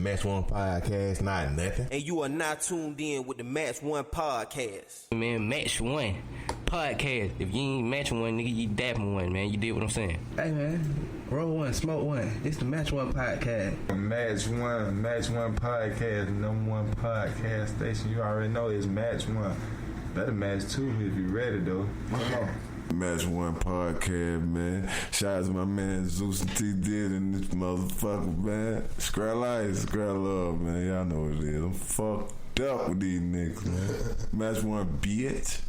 Match One Podcast, not nothing. And you are not tuned in with the Match One Podcast. Man, Match One Podcast. If you ain't matching one, nigga, you dapping one, man. You did what I'm saying. Hey, man. Roll one, smoke one. It's the Match One Podcast. Match One Podcast, the number one podcast station. You already know it's Match One. Better match two if you ready, though. Come on. Match One Podcast, man. Shout out to my man Zeus and T did and this motherfucker, man. Scrap Ice, Scrap Love, man. Y'all know what it is. I'm fucked up with these niggas, man. Match One, bitch.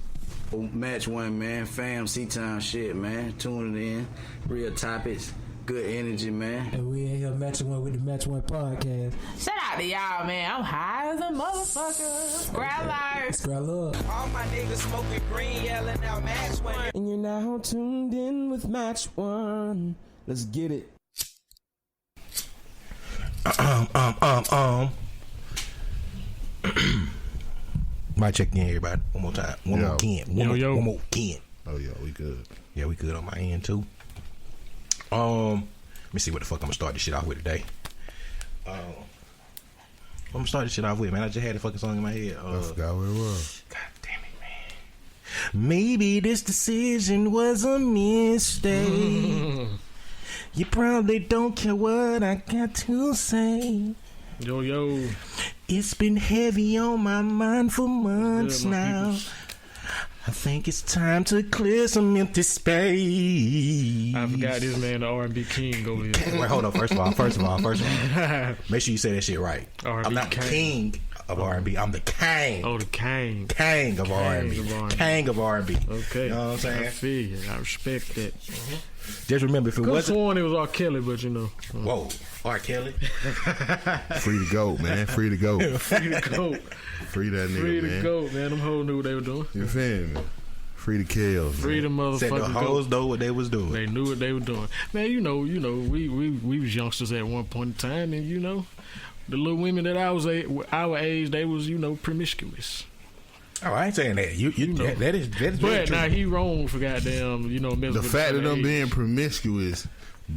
Match One, man. Fam, C-Town shit, man. Tuning in. Real topics. Good energy, man. And we in here matching one with the Match One Podcast. Shout out to y'all, man. I'm high as a motherfucker. Scrap Love. All my niggas smoking green, yelling out Match One. And you're now tuned in with Match One. Let's get it. Might check in, everybody. One more time. One more again. One more again. Oh, yeah, we good. Yeah, we good on my end, too. Let me see what the fuck I'm gonna start this shit off with today. What I'm gonna start this shit off with, man. I just had a fucking song in my head. I forgot what it was. God damn it, man. Maybe this decision was a mistake. You probably don't care what I got to say. Yo. It's been heavy on my mind for months now. Peoples. I think it's time to clear some empty space. I forgot this man, the R&B king over here. Wait, hold on. First of all, make sure you say that shit right. R&B I'm not the king of R&B. I'm the king. Oh, the king. King of R&B. King of R&B. Okay. You know what I'm saying? I feel you. I respect that. Just remember, if it wasn't... sworn it was R. Kelly, but you know. Whoa. R. Kelly? Free to go, man. Free to go. Free to go. Free that nigga, Free man. to go, man. Them hoes knew what they were doing. You feel me? Free to kill. Free the motherfuckers. Said the hoes know what they was doing. They knew what they were doing. Man, you know, we was youngsters at one point in time, and you know, the little women that our age, they was, you know, promiscuous. Oh, I ain't saying that. You know. That is but now he wrong for goddamn, you know, the fact of them being promiscuous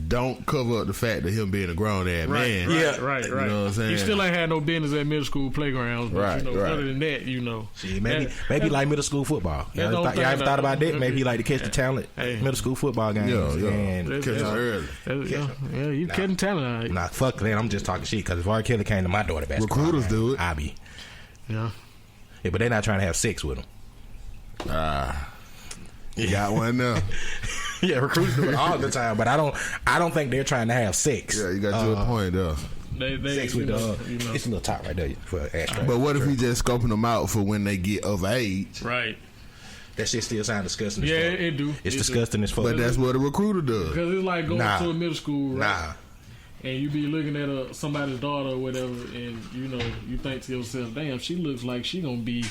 don't cover up the fact of him being a grown ass man. Right. You know what I'm saying? He still ain't had no business at middle school playgrounds, but you know, other than that, you know. See, maybe like middle school football. Y'all ever thought about that? Maybe he like to catch the talent middle school football games. And catch it early. Yeah, you catching talent out here. Nah, fuck that. I'm just talking shit because if R. Kelly came to my daughter basketball, recruiters do it. I be. Yeah, but they're not trying to have sex with him. You got one now. Yeah, recruiters do it all the time, but I don't think they're trying to have sex. Yeah, you got to a point though. They sex with it's a little top right there for ashtray. But what if we just scoping them out for when they get of age? Right. That shit still sound disgusting. Yeah, as fuck. it do. It's disgusting as fuck. But that's what a recruiter does. Because it's like going to a middle school, right? Nah. And you be looking at somebody's daughter or whatever, and you know, you think to yourself, damn, she looks like she gonna be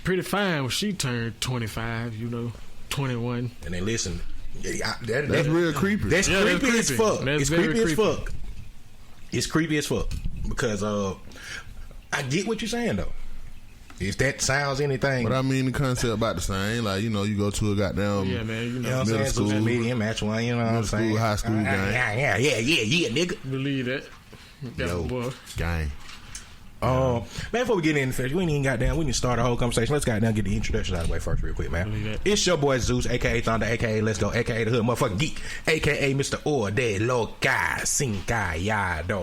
pretty fine when she turned 25, you know, 21. And then listen, that's real creepy. That's creepy as fuck. That's it's creepy as fuck. It's creepy as fuck because I get what you're saying though. If that sounds anything, but I mean the concept about the same. Like, you know, you go to a goddamn middle school, medium match one. You know what I'm saying? High school game. Yeah, nigga. Believe that. Yo, gang. Man, before we get in the fish, we need to start a whole conversation. Let's goddamn get the introduction out of the way first real quick, man. It's your boy Zeus, aka Thunder, aka Let's Go, aka the Hood Motherfucking Geek, aka Mr. Orde Loca Cincallado.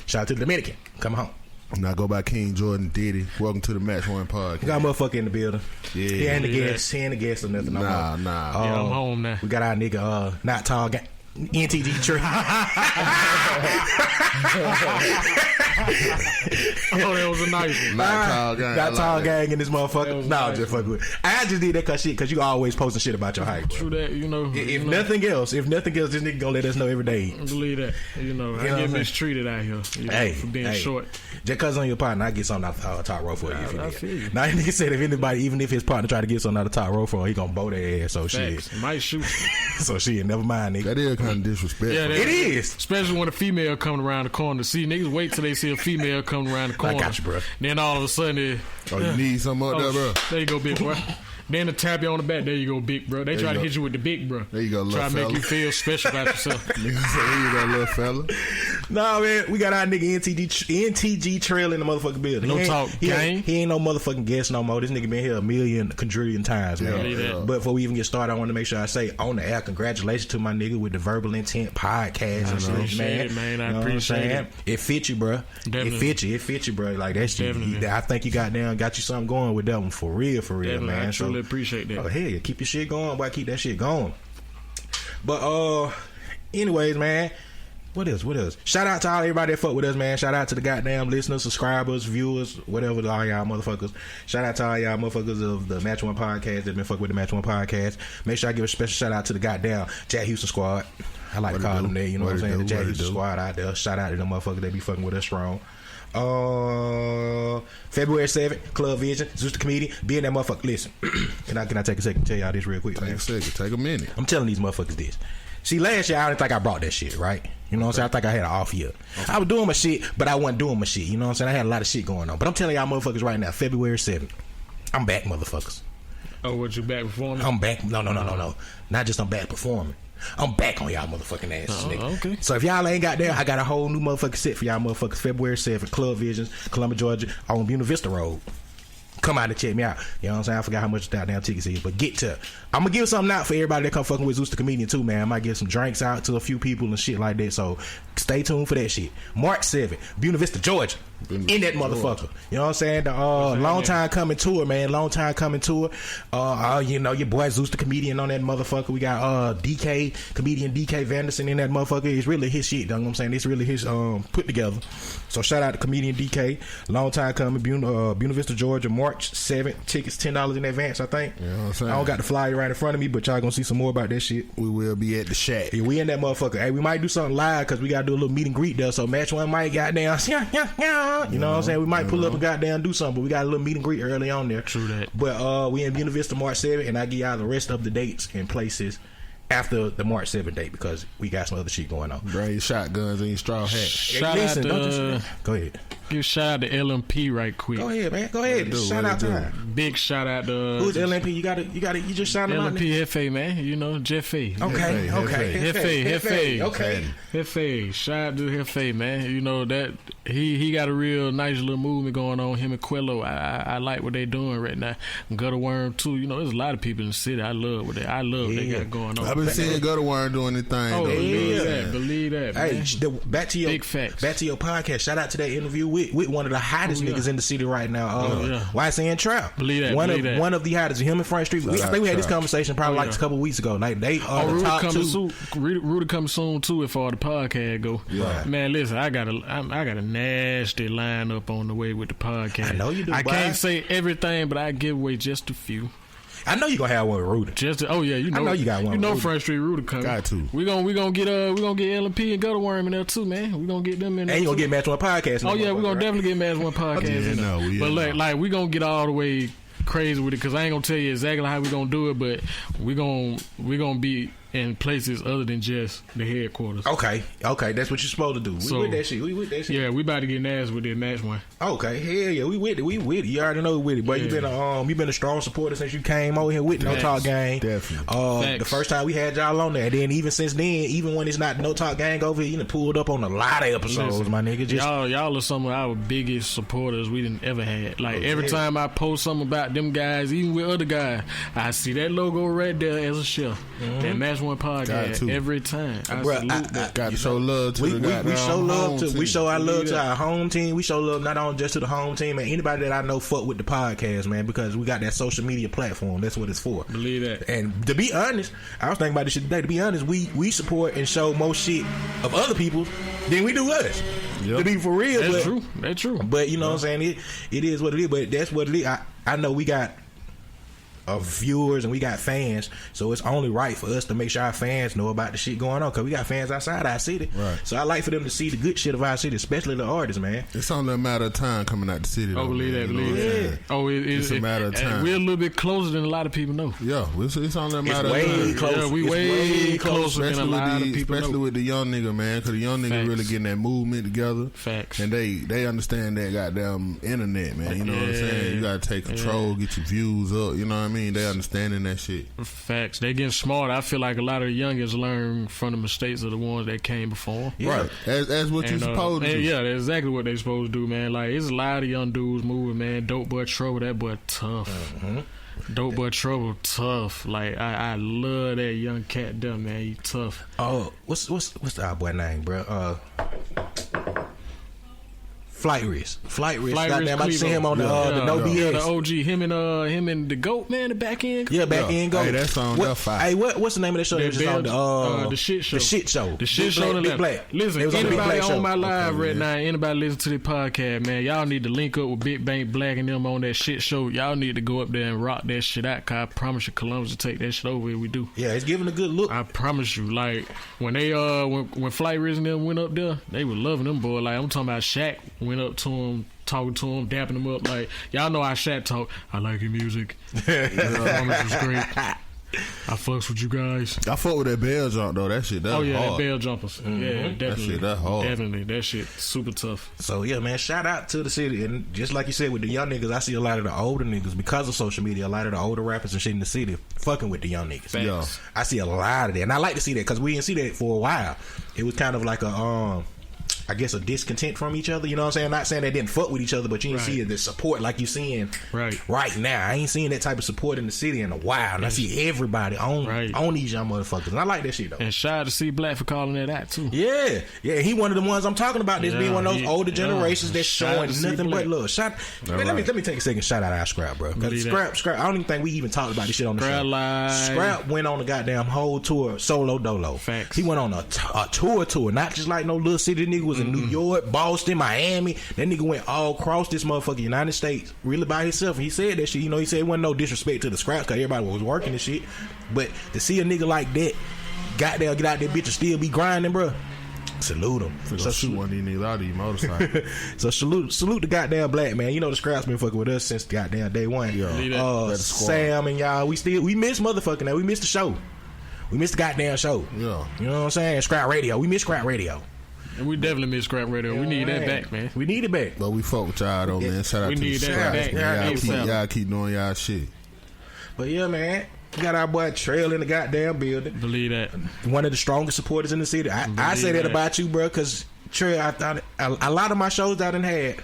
Shout out to the Dominican. Come home. Now go by King Jordan Diddy. Welcome to the Match One Podcast. We got a motherfucker in the building. Yeah. He ain't the guest or nothing. Nah. Yeah, I'm home now. We got our nigga, not tall gang. NTG Tree. Oh, that was a nice one. Not tall gang in this motherfucker. No, just fuck with it. I just did that because you always posting shit about your height. True that, you know. If nothing else, this nigga gonna let us know every day. Believe that. You know, I get mistreated out here for being short. Just cause on your partner, I get something out the top row for you. I feel you. Now, nigga said if anybody, even if his partner try to get something out the top row for him, he gonna bow their ass. So shit. Might shoot. So shit, never mind, nigga. That is kind of disrespectful. Yeah, it is. Especially when a female coming around the corner. See, niggas wait till they see a female coming around the corner. I got you, bro. Then all of a sudden, you need something up there, bro. There you go, big boy. Then to tap you on the back, there you go, big bro. They try to hit you with the big bro. There you go, little Try to fella. make you feel special about yourself. Nigga say, here you go, little fella. Nah, man, we got our nigga NTG Trail in the motherfucking building. No He ain't- talk, he ain't- gang. He ain't no motherfucking guest no more. This nigga been here a million quadrillion times, man. believe that. But before we even get started, I want to make sure I say on the air, congratulations to my nigga with the Verbal Intent podcast and shit, appreciate it, man. I You know what I'm appreciate saying? It fit you, bro. Definitely. It fit you, bro. Like that's Definitely. I think you got you something going with that one for real, Definitely, man. I truly appreciate that. Oh hell yeah, keep your shit going, boy. Keep that shit going. But anyways, man. What else? Shout out to all everybody that fuck with us, man. Shout out to the goddamn listeners, subscribers, viewers, whatever, all y'all motherfuckers. Shout out to all y'all motherfuckers of the Match One Podcast that been fucking with the Match One Podcast. Make sure I give a special shout out to the goddamn Jack Houston Squad. I like to call them there, you know what I'm saying? The Jack Houston Squad out there. Shout out to them motherfuckers that be fucking with us strong. February 7th, Club Vision, Zeus the Comedian, be in that motherfucker. Listen, can I take a second to tell y'all this real quick? Take a second, take a minute. I'm telling these motherfuckers this. See, last year I didn't think I brought that shit, right? You know what I'm saying? I think I had an off year. I was doing my shit, but I wasn't doing my shit. You know what I'm saying? I had a lot of shit going on. But I'm telling y'all motherfuckers right now, February 7th, I'm back, motherfuckers. Oh, what, you back performing? I'm back. No. Not just I'm back performing. I'm back on y'all motherfucking asses, nigga. Okay. So if y'all ain't got there, I got a whole new motherfucking set for y'all motherfuckers. February 7th, Club Visions, Columbia, Georgia, on Buena Vista Road. Come out and check me out. You know what I'm saying? I forgot how much that damn tickets is, but get to. I'm gonna give something out for everybody that come fucking with Zeus the Comedian too, man. I might give some drinks out to a few people and shit like that. So stay tuned for that shit. March 7th, Buena Vista, Georgia. In that motherfucker. You know what I'm saying? The long time coming tour, man. Long time coming tour. You know, your boy Zeus the Comedian on that motherfucker. We got comedian DK Vanderson in that motherfucker. It's really his shit. You know what I'm saying? It's really his put together. So shout out to comedian DK. Long time coming, Buena Vista, Georgia, March 7th. Tickets $10 in advance, I think. You know what I'm saying? I don't got the flyer right in front of me, but y'all gonna see some more about that shit. We will be at the shack. Yeah, we in that motherfucker. Hey, we might do something live because we gotta do a little meet and greet there. So Match One might goddamn, you know what I'm saying? We might pull up and goddamn do something, but we got a little meet and greet early on there. True that. But we in Buena Vista March 7th, and I give y'all the rest of the dates and places after the March 7th date because we got some other shit going on. Bring your shotguns and your straw hat. Shout Listen, out don't to go ahead. give a shout out to LMP right quick. Go ahead, man. Go ahead. Shout out to him. Big shout out to Who's LMP? You just shout him out. LMP Hefe, man. You know, Jeff A. Okay. Hefe. Shout out to Hefe, man. You know that he got a real nice little movement going on. Him and Quello. I like what they doing right now. Gutter Worm too. You know, there's a lot of people in the city. I love what they got going on. I've been seeing Gutter Worm doing his thing. Oh, though. believe that, man. Hey, back to your Big facts. Back to your podcast. Shout out to that interview with one of the hottest niggas in the city right now. YCN Trap. Believe that. One of the hottest. Him and Front Street. I think we had this conversation probably like a couple weeks ago. Like they are the top two. Rudy coming soon too. If all the podcast go, man. Listen, I got a nasty lineup on the way with the podcast. I know you do. I can't say everything, but I give away just a few. I know you gonna have one with Rudy. You know. I know you got one. You know, Rudy. Front Street Rudy coming. Got to. We gonna get LMP and Gutter Worm in there too, man. We gonna get them in there. And you gonna too. get Match One podcast. Oh yeah, we gonna definitely get Match One podcast in there. But like we gonna get all the way crazy with it because I ain't gonna tell you exactly how we gonna do it, but we gonna be in places other than just the headquarters. Okay, that's what you're supposed to do. We with that shit. Yeah, we about to get nasty with this Match One. Okay, hell yeah, we with it. You already know we with it, but you been a strong supporter since you came over here with No Talk Gang. Definitely. The first time we had y'all on there, then even since then, even when it's not No Talk Gang over here, you done pulled up on a lot of episodes, Listen, my nigga. Y'all are some of our biggest supporters we didn't ever had. Like every time I post something about them guys, even with other guys, I see that logo right there as a shelf. That Match One podcast every time. I salute that. Got to show love to we show love to team. we show our love to our home team. We show love not only just to the home team and anybody that I know fuck with the podcast, man, because we got that social media platform. That's what it's for. Believe that. And to be honest, I was thinking about this shit today. To be honest, we support and show more shit of other people than we do us. Yep. To be for real, that's true. But you know what I'm saying? It is what it is. But that's what it is. I know we got viewers and we got fans, so it's only right for us to make sure our fans know about the shit going on because we got fans outside our city. Right. So I like for them to see the good shit of our city, especially the artists, man. It's only a matter of time coming out the city. Oh, believe that. Oh, it's a matter of time. We're a little bit closer than a lot of people know. Yeah, it's only a matter of time. Close. Yeah, we way closer than a lot of people especially know. with the young nigga, man, because the young nigga really getting that movement together. Facts. And they understand that goddamn internet, man. You know what I'm saying? You gotta take control, get your views up. You know what I mean? They understanding that shit. Facts. They getting smarter. I feel like a lot of the youngest learn from the mistakes of the ones that came before. Yeah. Right. As what you supposed to do. Yeah, that's exactly what they supposed to do, man. Like, it's a lot of young dudes moving, man. Dope Boy Trouble, that boy tough. Dope Boy Trouble, tough. Like, I love that young cat there, man. He tough. Oh, what's the our boy name, bro? Flight Risk. Goddamn, I see him on the No BS. The OG, him and the GOAT, man, the back end. Yeah, back end GOAT. Hey, that song, that fire. Hey, what's the name of that show? The Shit Show. The Shit Show. The Shit Show. Big Black. Listen, It was on Big anybody Black on show. my live right now, anybody listen to the podcast, man, y'all need to link up with Big Bank Black and them on that Shit Show. Y'all need to go up there and rock that shit out, cause I promise you Columbus will take that shit over if we do. Yeah, it's giving a good look. I promise you. Like, when they when Flight Risk and them went up there, they were loving them boy. Like, I'm talking about Shaq went up to him, talking to him, dapping him up. Like, y'all know how Shaq talk. I like your music. Your performance was great. I fucks with you guys. I fuck with that bell jump though. That shit, that's hard. That bell jumpers. Yeah, definitely. That shit, that's hard. Definitely, that shit super tough. So yeah, man, shout out to the city. And just like you said with the young niggas, I see a lot of the older niggas because of social media. A lot of the older rappers and shit in the city fucking with the young niggas. Yeah. I see a lot of that, and I like to see that because we didn't see that for a while. It was kind of like a I guess a discontent from each other. You know what I'm saying? Not saying they didn't fuck with each other, but you didn't see the support like you seeing right now. I ain't seen that type of support in the city in a while, and I see everybody on these young motherfuckers, and I like that shit though. And shout out to C Black for calling that out too. Yeah, he one of the ones I'm talking about. This being one of those older generations that's showing nothing but love. Man, let me take a second. Shout out our Scrap, bro. Scrap. I don't even think we even talked about this shit on the show. Scrap went on a goddamn whole tour, solo dolo. Facts. He went on a tour, not just like no little city nigga was in New York, Boston, Miami. That nigga went all across this motherfucking United States, really by himself. And he said that shit. You know, he said it wasn't no disrespect to the Scraps because everybody was working and shit. But to see a nigga like that, goddamn, get out that bitch and still be grinding, bro. Salute him. So shoot one of these niggas out of these motorcycles. So salute the goddamn Black, man. You know the Scraps been fucking with us since goddamn day one. Sam and y'all, we miss motherfucking that. We missed the show. We missed the goddamn show. Yeah. You know what I'm saying? Scrap Radio. We miss Scrap Radio. And we definitely miss Scrap Radio. We need that back, man. We need it back. But we fuck with y'all though, man. Shout out to the Scraps, man. Y'all keep doing y'all shit. But yeah, man. We got our boy Trail in the goddamn building. Believe that. One of the strongest supporters in the city. I say that about you, bro, because Trail, I thought a lot of my shows I done had,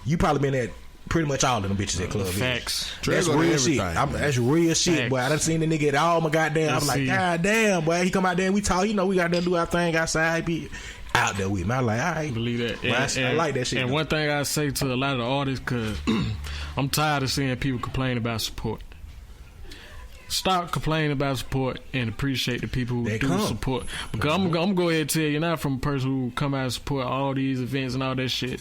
you probably been at pretty much all of them bitches at Club. Facts. That's real shit. That's real shit, boy. I done seen the nigga at all my goddamn. I'm like, god damn, boy. He come out there and we talk. You know, we got to do our thing outside. Be out there with me. I'm like, all right. Believe that. I like that shit. And one thing I say to a lot of the artists, because I'm tired of seeing people complain about support. Stop complaining about support and appreciate the people who do support. Because I'm going to go ahead and tell you now, from a person who come out and support all these events and all that shit,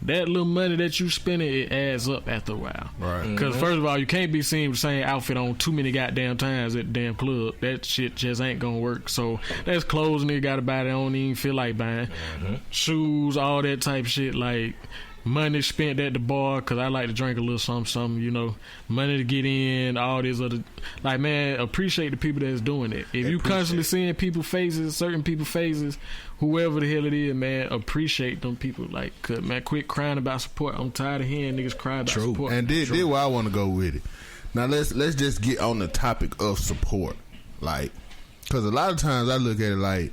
that little money that you spending, it adds up after a while. Right. Because first of all, you can't be seen with the same outfit on too many goddamn times at the damn club. That shit just ain't gonna work. So that's clothes nigga gotta buy that I don't even feel like buying. Shoes, all that type of shit. Like, money spent at the bar, because I like to drink a little something, you know. Money to get in, all this other. Like, man, appreciate the people that's doing it. If you constantly seeing people's faces, certain people's faces, whoever the hell it is, man, appreciate them people. Like, man, quit crying about support. I'm tired of hearing niggas cry about support. And did where I want to go with it. Now let's just get on the topic of support. Like, because a lot of times I look at it like,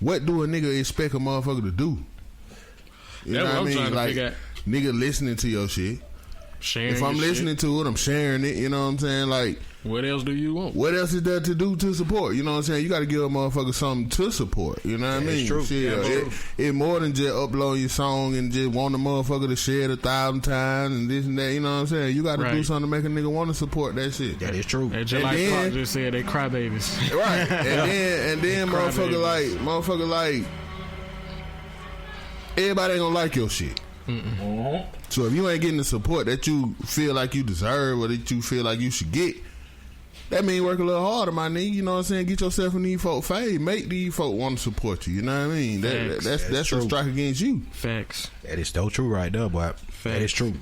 what do a nigga expect a motherfucker to do? You know what I mean? Like, nigga listening to your shit. If I'm listening to it, I'm sharing it. You know what I'm saying? Like, what else do you want? What else is there to do to support? You know what I'm saying? You got to give a motherfucker something to support. You know what I mean? It's true. Shit, it more than just upload your song and just want the motherfucker to share it 1,000 times and this and that. You know what I'm saying? You got to do something to make a nigga want to support that shit. That is true. And just like Clark just said, they crybabies. Right. And then motherfucker like, everybody ain't gonna like your shit. So if you ain't getting the support that you feel like you deserve or that you feel like you should get, that mean work a little harder, my nigga. You know what I'm saying? Get yourself in these folk fade. Make these folk want to support you. You know what I mean? That's a strike against you. Facts. That is so true right there, boy. That is true.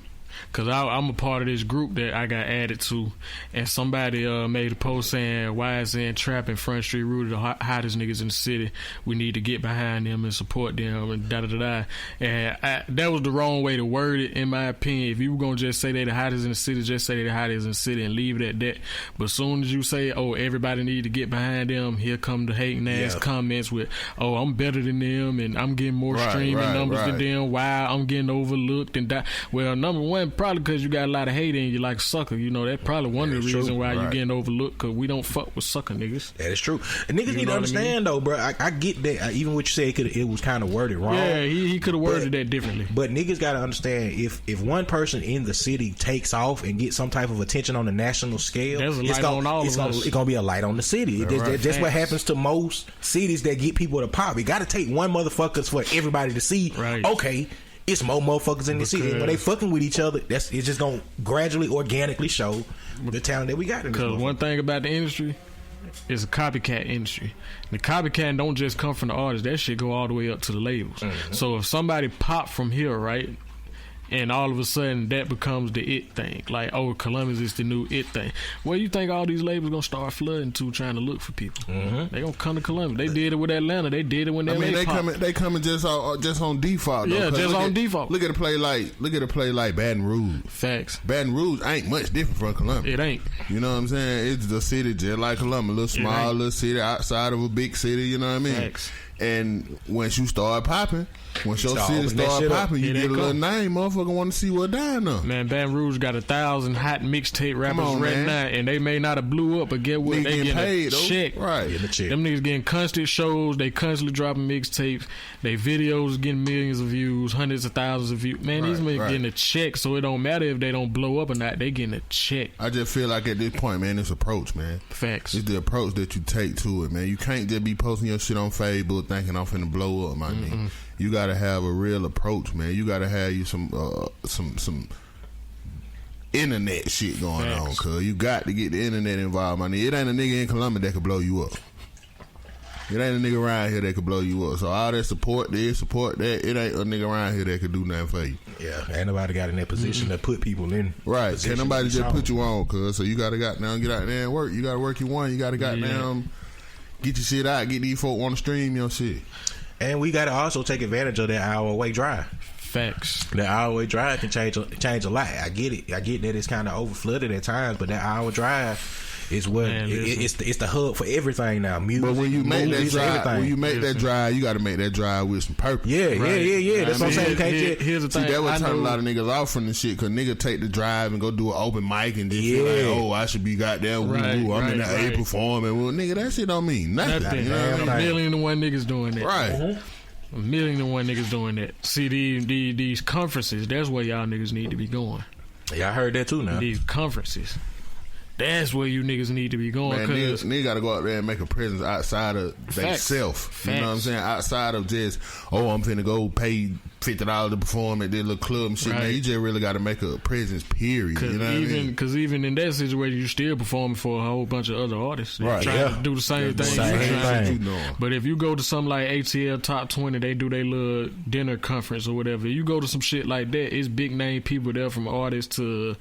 Cause I'm a part of this group that I got added to, and somebody made a post saying YSN Trap and Front Street Rudy the hottest niggas in the city. We need to get behind them and support them and da da da da. And that was the wrong way to word it, in my opinion. If you were gonna just say they the hottest in the city, just say they the hottest in the city and leave it at that. But as soon as you say, oh, everybody need to get behind them, here come the hating ass comments with, oh, I'm better than them and I'm getting more streaming numbers than them. Why I'm getting overlooked and that. Well, number one, probably because you got a lot of hate in you like a sucker. You know, that's probably one of the reasons why you getting overlooked, because we don't fuck with sucker niggas. That is true. And niggas need to understand though, bro. I get that. Even what you said, it was kind of worded wrong. Yeah, he could have worded that differently. But niggas got to understand, if one person in the city takes off and gets some type of attention on the national scale, it's gonna be a light on the city. That's what happens to most cities that get people to pop. It got to take one motherfuckers for everybody to see. Right. Okay. It's more motherfuckers in the city. When they fucking with each other, it's just gonna gradually, organically show the talent that we got in this. Because one thing about the industry, it's a copycat industry. The copycat don't just come from the artists. That shit go all the way up to the labels. Mm-hmm. So if somebody pop from here, right, and all of a sudden that becomes the it thing, like, oh, Columbus is the new it thing. Well, you think all these labels gonna start flooding to trying to look for people? Mm-hmm. They gonna come to Columbus. They did it with Atlanta. They did it when they coming just on default. Though, yeah, just on default. Look at a play like Baton Rouge. Facts. Baton Rouge ain't much different from Columbus. It ain't. You know what I'm saying? It's the city just like Columbus, a little small little city outside of a big city. You know what I mean? Facts. And once you start popping, once your city start popping, you get a little name. Motherfucker want to see what dying up. Man, Baton Rouge got 1,000 hot mixtape rappers right now, and they may not have blew up, but get what? They getting paid, a check. Right. Them niggas getting constant shows. They constantly dropping mixtapes. They videos getting millions of views, hundreds of thousands of views. Man, these niggas getting a check, so it don't matter if they don't blow up or not. They getting a check. I just feel like at this point, man, it's approach, man. Facts. It's the approach that you take to it, man. You can't just be posting your shit on Facebook thinking I'm finna blow up, my nigga. You gotta have a real approach, man. You gotta have you some internet shit going on, cuz you got to get the internet involved, my nigga. It ain't a nigga in Columbus that can blow you up. It ain't a nigga around here that can blow you up. So all that support this, support that, it ain't a nigga around here that can do nothing for you. Yeah, ain't nobody got in that position to put people in. Right, can't nobody just put you on, cuz. So you gotta get out there and work. You gotta work your one. You gotta goddamn get your shit out. Get these folk want to stream your shit. And we got to also take advantage of that hour-away drive. Facts. That hour-away drive can change a lot. I get it. I get that it's kind of over-flooded at times, but that hour drive is what it's the hub for everything now. Music, but when you make that drive, you got to make that drive with some purpose. Yeah. That's what I'm saying. Here's the thing. See, that would turn a lot of niggas off from the shit, because nigga take the drive and go do an open mic and then feel like, oh, I should be goddamn woo-woo. I'm in the A performing. Well, nigga, that shit don't mean nothing. You know what I mean? 1,000,001 niggas doing that. Right. 1,000,001 niggas doing that. See, these conferences, that's where y'all niggas need to be going. Yeah, I heard that too now. These conferences. That's where you niggas need to be going. Man, niggas got to go out there and make a presence outside of themselves. You know what I'm saying? Outside of just, oh, I'm finna go pay $50 to perform at this little club and shit. Right. Man, you just really got to make a presence, period. You know what I mean? Because even in that situation, you still performing for a whole bunch of other artists. They're trying to do the same thing. But if you go to something like ATL Top 20, they do their little dinner conference or whatever. You go to some shit like that, it's big name people there, from artists to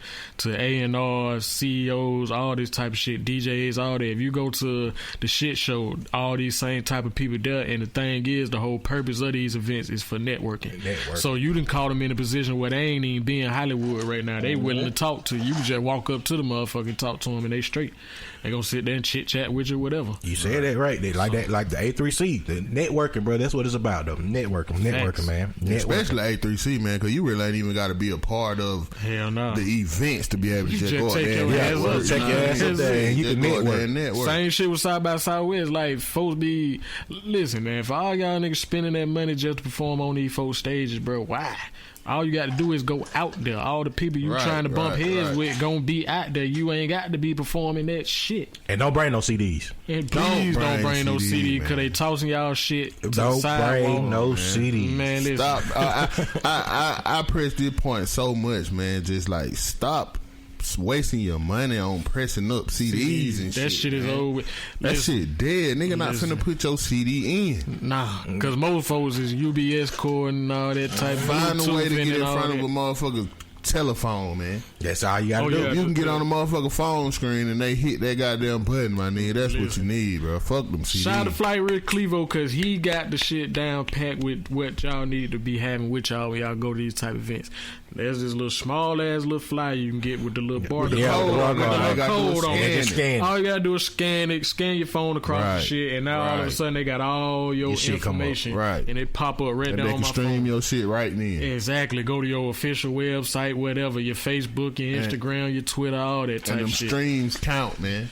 A&R, CEOs, all this type of shit, DJs, all that. If you go to the shit show, all these same type of people there, and the thing is, the whole purpose of these events is for networking. So you done caught them in a position where they ain't even be in Hollywood right now. They willing to talk to you. You just walk up to the motherfucker and talk to them, and they straight. They gonna sit there and chit chat with you, whatever. You said that right. They like that, like the A3C, the networking, bro. That's what it's about, though. Networking, man. Especially A3C, man, because you really ain't even got to be a part of the events to be able to just go out there and network. Check your ass up there and you can network. Same shit with South by Southwest. Like, folks be, listen, man, for all y'all niggas spending that money just to perform on these folks stages, bro, why? All you got to do is go out there. All the people you trying to bump heads with gonna be out there. You ain't got to be performing that shit. And don't bring no CDs. And please don't bring no CD, because they tossing y'all shit to the sidewalk. Don't bring no CDs. Man, listen. Stop. I press this point so much, man. Just like, stop wasting your money on pressing up CDs and shit. That shit is over. That shit dead. Nigga not finna put your CD in. Nah, because most folks is UBS core and all that type. Find a way to get in front of a motherfucker telephone, man. That's all you gotta do. You can get on the motherfucking phone screen and they hit that goddamn button, my nigga. That's what you need, bro. Fuck them CDs. Shout out to Flight Rick Clevo because he got the shit down packed with what y'all need to be having with y'all when y'all go to these type of events. There's this little small ass little flyer you can get with the little bar code on it. All you gotta do is scan it, scan your phone across the shit, and now all of a sudden they got all your information, and it pop up right there on my phone. They can stream your shit right then. Exactly. Go to your official website, whatever, your Facebook, your Instagram, your Twitter, all that type of shit. And them streams count, man.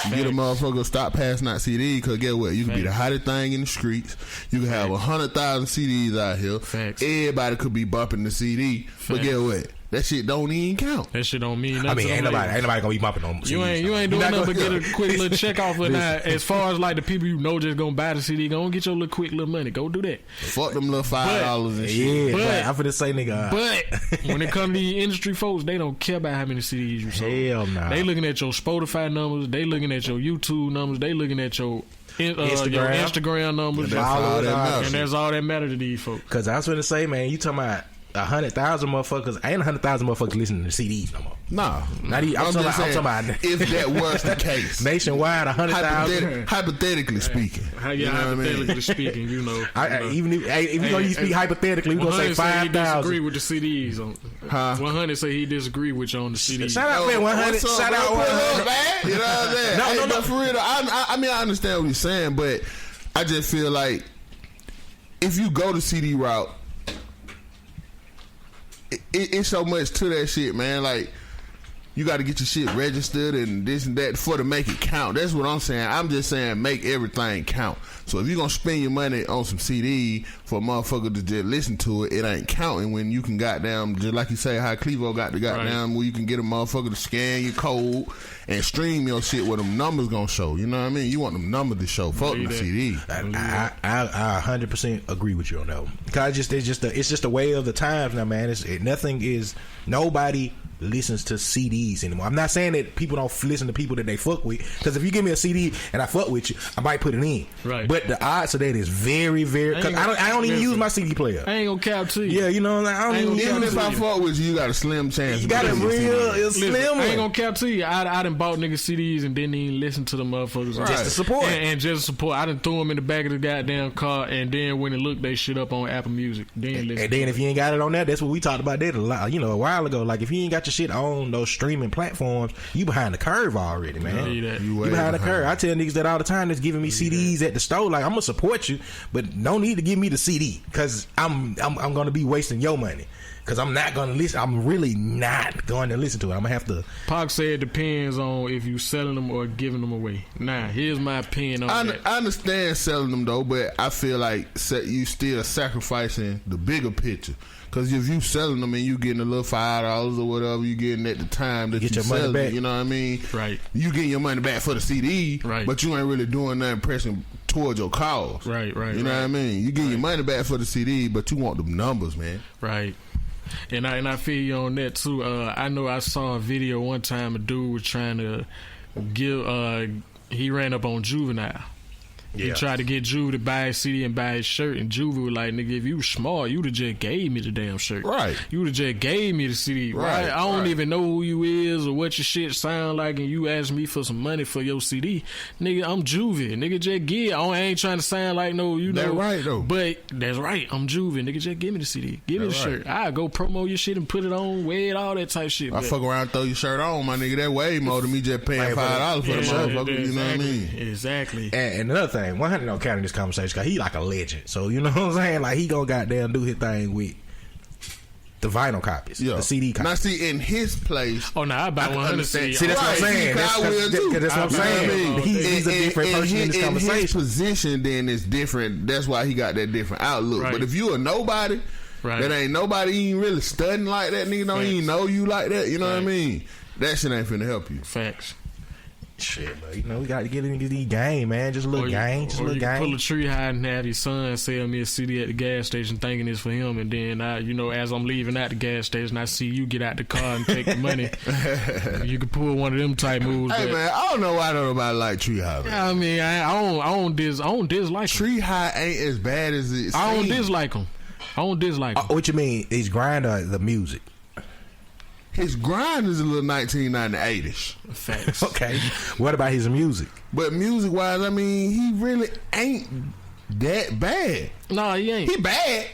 You get a motherfucker stop passing out CD because get what? You can be the hottest thing in the streets. You can have 100,000 CDs out here. Everybody could be bumping the CD. But get what? That shit don't even count. That shit don't mean nothing. I mean, ain't nobody gonna be bumping on CDs. You ain't doing nothing but get a quick little check off of that. As far as like the people you know just gonna buy the CD, go and get your little quick little money. Go do that. Fuck them little $5 and shit. Yeah, I'm finna say, nigga. But when it come to the industry folks, they don't care about how many CDs you sold. Hell nah. They looking at your Spotify numbers. They looking at your YouTube numbers. They looking at your Instagram numbers. And that's all that matters to these folks. Because I was finna say, man, you talking about 100,000 motherfuckers. Ain't 100,000 motherfuckers listening to CDs no more. Nah, not even. I'm talking about if that was the case, nationwide, 100,000. Hypothetically speaking, hypothetically speaking, you know. Even if you gonna speak hypothetically, we gonna say 5,000. Disagree with the CDs. 100 say he disagree with you on the CDs. Shout out, man. 100. Shout out, 100. Man. You know what I'm saying? No, for real. I mean, I understand what you're saying, but I just feel like if you go the CD route, it's so much to that shit, man. Like, you got to get your shit registered and this and that to make it count. That's what I'm saying. I'm just saying make everything count. So if you're going to spend your money on some CD for a motherfucker to just listen to it, it ain't counting when you can goddamn, just like you say, how Clevo got the goddamn, where you can get a motherfucker to scan your code and stream your shit where them numbers going to show. You know what I mean? You want them numbers to show. Fuck the CD. I 100% agree with you on that one. Because it's just a way of the times now, man. Nobody listens to CDs anymore. I'm not saying that people don't listen to people that they fuck with, because if you give me a CD and I fuck with you, I might put it in. Right. But the odds of that is very, very. Because I don't even use my CD player. I ain't gonna cap to you. Yeah, you know, even if I fuck with you, you got a slim chance. You got a real slim. I ain't gonna cap to you. I done bought niggas CDs and didn't even listen to the motherfuckers just to support and just support. I done threw them in the back of the goddamn car, and then when it looked, they shit up on Apple Music. And then if you ain't got it on there, that's what we talked about that a while ago. Like, if you ain't got your shit on those streaming platforms, you behind the curve already, man. You behind the curve. I tell niggas that all the time that's giving me CDs at the store. Like, I'm gonna support you, but no need to give me the CD, because I'm gonna be wasting your money. Because I'm not going to listen. I'm really not going to listen to it. I'm going to have to. Pac said it depends on if you selling them or giving them away. Now, here's my opinion on that. I understand selling them, though, but I feel like you still sacrificing the bigger picture. Because if you selling them and you getting a little $5 or whatever you getting at the time that you selling it, you know what I mean? Right. You getting your money back for the CD, right, but you ain't really doing nothing pressing towards your cause. Right. You know what I mean? You getting your money back for the CD, but you want them numbers, man. Right. And I feel you on that too. I know I saw a video one time, a dude was trying to he ran up on Juvenile. He tried to get Juve to buy his CD and buy his shirt, and Juve was like, nigga, if you was smart, you would have just gave me the damn shirt. Right. You would have just gave me the CD. Right. I don't even know who you is or what your shit sound like, and you ask me for some money for your CD. Nigga, I'm Juve. Nigga, just give. I ain't trying to sound like no, you know. That's right, though. But that's right. I'm Juve. Nigga, just give me the CD. Give me the shirt. I go promo your shit and put it on, wear it, all that type shit. I fuck around and throw your shirt on, my nigga. That way more than me just paying $5 for the motherfucker. You know what I mean? Exactly. And another thing, 100 don't count in this conversation because he like a legend. So you know what I'm saying? Like, he gonna goddamn do his thing with the vinyl copies, the CD copies. Now see, in his place, I buy 100 CD. See, that's what I'm saying. That's what I'm saying. He's a different person in this conversation. In his position, then it's different. That's why he got that different outlook. Right. But if you a nobody, that ain't nobody, he ain't really studying like that, nigga. No, he ain't know you like that. You know what I mean? That shit ain't finna help you. Facts. Shit, but you know, we got to get into the game, man. Just a little game. Just a little game. Pull a tree high and have your son sell me a CD at the gas station thinking it's for him, and then as I'm leaving out the gas station, I see you get out the car and take the money. You can pull one of them type moves. Hey man, I don't know why nobody like Tree High. Man. I mean, I don't dislike him. Tree High ain't as bad as it seems. I don't dislike him. What you mean? Is Grinder the music? his grind is a little 1990s. Facts. Okay. What about his music? But music wise, I mean, he really ain't that bad. No, he ain't. He bad.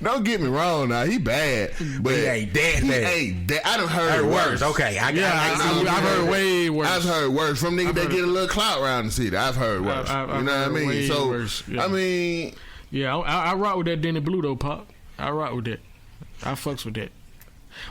Don't get me wrong now, he bad. But he ain't that he bad. Ain't that. I done heard worse. Okay. I've heard way worse. I've heard worse from niggas that get a little clout around the city. I've heard worse. I've you know what I mean? way So, worse, yeah. I mean... Yeah, I rock with that Denny Blue, though, Pop. I rock with that. I fucks with that.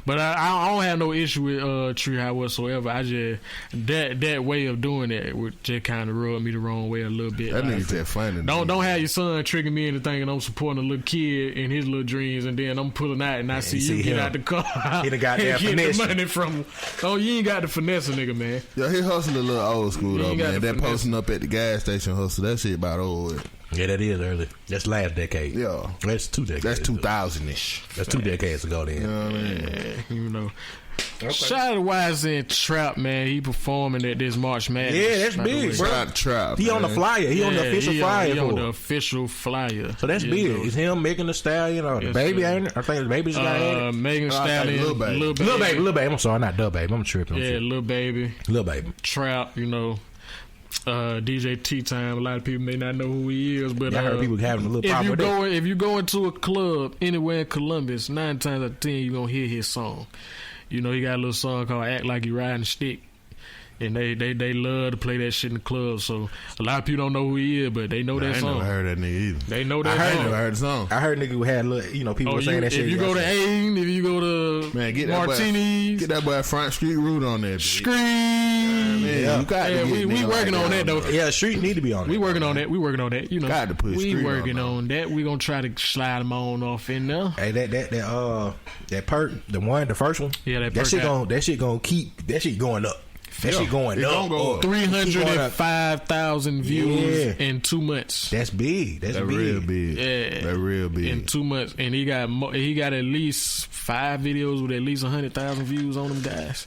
But I don't have no issue with Tree High whatsoever. I just that way of doing that would just kind of rub me the wrong way a little bit. That nigga's that funny. Don't have your son tricking me into thinking I'm supporting a little kid in his little dreams, and then I'm pulling out and I see you get out the car. He done got that get finesse. the money from him. Oh, you ain't got the finesse, nigga, man. Yo, he hustle a little old school He though, ain't got man. the That finesse. posting up at the gas station hustle, that shit about old. Yeah, that is early. That's last decade. Yeah. That's 2 decades. That's 2000-ish. That's 2 decades ago then. You know what I mean? Yeah, you know. Shout out to YZ Trap, man. He performing at this March Madness. Yeah, that's by the big, way. bro. Shout out to Trap, He on the man. flyer. He on the official flyer. He on for the it. official flyer. So that's You big. know. It's him, Megan Thee Stallion, or the Yes, baby, sir. ain't it? I think the baby's got it. Megan Thee I think Stallion, Lil Baby. Lil Baby. I'm sorry, not Dub Baby. I'm tripping. Yeah, Lil Baby, Lil Baby. Trap, you know. DJ T Time. A lot of people may not know who he is, but Yeah, I heard people having a little problem with that. if you go into a club anywhere in Columbus, 9 times out of 10 you gonna hear his song. You know, he got a little song called "Act Like You Riding a Stick," and they love to play that shit in the club. So a lot of people don't know who he is, but they know I that ain't song. never heard that nigga either. They know that I song. never heard the song. I heard nigga who had little, you know, people were saying that shit. If you go to Aiden, if you go to Man, get that Martinis, boy, get that boy Front Street Root on there. bitch. Scream. Man, you got to Yeah, get we nigga working like on that though. Yeah, Street need to be on it. We working on that. We working on that. You know, Got to put we Street working on on that. We gonna try to slide them on off in there. Hey, that perk, the first one. Yeah, that that perk shit got- that shit gonna keep that shit going up. That shit going it up. gonna go up. 305,000 views Yeah. in 2 months. That's big. That's That big. real big. Yeah. That real big. In 2 months, and he got at least 5 videos with at least 100,000 views on them guys.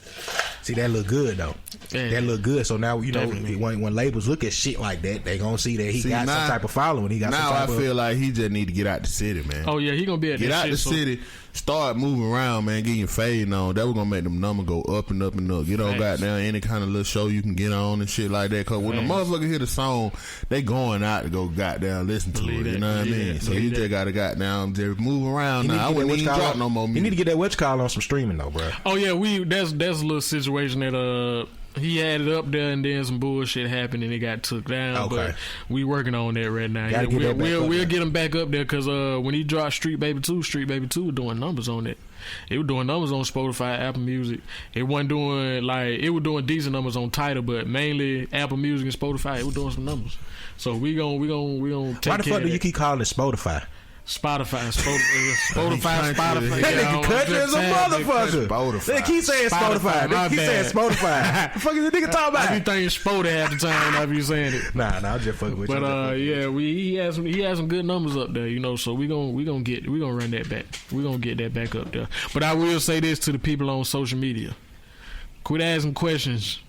See, that look good though. Yeah. That look good. So now you know Definitely. when labels look at shit like that, they gonna see that he See, got now- some type of following. He got now some I type of. feel like he just need to get out the city, man. Oh yeah, he gonna be at Get that out shit, the so- city, start moving around, man. Get your fading on. That was gonna make them numbers go up and up and up. Get on Facts. goddamn any kind of little show you can get on and shit like that. Cause when the Facts. motherfucker hear the song, they going out to go goddamn listen to Believe it. You that. know what I Believe mean? that. So Believe you that. just gotta goddamn just move around. He need Now I to get wouldn't that even what's drop called- no more He need music. to get that what you call on some streaming though, bro. Oh yeah, that's a little situation that he had it up there and then some bullshit happened and it got took down. Okay. But we working on that right now. Gotta get that back up we'll there. get him back up there because when he dropped Street Baby 2 was doing numbers on it. It was doing numbers on Spotify, Apple Music. It wasn't doing it was doing decent numbers on Tidal, but mainly Apple Music and Spotify. It was doing some numbers. So we gonna take Why the care fuck do of you that. keep calling it Spotify? Spotify, country Spotify. That nigga country as a motherfucker. Spotify. They keep saying Spotify. My They keep saying bad. Spotify. The fuck is the nigga talking I be about? thinking Spoda half the time when I be saying it. Nah, I'm just fucking with you. But yeah, he has some good numbers up there, you know. So we gonna run that back. We gonna get that back up there. But I will say this to the people on social media: quit asking questions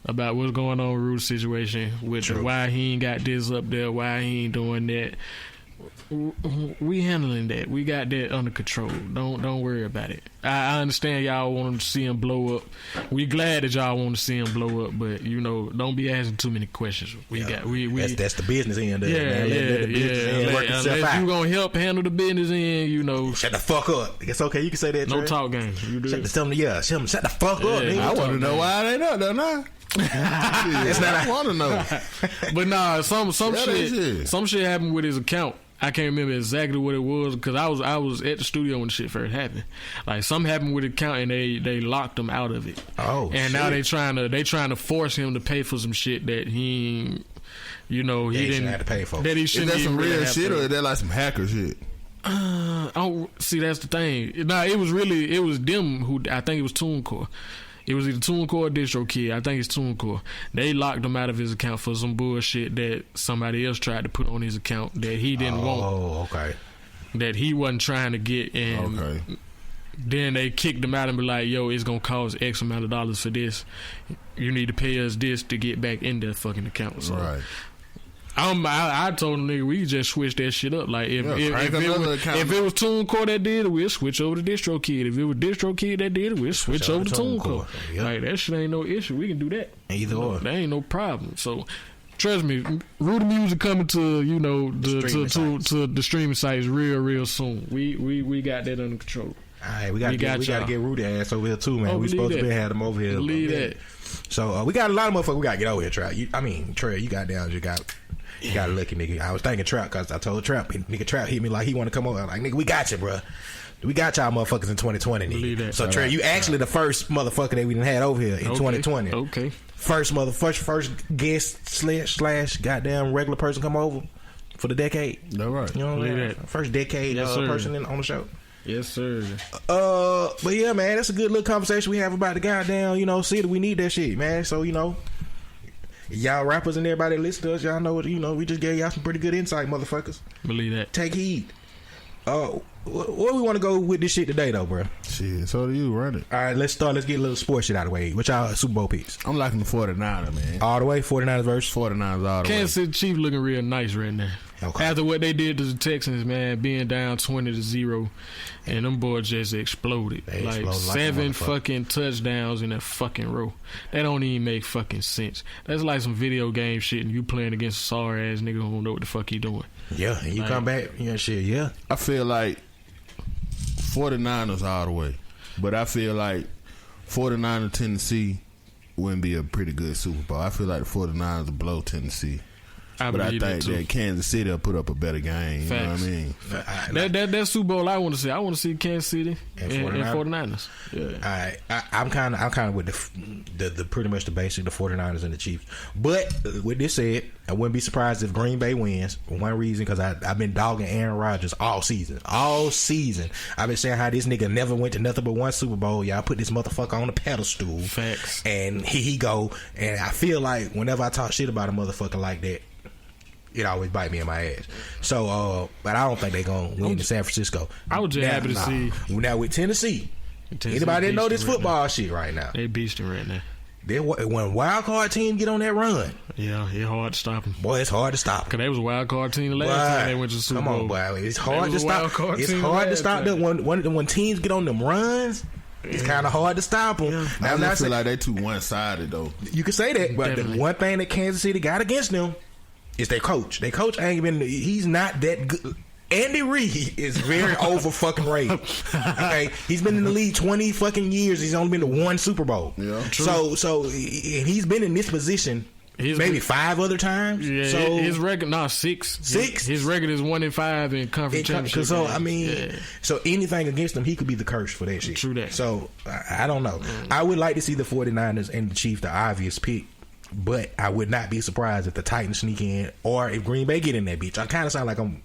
about what's going on with Rude's situation with the, why he ain't got this up there, why he ain't doing that. We handling that. We got that under control. Don't worry about it. I understand y'all want to see him blow up. We glad that y'all want to see him blow up, but you know, don't be asking too many questions. That's the business end of it, man. Let the business end work itself Unless out. you gonna help handle the business end, you know. Shut the fuck up. It's okay. You can say that. No Trey. talk games. You do. Shut the fuck up. Yeah, Nigga. I want to know why they not there now. I want to know. But nah, some Yeah, that shit shit. some shit happened with his account. I can't remember exactly what it was because I was at the studio when the shit first happened. Like something happened with the account and they locked him out of it. Oh, and now they trying to force him to pay for some shit that he, you know, he shouldn't didn't have to pay for. That he Is shouldn't that some even really real have shit to. or is that like some hacker shit? Oh, see, that's the thing. Nah, it was them who I think it was TuneCore. It was either TuneCore or DistroKid. I think it's TuneCore. They locked him out of his account for some bullshit that somebody else tried to put on his account that he didn't want. Oh, okay. That he wasn't trying to get. And Okay. then they kicked him out and be like, yo, it's going to cost X amount of dollars for this. You need to pay us this to get back in that fucking account. So Right. I told him, nigga, we just switch that shit up. Like if it was TuneCore that did it, we'll switch over to DistroKid. If it was DistroKid that did it, we'll switch over to TuneCore. Yep. Like that shit ain't no issue. We can do that. Either or. That ain't no problem. So trust me, Rudy Music coming to to the streaming sites real soon. We got that under control. All right, we gotta get Rudy ass over here too, man. We supposed to have him over here. Believe that. So we got a lot of motherfuckers we gotta get over here, Trap. Trey, you got a lucky nigga. I was thinking Trap because I told Trap hit me like he want to come over. I'm like, nigga, we got you, bro. We got y'all motherfuckers in 2020. Nigga. So Trey, you actually the first motherfucker that we done had over here in 2020. Okay. First guest slash goddamn regular person come over for the decade. That's right. You know what I mean? First decade person on the show. Yes, sir. But yeah, man, that's a good little conversation we have about the goddamn, city. We need that shit, man. So, y'all rappers and everybody that listen to us, y'all know what, we just gave y'all some pretty good insight, motherfuckers. Believe that. Take heed. Where we want to go with this shit today, though, bro? Shit, so do you, run it. All right, let's start. Let's get a little sports shit out of the way. What y'all Super Bowl picks? I'm liking the 49ers, man. All the way? 49ers versus? 49ers all the way. Kansas City Chiefs looking real nice right now. Okay. After what they did to the Texans, man, being down 20-0, and them boys just exploded. Like 7 fucking touchdowns in a fucking row. That don't even make fucking sense. That's like some video game shit, and you playing against a sorry ass nigga who don't know what the fuck he doing. Yeah, and you come back, shit, yeah. I feel like 49ers all the way, but I feel like 49ers Tennessee wouldn't be a pretty good Super Bowl. I feel like the 49ers will blow Tennessee. But I think that Kansas City will put up a better game. You know what I mean? That Super Bowl I want to see. I want to see Kansas City and 49ers. Yeah. I'm kind of with the pretty much the basic, the 49ers and the Chiefs. But with this said, I wouldn't be surprised if Green Bay wins. For one reason, because I've been dogging Aaron Rodgers all season. All season. I've been saying how this nigga never went to nothing but one Super Bowl. Y'all put this motherfucker on the pedestal. Facts. And here he go. And I feel like whenever I talk shit about a motherfucker like that, it always bite me in my ass. So, but I don't think they're going to win in San Francisco. I was just happy to see. Now with Tennessee anybody that know this football shit right now. They beasting right now. When wild card team get on that run. Yeah, it's hard to stop them. Boy, it's hard to stop them. Because they was a wild card team the last time they went to the Super Bowl. Come on, boy. It's hard to stop. It's hard to stop them. When teams get on them runs, it's kind of hard to stop them. Yeah. I feel like they too one-sided, though. You can say that, but the one thing that Kansas City got against them is their coach. Their coach ain't been. He's not that good. Andy Reid is very over fucking rated. Okay, he's been in the league 20 fucking years. He's only been to one Super Bowl. Yeah, true. So he's been in this position maybe 5 other times. Yeah, so his record, 6. 6. His record is 1-5 in conference championship. So I mean, so anything against him, he could be the curse for that shit. True that. So I don't know. I would like to see the 49ers and the Chiefs, the obvious pick. But I would not be surprised if the Titans sneak in or if Green Bay get in that bitch. I kind of sound like I'm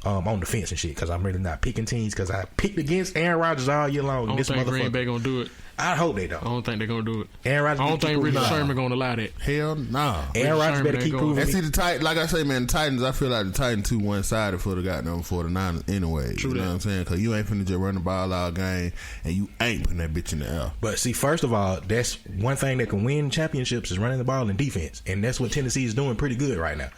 on the fence and shit because I'm really not picking teams because I picked against Aaron Rodgers all year long. I don't think Green Bay gonna do it. I hope they don't. I don't think they're gonna do it. Aaron Rodgers. I don't think Richard Sherman gonna allow that. Hell nah. Aaron Rodgers better keep proving. And see the Titans, like I say, man, the Titans. I feel like the Titans too one-sided for the goddamn 49ers anyway. True, you know what I'm saying? Because you ain't finna just run the ball all game and you ain't putting that bitch in the air. But see, first of all, that's one thing that can win championships is running the ball and defense, and that's what Tennessee is doing pretty good right now.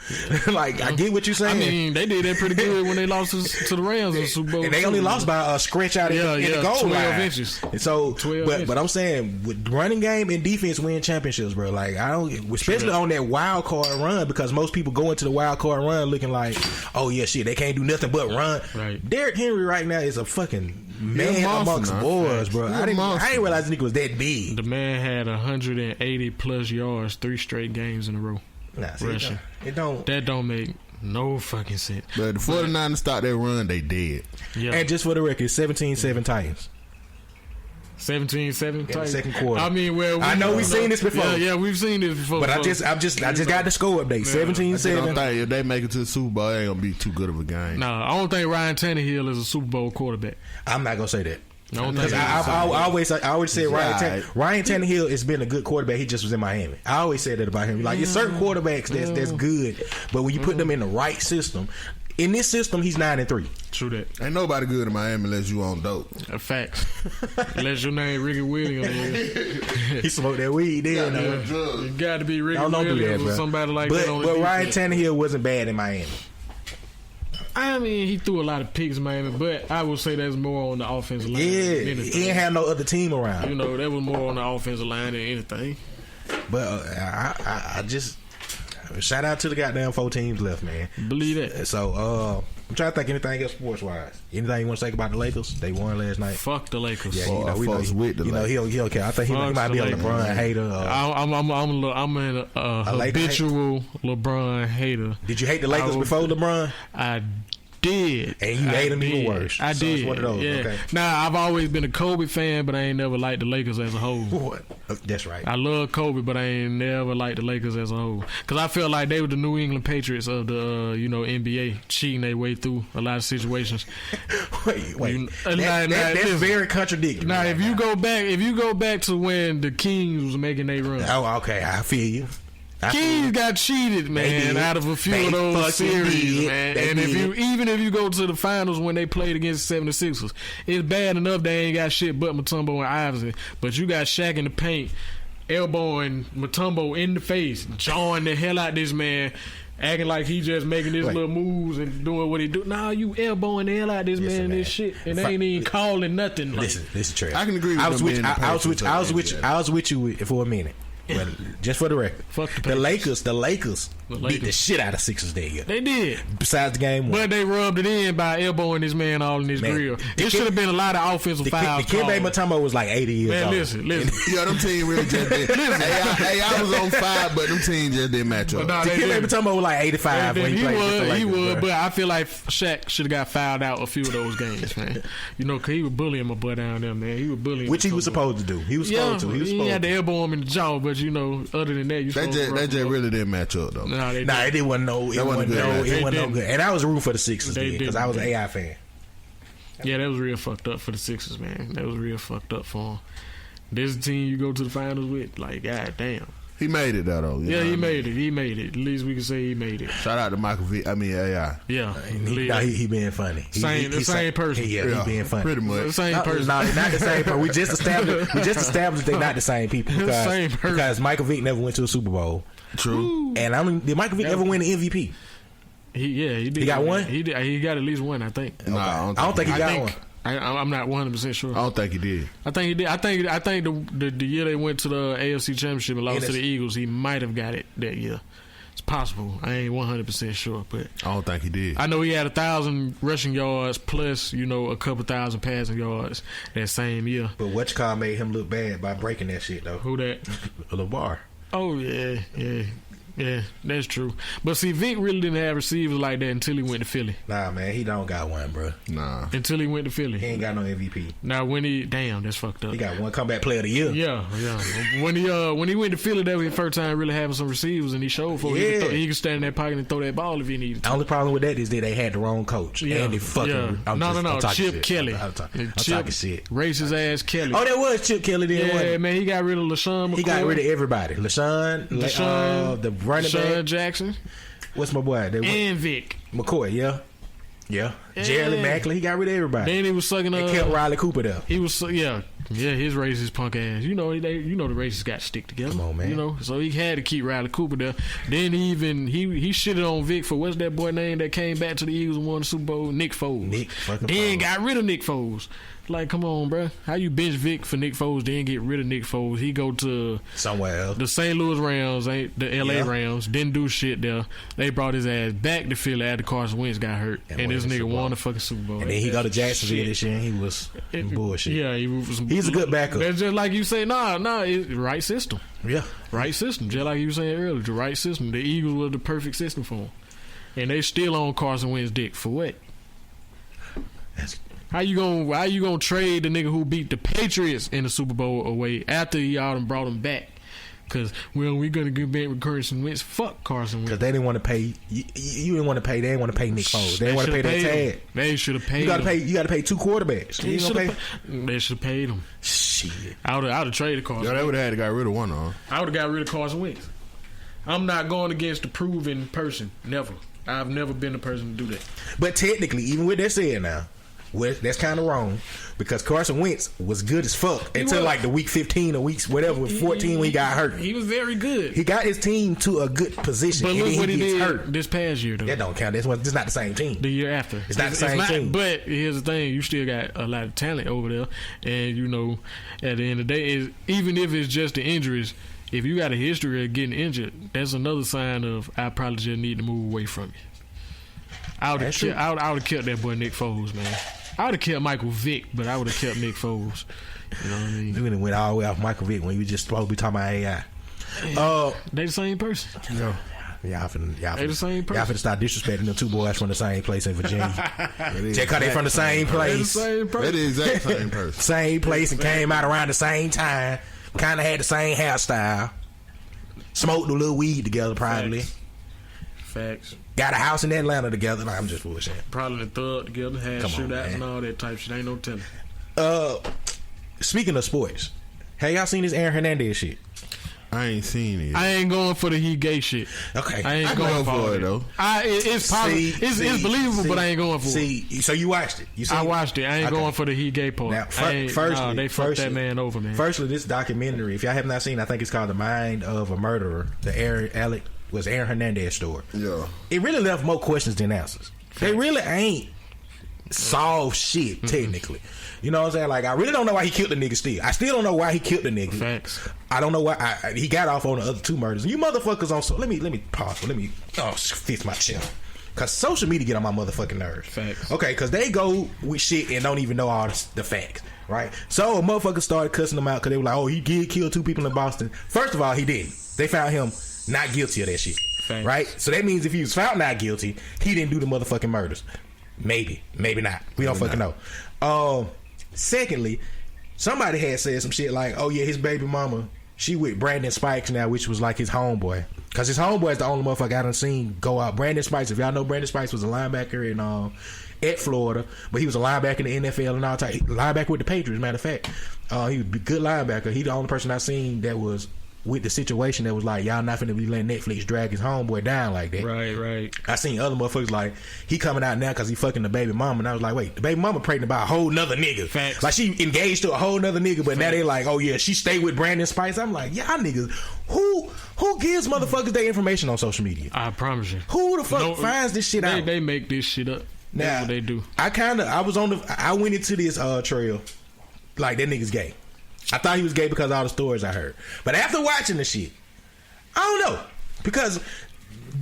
Like I get what you're saying. I mean, they did that pretty good when they lost to the Rams in the Super Bowl. And they only lost by a scratch out in the goal 12 line. inches. And so, 12 but inches. I'm saying. With running game and defense win championships, bro. Like I don't, especially on that wild card run, because most people go into the wild card run looking like, oh yeah, shit, they can't do nothing but run. Right. Derrick Henry right now is a fucking man amongst boys, bro. I didn't realize the nigga was that big. The man had 180 plus yards 3 straight games in a row. Nah, see, rushing. That don't make no fucking sense. But the 49ers start that run, they dead. Yeah. And just for the record, 17-7 Titans. 17-7 in the second quarter. I mean, I know we've seen this before. Yeah, we've seen this before. But I just got the score update. 17-7. I don't think if they make it to the Super Bowl, it ain't gonna be too good of a game. No, I don't think Ryan Tannehill is a Super Bowl quarterback. I'm not gonna say that. Because I always say Ryan Tannehill has been a good quarterback. He just was in Miami. I always say that about him. Like, there's certain quarterbacks that's good, but when you put them in the right system, In this system, he's 9-3. True that. Ain't nobody good in Miami unless you on dope. Facts. Unless your name Ricky Williams. He smoked that weed then. You got to be Ricky Don't do Williams that, or bro. somebody like but, that on the But Ryan defense. Tannehill wasn't bad in Miami. I mean, he threw a lot of picks in Miami, but I would say that's more on the offensive line. Yeah, than anything. he ain't have no other team around. You know, that was more on the offensive line than anything. But I just shout out to the goddamn 4 teams left, man. Believe that. So I'm trying to think anything else sports wise. Anything you want to say about the Lakers? They won last night. Fuck the Lakers. Yeah, Fuck with the Lakers. he okay. I think he might be a LeBron hater. I'm an habitual LeBron hater. Did you hate the Lakers before LeBron? I did. And you hate him even worse. I So did. it's one of those. Yeah. Okay. Now, I've always been a Kobe fan, but I ain't never liked the Lakers as a whole. What? That's right. I love Kobe, but I ain't never liked the Lakers as a whole. Because I felt like they were the New England Patriots of the NBA, cheating their way through a lot of situations. Wait. That's very contradictory. Now, if you go back to when the Kings was making their run. Oh, okay. I feel you. Kings got cheated, man, out of a few of those series, man. And if you go to the finals when they played against the 76ers, it's bad enough they ain't got shit but Mutombo and Iverson. But you got Shaq in the paint, elbowing Mutombo in the face, jawing the hell out this man, acting like he just making his little moves and doing what he do. Nah, you elbowing the hell out this man and this shit, and they ain't even calling nothing. Listen, Trey. I can agree with I was with you for a minute. But just for the record, fuck the Lakers beat the shit out of Sixers that year. They did. Besides the game 1. But they rubbed it in by elbowing this man all in his grill. It should have been a lot of offensive fouls. The Kid Mutombo was like 80 years old. Listen. Yeah, them teams really just did. Hey, I was on 5, but them teams just didn't match up. The Kid Mutombo was like 85 when he played. He would, but I feel like Shaq should have got fouled out a few of those games, man. You know, because he was bullying my butt down there, man. He was bullying. Which he was supposed to do. He was supposed to. He had to elbow him in the jaw, but you know, other than that, they just really didn't match up though. It wasn't no good. And I was rooting for the Sixers because I was an AI fan. Yeah, that was real fucked up for the Sixers, man. That was real fucked up for him. This is the team you go to the finals with, like, god damn. He made it though. Yeah, he made it. He made it. At least we can say he made it. Shout out to Michael V. AI. Yeah, he being funny. The same person. He being funny. Pretty much. The same person. No, not the same person. We just established they're not the same people because Michael Vick never went to a Super Bowl. True. And did Michael Vick ever win the MVP? He did. He got one. He got at least one, I think. No, I don't think he got one. I'm not 100% sure. I don't think he did. I think he did. I think the year they went to the AFC Championship and lost to the Eagles, he might have got it that year. It's possible. I ain't 100% sure, but I don't think he did. I know he had 1,000 rushing yards plus, you know, a couple thousand passing yards that same year. But Whatchcall made him look bad by breaking that shit though. Who that? LeVar. Oh yeah, that's true. But see, Vic really didn't have receivers like that until he went to Philly. Nah, man, he don't got one, bro. Nah. Until he went to Philly. He ain't got no MVP. Now, damn, that's fucked up. He got one comeback player of the year. Yeah. when he went to Philly, that was his first time really having some receivers, and he showed for it. He could stand in that pocket and throw that ball if he needed to. The only problem with that is that they had the wrong coach. Yeah. Andy fucking... No. Chip Kelly. I'm talking shit. Racist ass Kelly. Oh, that was Chip Kelly then, wasn't it? Man, he got rid of LaShawn McCoy. He got rid of everybody. LaShawn, the running back. Jackson. What's my boy? And Vic. McCoy, yeah. Jerry Macklin, he got rid of everybody. Then he was sucking up. And kept Riley Cooper there. He was, his racist punk ass. You know the racists got to stick together. Come on, man. You know, so he had to keep Riley Cooper there. Then he shitted on Vic for what's that boy name that came back to the Eagles and won the Super Bowl? Nick Foles. Then got rid of Nick Foles. Like, come on, bro. How you bench Vic for Nick Foles, then get rid of Nick Foles? He go to somewhere else. The St. Louis Rams, the LA Rams. Didn't do shit there. They brought his ass back to Philly after Carson Wentz got hurt, and this nigga won the fucking Super Bowl. And then he go to Jacksonville this year, and he was bullshit. Yeah, he's a good backup. That's just like you say. Nah, it's the right system. Yeah, right system. Just like you were saying earlier, the right system. The Eagles were the perfect system for him, and they still on Carson Wentz dick for what? How you gonna trade the nigga who beat the Patriots in the Super Bowl away after y'all done brought him back? Because we gonna get back with Carson Wentz. Fuck Carson Wentz. Because they didn't want to pay. You didn't want to pay. They didn't want to pay Nick Foles. They didn't want to pay that tag. They should have paid. You got to pay 2 quarterbacks. They should have paid him. Shit. I would have traded Carson. Yeah, they would have had to got rid of one on. I would have got rid of Carson Wentz. I'm not going against the proven person. Never. I've never been the person to do that. But technically, even with that said now, that's kind of wrong because Carson Wentz was good as fuck until like the week 15 or weeks whatever, 14 when he got hurt. He was very good. He got his team to a good position. But and look then what he gets did hurt. this past year, though. That don't count. This not the same team. The year after. It's not the same team. But here's the thing. You still got a lot of talent over there. And, you know, at the end of the day, even if it's just the injuries, if you got a history of getting injured, that's another sign of I probably just need to move away from you. I would have kept that boy Nick Foles, man. I would have kept Michael Vick, but I would have kept Nick Foles. You know what I mean? We went all the way off Michael Vick when you just supposed to be talking about AI. They the same person. Y'all they the same person. Y'all finna start disrespecting the two boys from the same place in Virginia. Just cause they from the same place. They the same person. They the exact same person. Same place and came out around the same time. Kind of had the same hairstyle. Smoked a little weed together, probably. Facts. Got a house in Atlanta together. Nah, I'm just bullshit. Probably the thug together. Had shootouts and all that type shit. Ain't no telling. Speaking of sports, have y'all seen this Aaron Hernandez shit? I ain't seen it. I ain't going for the he gay shit. Okay. I ain't going for it though. It's believable, but I ain't going for it. So you watched it. I watched it. I ain't going for the he gay part. Now, they fucked that man over, man. Firstly, this documentary, if y'all have not seen, I think it's called The Mind of a Murderer, the Aaron Hernandez story. Yeah. It really left more questions than answers. They really ain't solved shit, technically. You know what I'm saying? Like, I really don't know why he killed the nigga still. I still don't know why he killed the nigga. Facts. I don't know why he got off on the other two murders. You motherfuckers on... So let me pause. Fix my chest. Because social media get on my motherfucking nerves. Facts. Okay, because they go with shit and don't even know all the facts. Right? So a motherfucker started cussing them out because they were like, oh, he did kill 2 people in Boston. First of all, he didn't. They found him not guilty of that shit. Facts. Right? So that means if he was found not guilty, he didn't do the motherfucking murders. Maybe not. We don't fucking know. Secondly, somebody had said some shit like, oh yeah, his baby mama, she with Brandon Spikes now, which was like his homeboy. Because his homeboy is the only motherfucker I done seen go out. Brandon Spikes, if y'all know, Brandon Spikes was a linebacker at Florida, but he was a linebacker in the NFL and all type. Linebacker with the Patriots, matter of fact. He was a good linebacker. He the only person I seen that was with the situation that was like, y'all not finna be letting Netflix drag his homeboy down like that. Right. I seen other motherfuckers like, he coming out now because he fucking the baby mama, and I was like, wait, the baby mama pregnant by a whole nother nigga. Facts. Like, she engaged to a whole nother nigga, but now they like, oh yeah, she stayed with Brandon Spice. I'm like, y'all niggas, who gives motherfuckers their information on social media? I promise you. Who the fuck finds this shit out? They make this shit up. Now, that's what they do. I went into this trail like that nigga's gay. I thought he was gay because of all the stories I heard. But after watching the shit, I don't know. Because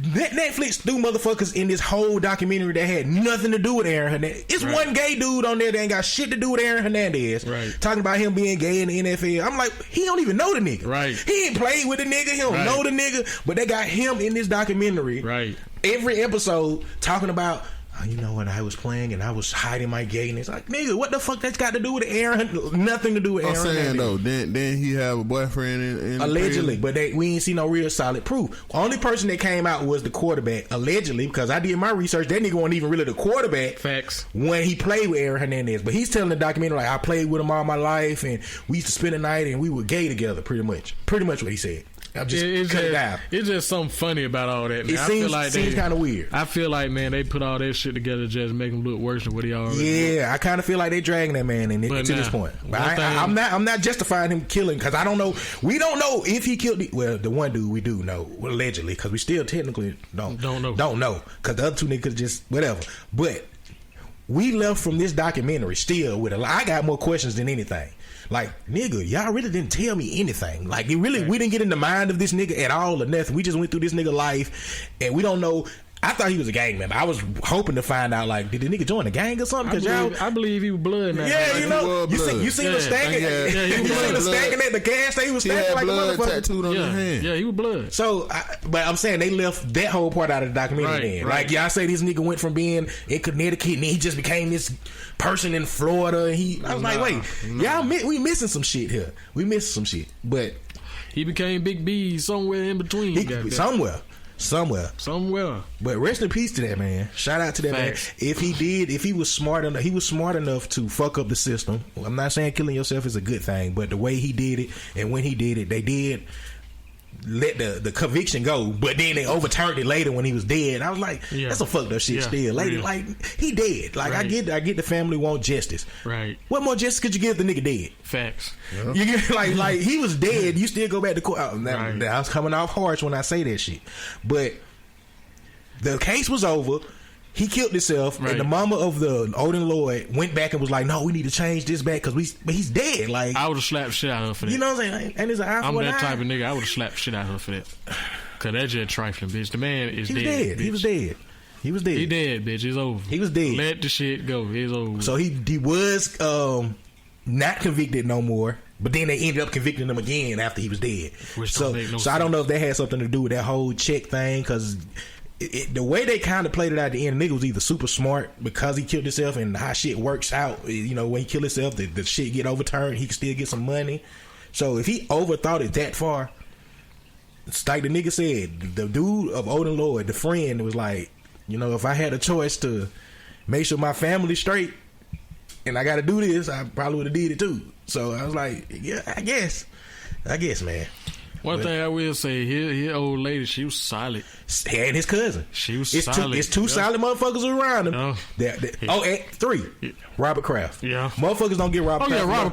Netflix threw motherfuckers in this whole documentary that had nothing to do with Aaron Hernandez. It's one gay dude on there that ain't got shit to do with Aaron Hernandez. Right. Talking about him being gay in the NFL. I'm like, he don't even know the nigga. Right. He ain't played with the nigga. He don't know the nigga. But they got him in this documentary. Right. Every episode talking about, you know, when I was playing and I was hiding my gayness. Like, nigga, what the fuck that's got to do with Aaron? Nothing to do with Aaron. I'm saying Hernandez. though, then he have a boyfriend in allegedly, but we ain't see no real solid proof. Only person that came out was the quarterback, allegedly, because I did my research. That nigga wasn't even really the quarterback. Facts. When he played with Aaron Hernandez, but he's telling the documentary like, I played with him all my life and we used to spend the night and we were gay together. Pretty much what he said. It's just something funny about all that, man. It seems kind of weird. I feel like, man, they put all that shit together just to make him look worse than what he already was. I kind of feel like they dragging that man in to this point. But I'm not justifying him killing, because I don't know. We don't know if he killed the one dude we do know, allegedly, because we still technically don't know, because the other two niggas just whatever. But we left from this documentary still with I got more questions than anything. Like, nigga, y'all really didn't tell me anything. Like, we didn't get in the mind of this nigga at all or nothing. We just went through this nigga life, and we don't know. I thought he was a gang member. I was hoping to find out, like, did the nigga join the gang or something? I believe he was blood now. Yeah, like, you know, you seen him stacking. You seen him stacking at the gas station. He was stacking like a motherfucker. Tattooed on his hand. Yeah, he was blood. So, but I'm saying they left that whole part out of the documentary. Right. Like, y'all say this nigga went from being in Connecticut and he just became this person in Florida. I was like, wait, y'all, we missing some shit here. We missing some shit, but he became Big B somewhere in between. Somewhere. But rest in peace to that man. Shout out to that man. If he was smart enough to fuck up the system. I'm not saying killing yourself is a good thing, but the way he did it and when he did it, they did let the conviction go, but then they overturned it later when he was dead. I was like, that's some fucked up shit. Still, like he dead. Like I get the family want justice. Right. What more justice could you give the nigga dead? Facts. Yeah. You get like he was dead. You still go back to court. I was coming off harsh when I say that shit, but the case was over. He killed himself, and the mama of the Odin Lloyd went back and was like, "No, we need to change this back because he's dead." Like I would have slapped shit out of her for that. You know what I'm saying? And it's an eye for I'm an that eye. type of nigga. I would have slapped shit out of her for that. Cause that's just trifling, bitch. The man is dead. He was dead. He was dead. He dead, bitch. It's over. He was dead. Let the shit go. It's over. So he was not convicted no more. But then they ended up convicting him again after he was dead. So I don't know if that had something to do with that whole check thing because. The way they kind of played it out at the end, the nigga was either super smart because he killed himself and how shit works out. You know, when he kill himself, the shit get overturned. He can still get some money. So if he overthought it that far, it's like the nigga said, the dude of Odin Lloyd, the friend, was like, you know, if I had a choice to make sure my family's straight and I got to do this, I probably would have did it too. So I was like, yeah, I guess, man. One thing I will say, his old lady, she was solid. And his cousin. She was solid. It's two solid motherfuckers around him. And three. Robert Kraft. Yeah. Motherfuckers don't get Robert Kraft. Yeah, Robert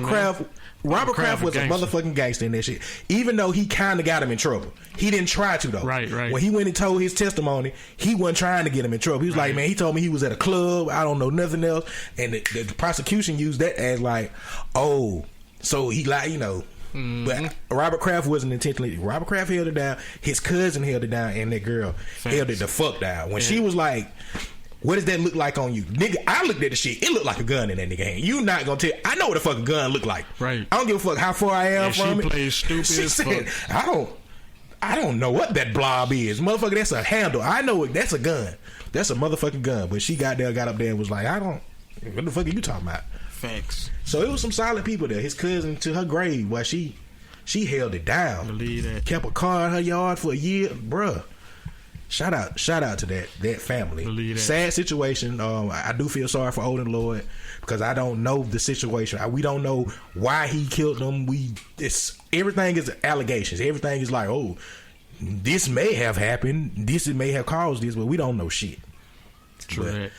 Kraft. Robert Kraft was a motherfucking gangster in that shit. Even though he kind of got him in trouble. He didn't try to, though. Right. When he went and told his testimony, he wasn't trying to get him in trouble. He was like, man, he told me he was at a club. I don't know nothing else. And the prosecution used that as like, oh, so he like, you know. Mm-hmm. But Robert Kraft wasn't intentionally. Robert Kraft held it down. His cousin held it down, and that girl held it the fuck down. When she was like, "What does that look like on you, nigga?" I looked at the shit. It looked like a gun in that nigga hand. You not gonna tell? I know what a fucking gun look like. Right. I don't give a fuck how far I am from it. She plays stupid as fuck. I don't know what that blob is, motherfucker. That's a handle. I know it. That's a gun. That's a motherfucking gun. But she got up there and was like, what the fuck are you talking about? Facts. So it was some solid people there. His cousin to her grave, while she held it down. Believe that. Kept a car in her yard for a year, bruh. Shout out to that family. Believe that. Sad situation. I do feel sorry for Odin Lloyd because I don't know the situation. We don't know why he killed them. Everything is allegations. Everything is like, oh, this may have happened. This may have caused this, but we don't know shit. True that.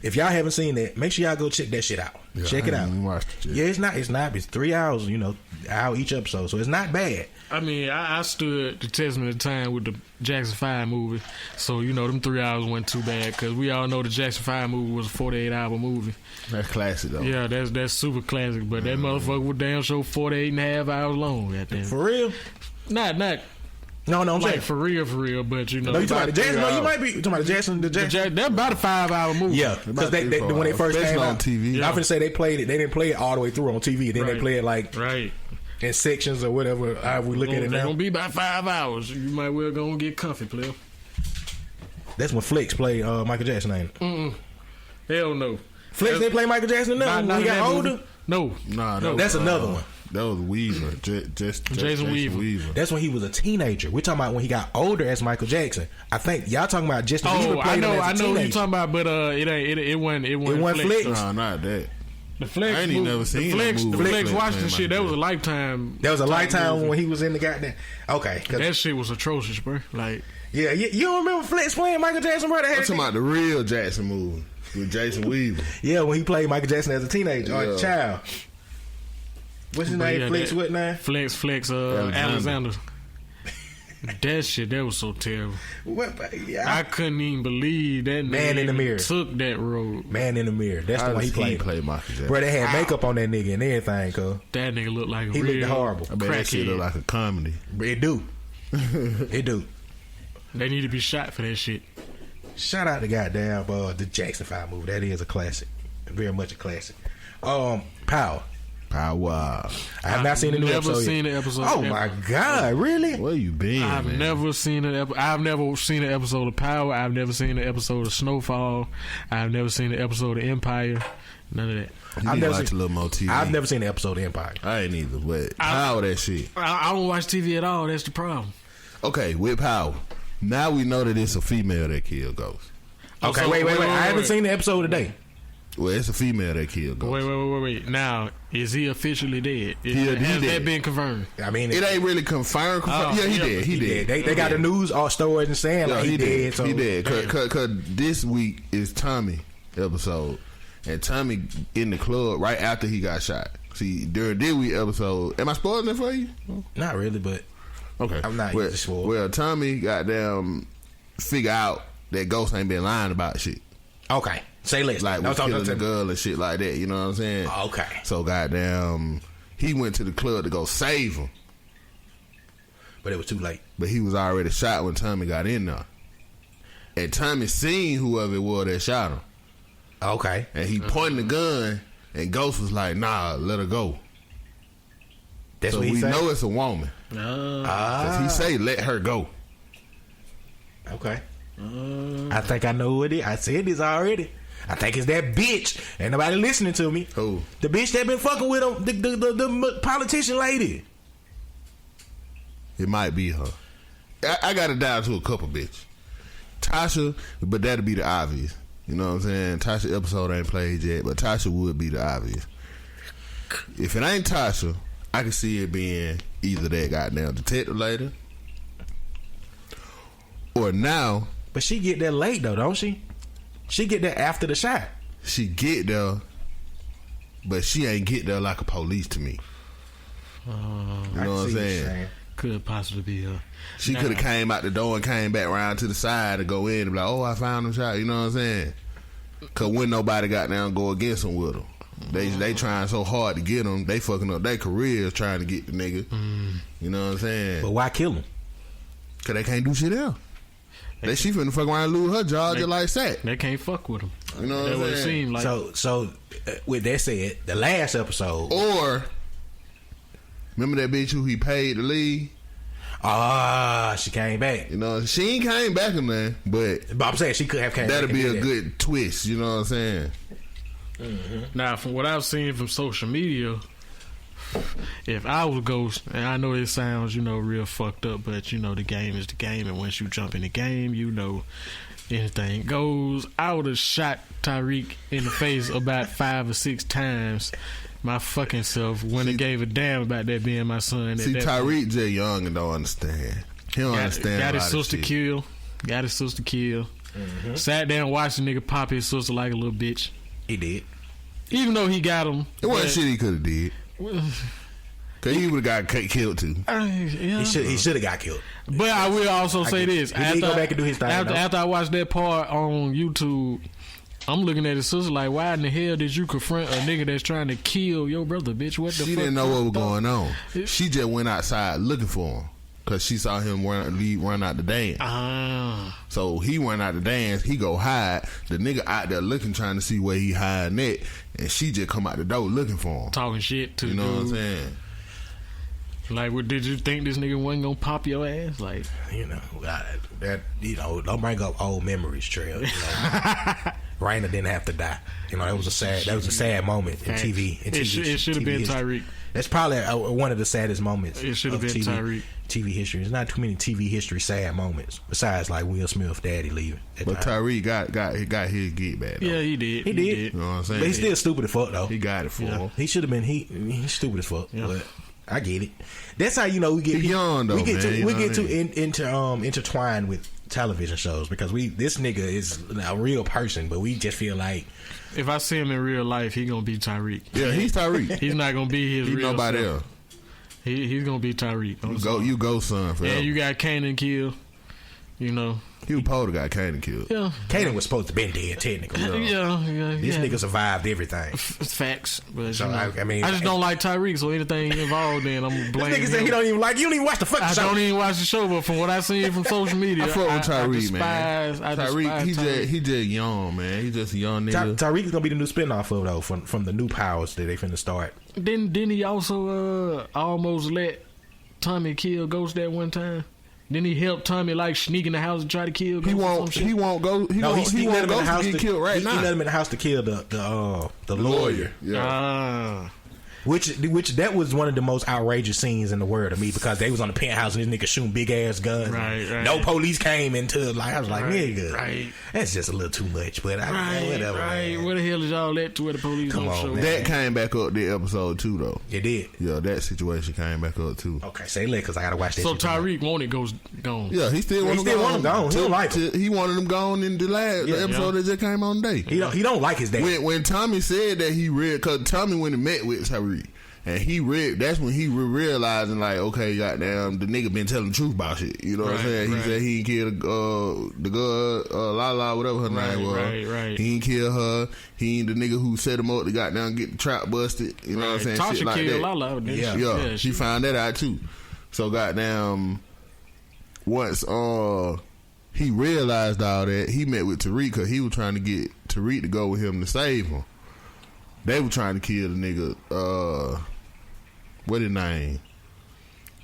If y'all haven't seen that, make sure y'all go check that shit out. Yeah, check it out. Yeah, it's not. It's 3 hours. You know, out each episode, so it's not bad. I mean, I stood the test of the time with the Jackson 5 movie, so you know them 3 hours wasn't too bad because we all know the Jackson 5 movie was a 48-hour movie. That's classic though. Yeah, that's super classic. But that motherfucker was damn sure 48.5 hours long. Goddamn. For real? Not. No, I'm like saying for real, but you know. No, you talking about the Jackson? No, you might be talking about the Jackson. That's about a 5-hour movie. Yeah, because they when they first came out on TV. I'm gonna say they played it. They didn't play it all the way through on TV. Then they play it like in sections or whatever. We look at it now. It's gonna be about 5 hours. You might well go and get comfy, player. That's when Flex played Michael Jackson, ain't it? Hell no. Flex didn't play Michael Jackson when he got older. No, that's another one. That was Weaver, Jason Weaver. That's when he was a teenager. We're talking about when he got older as Michael Jackson. I think y'all talking about Justin Bieber played him as a I know teenager. what you're talking about, but it wasn't Flex. No, not that. The Flex. I ain't never seen the Flex watched the shit. That was a Michael Lifetime. That was a Lifetime when he was in the goddamn. Okay, that shit was atrocious, bro. Like, yeah, you don't remember Flex playing Michael Jackson, bro? I'm talking about the real Jackson movie with Jason Weaver. Yeah, when he played Michael Jackson as a teenager or a child. What's his name? Flex what now? Flex Alexander. That shit, that was so terrible. I couldn't even believe that Man in the Mirror took that road. Man in the Mirror. That's the one he played. Michael Jackson. Bro, they had makeup on that nigga and everything, cuz. That nigga looked like he looked horrible. I bet that shit look like a comedy. It do. It do. They need to be shot for that shit. Shout out to goddamn the Jackson 5 movie. That is a classic. Very much a classic. Power. I have not seen the new episode. Never seen the episode. Oh my god, really? Where you been? I've never seen an episode of Power. I've never seen an episode of Snowfall. I've never seen an episode of Empire. None of that. I've never watched a little more TV. I've never seen an episode of Empire. I ain't either. But Power, that shit. I don't watch TV at all. That's the problem. Okay, with Power, now we know that it's a female that killed Ghost. Okay, wait. I haven't seen the episode today. Well, it's a female that killed Ghost. Wait. Now, is he officially dead? Has that dead. been confirmed? I mean, It ain't really confirmed. Yeah, he dead. He dead. They got the news all stories and saying like he dead. So he dead. Cause this week is Tommy episode, and Tommy in the club right after he got shot. See, during this week episode, am I spoiling it for you? Not really, but okay. I'm not usually spoiled. Well, Tommy goddamn figure out that Ghost ain't been lying about shit. Okay, say less. Like was killing the girl and shit like that. You know what I'm saying? Okay. So goddamn, he went to the club to go save him, but it was too late. But he was already shot when Tommy got in there, and Tommy seen whoever it was that shot him. Okay. And he pointed the gun, and Ghost was like, "Nah, let her go." That's so what he we said? know it's a woman. Cause he say, "Let her go." Okay. I think I know what it is. I said this already. I think it's that bitch. Ain't nobody listening to me. Who? The bitch that been fucking with him, the politician lady. It might be her. I got it down to a couple bitch. Tasha, but that'd be the obvious. You know what I'm saying? Tasha episode ain't played yet, but Tasha would be the obvious. If it ain't Tasha, I can see it being either that goddamn detective lady, or now. But she get there late though, don't she? She get there after the shot. She get there, but she ain't get there like a police to me. You know what I'm saying? Could possibly be her. She could have came out the door and came back around to the side to go in and be like, "Oh, I found him shot." You know what I'm saying? Cause when nobody got down, go against them with them. They trying so hard to get them. They fucking up their careers trying to get the nigga. You know what I'm saying? But why kill him? Cause they can't do shit else. She finna fuck around and lose her job just like that. They can't fuck with him. You know what I'm saying? It seemed like. So with that said, the last episode, or remember that bitch who he paid to leave? She came back. You know, she ain't came back in there, but I'm saying she could have came that'd back. That'd be a good twist. You know what I'm saying? Mm-hmm. Now, from what I've seen from social media, if I was Ghost, and I know it sounds, real fucked up, but the game is the game, and once you jump in the game, anything goes. I would have shot Tariq in the face about 5 or 6 times. My fucking self wouldn't have gave a damn about that being my son. See, Tariq J. Young and don't understand. He don't understand. Got his sister killed. Mm-hmm. Sat down and watched the nigga pop his sister like a little bitch. He did. Even though he got him. It wasn't shit he could have did. Cause he would have got killed too. He should have got killed. But I will also say this: he did go back and do his thing. After I watched that part on YouTube, I'm looking at his sister like, why in the hell did you confront a nigga that's trying to kill your brother, bitch? What the fuck? She didn't know what was going on. She just went outside looking for him. Cause she saw him run out the dance. So he went out the dance. He go hide. The nigga out there looking, trying to see where he hiding at, and she just come out the door looking for him, talking shit to you know what I'm saying. Like, what, did you think this nigga wasn't gonna pop your ass? Like, don't bring up old memories, Trail. Raina didn't have to die. That was a sad moment in TV. It should have been Tariq. That's probably one of the saddest moments. It should have been Tariq. TV history. There's not too many TV history sad moments besides like Will Smith daddy leaving. But Tariq got his get back though. Yeah, he did. He did. You know what I'm saying? But he's still stupid as fuck though. He got it for him. He should have been. He's stupid as fuck. Yeah. But I get it. That's how we get. He's young though. We get to intertwine with television shows because this nigga is a real person, but we just feel like if I see him in real life, he gonna be Tariq. Yeah, he's Tariq. He's not gonna be his real nobody self. else. He's gonna be Tariq. You go, son. Forever. And you got Kanan killed. He was supposed to got Kanan killed. Yeah, Kanan was supposed to been dead technically. Yeah. This nigga survived everything. Facts. But so I just don't like Tariq. So anything involved in, I'm blaming. This nigga said he don't even like. You don't even watch the fucking show. I don't even watch the show, but from what I seen from social media, I fuck with Tariq, man. Tariq, he just young, man. He just a young nigga. Tariq is gonna be the new spinoff of though from the new powers that they finna start. Didn't he also almost let Tommy kill Ghost that one time? Then he helped Tommy like sneak in the house and try to kill Ghost. He won't go. He won't Ghost to get killed right now. He let him in the house to kill the lawyer. Yeah. Which that was one of the most outrageous scenes in the world to me because they was on the penthouse and this nigga shooting big ass guns. Right. No police came until like I was like, nigga, right. That's just a little too much. But whatever. Right. Man. Where the hell is y'all at to where the police Come don't on, show? man. That came back up the episode too, though. It did. Yeah, that situation came back up too. Okay, say lit because I gotta watch that. So shit Tyreek wanted goes gone. Yeah, he still want them gone. He don't like him. He wanted them gone in the episode that just came on today. He don't like his dad. When Tommy said that he read, because Tommy went and met with Tyreek. And he read. That's when he realizing like, okay, goddamn, the nigga been telling the truth about shit. You know what I'm saying? He said he ain't killed the girl, Lala, whatever her name was. Right. He ain't kill her. He ain't the nigga who set him up to goddamn get the trap busted. You know what I'm saying? Tasha shit like killed that. Lala. Yeah. She found that out too. So goddamn, once he realized all that, he met with Tariq because he was trying to get Tariq to go with him to save him. They were trying to kill the nigga. What his name?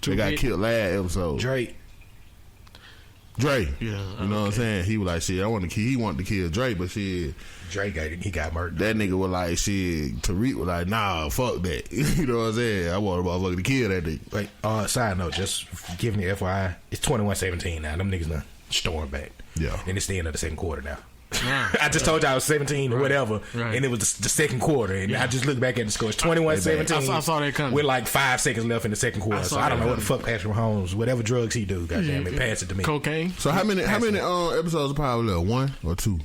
They got killed last episode. Drake. Yeah, you know what I'm saying? He was like, shit, he wanted to kill Drake, but shit, Drake got murdered. That nigga was like, shit. Tariq was like, nah, fuck that. You know what I'm saying? I want a motherfucker to kill that nigga. Wait, side note, just giving the FYI, it's 21-17 now. Them niggas done stormed back. Yeah, and it's the end of the second quarter now. I just told you I was 17 or whatever, and it was the second quarter, and I just looked back at the score. It's 21-17. I saw that coming. With like 5 seconds left in the second quarter, so I don't know what the fuck Patrick Mahomes, whatever drugs he do, goddamn it, pass it to me. Cocaine. So how many episodes of Power left? 1 or 2?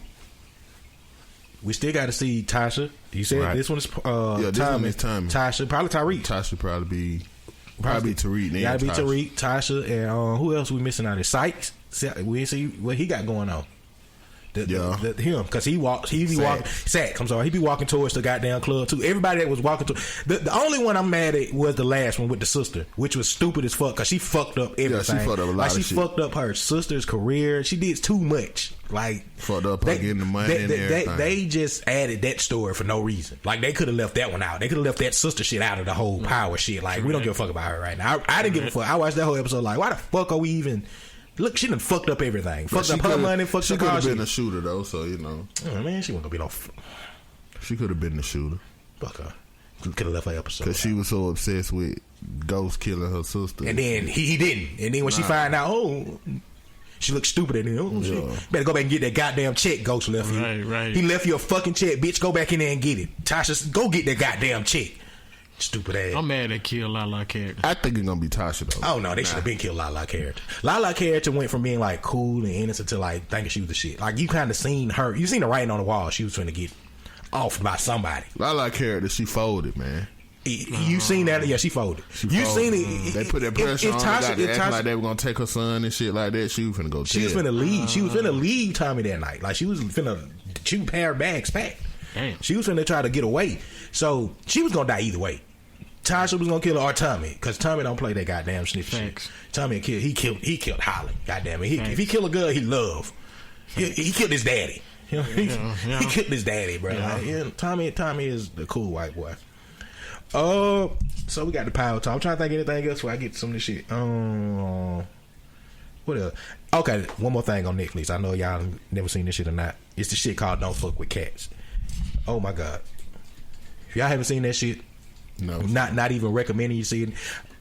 We still got to see Tasha. You said this one is this one is Tommy. Tasha, probably Tyreek. Tasha probably be Tariq. Gotta be Tariq, Tasha, and who else we missing out there? Sykes. We see what he got going on. Him, because he be walking. Sack. I'm sorry, he be walking towards the goddamn club too. Everybody that was walking to the only one I'm mad at was the last one with the sister, which was stupid as fuck because she fucked up everything. Yeah, she fucked up a lot of shit. Fucked up her sister's career. She did too much. Like fucked up her getting the money and everything. They just added that story for no reason. Like they could have left that one out. They could have left that sister shit out of the whole power shit. Like we don't give a fuck about her right now. I didn't give a fuck. I watched that whole episode. Like why the fuck are we even? Look, she done fucked up everything. Fucked up her money. Fucked up her. She could have been a shooter though, so you know. Oh, man, she wasn't gonna be no. She could have been the shooter. Fuck her. Could have left her episode because she was so obsessed with Ghost killing her sister. And then he didn't. And then when she find out, she looked stupid. And then shit, better go back and get that goddamn check Ghost left you. Right. He left you a fucking check, bitch. Go back in there and get it. Tasha, go get that goddamn check. Stupid ass. I'm mad they killed Lala character. I think it's gonna be Tasha though. Oh no, they should have been killed Lala character. Lala character went from being like cool and innocent to like thinking she was the shit. Like you kind of seen her. You seen the writing on the wall. She was trying to get off by somebody. Lala character, she folded, man. You seen that? Yeah, she folded. You seen it? They put that pressure on her. They acting like they were gonna take her son and shit like that. She was finna go. She was finna leave. She was finna leave Tommy that night. Like she was finna. She would pay her bags back. Damn. She was finna try to get away. So she was gonna die either way. Tasha was gonna kill her or Tommy, because Tommy don't play that goddamn snitch shit. Tommy he killed Holly. Goddamn it. If he kill a girl he love, he killed his daddy. You know, he killed his daddy, bro. Yeah. Like, Tommy is the cool white boy. So we got the power talk. I'm trying to think of anything else before I get some of this shit. What else? Okay, one more thing on Netflix. I know y'all never seen this shit or not. It's the shit called Don't Fuck With Cats. Oh my god. If y'all haven't seen that shit, no, not even recommending you see it.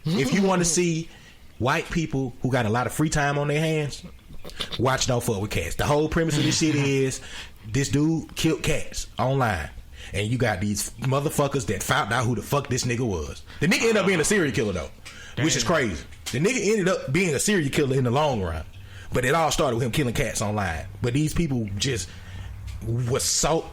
If you want to see white people who got a lot of free time on their hands, watch Don't Fuck With Cats. The whole premise of this shit is this dude killed cats online, and you got these motherfuckers that found out who the fuck this nigga was. The nigga ended up being a serial killer though. Damn. Which is crazy. The nigga ended up being a serial killer in the long run, but it all started with him killing cats online. But these people just was so.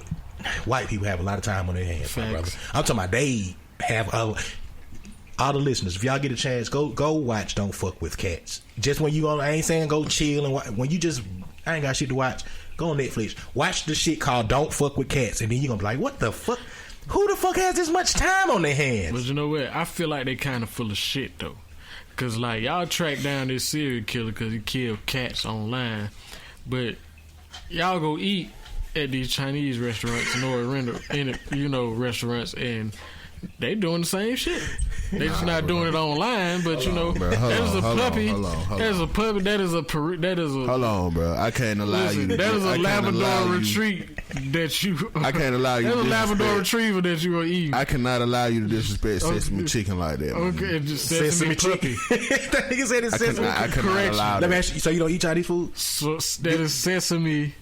White people have a lot of time on their hands, my brother. I'm talking about they have all the listeners. If y'all get a chance, go watch Don't Fuck With Cats. Just when you on, I ain't saying go chill and watch, when you just I ain't got shit to watch. Go on Netflix, watch the shit called Don't Fuck With Cats, and then you gonna be like, what the fuck? Who the fuck has this much time on their hands? But you know what? I feel like they kind of full of shit though, cause like y'all track down this serial killer because he killed cats online, but y'all go eat at these Chinese restaurants and restaurants, and they doing the same shit. They just not doing it online, but you know, bro. that is a puppy. Hold on. That is a puppy. That is a. Hold on, bro. I can't allow you to. That is a I can't allow Labrador you- retreat that you. I can't allow you. That's a to Labrador disrespect- retriever that you are eating. I cannot allow you to disrespect sesame chicken like that. man. Okay, just sesame puppy. That nigga said it's sesame. I cannot Correction. allow Let me that. ask you. So you don't eat Chinese food? So that is sesame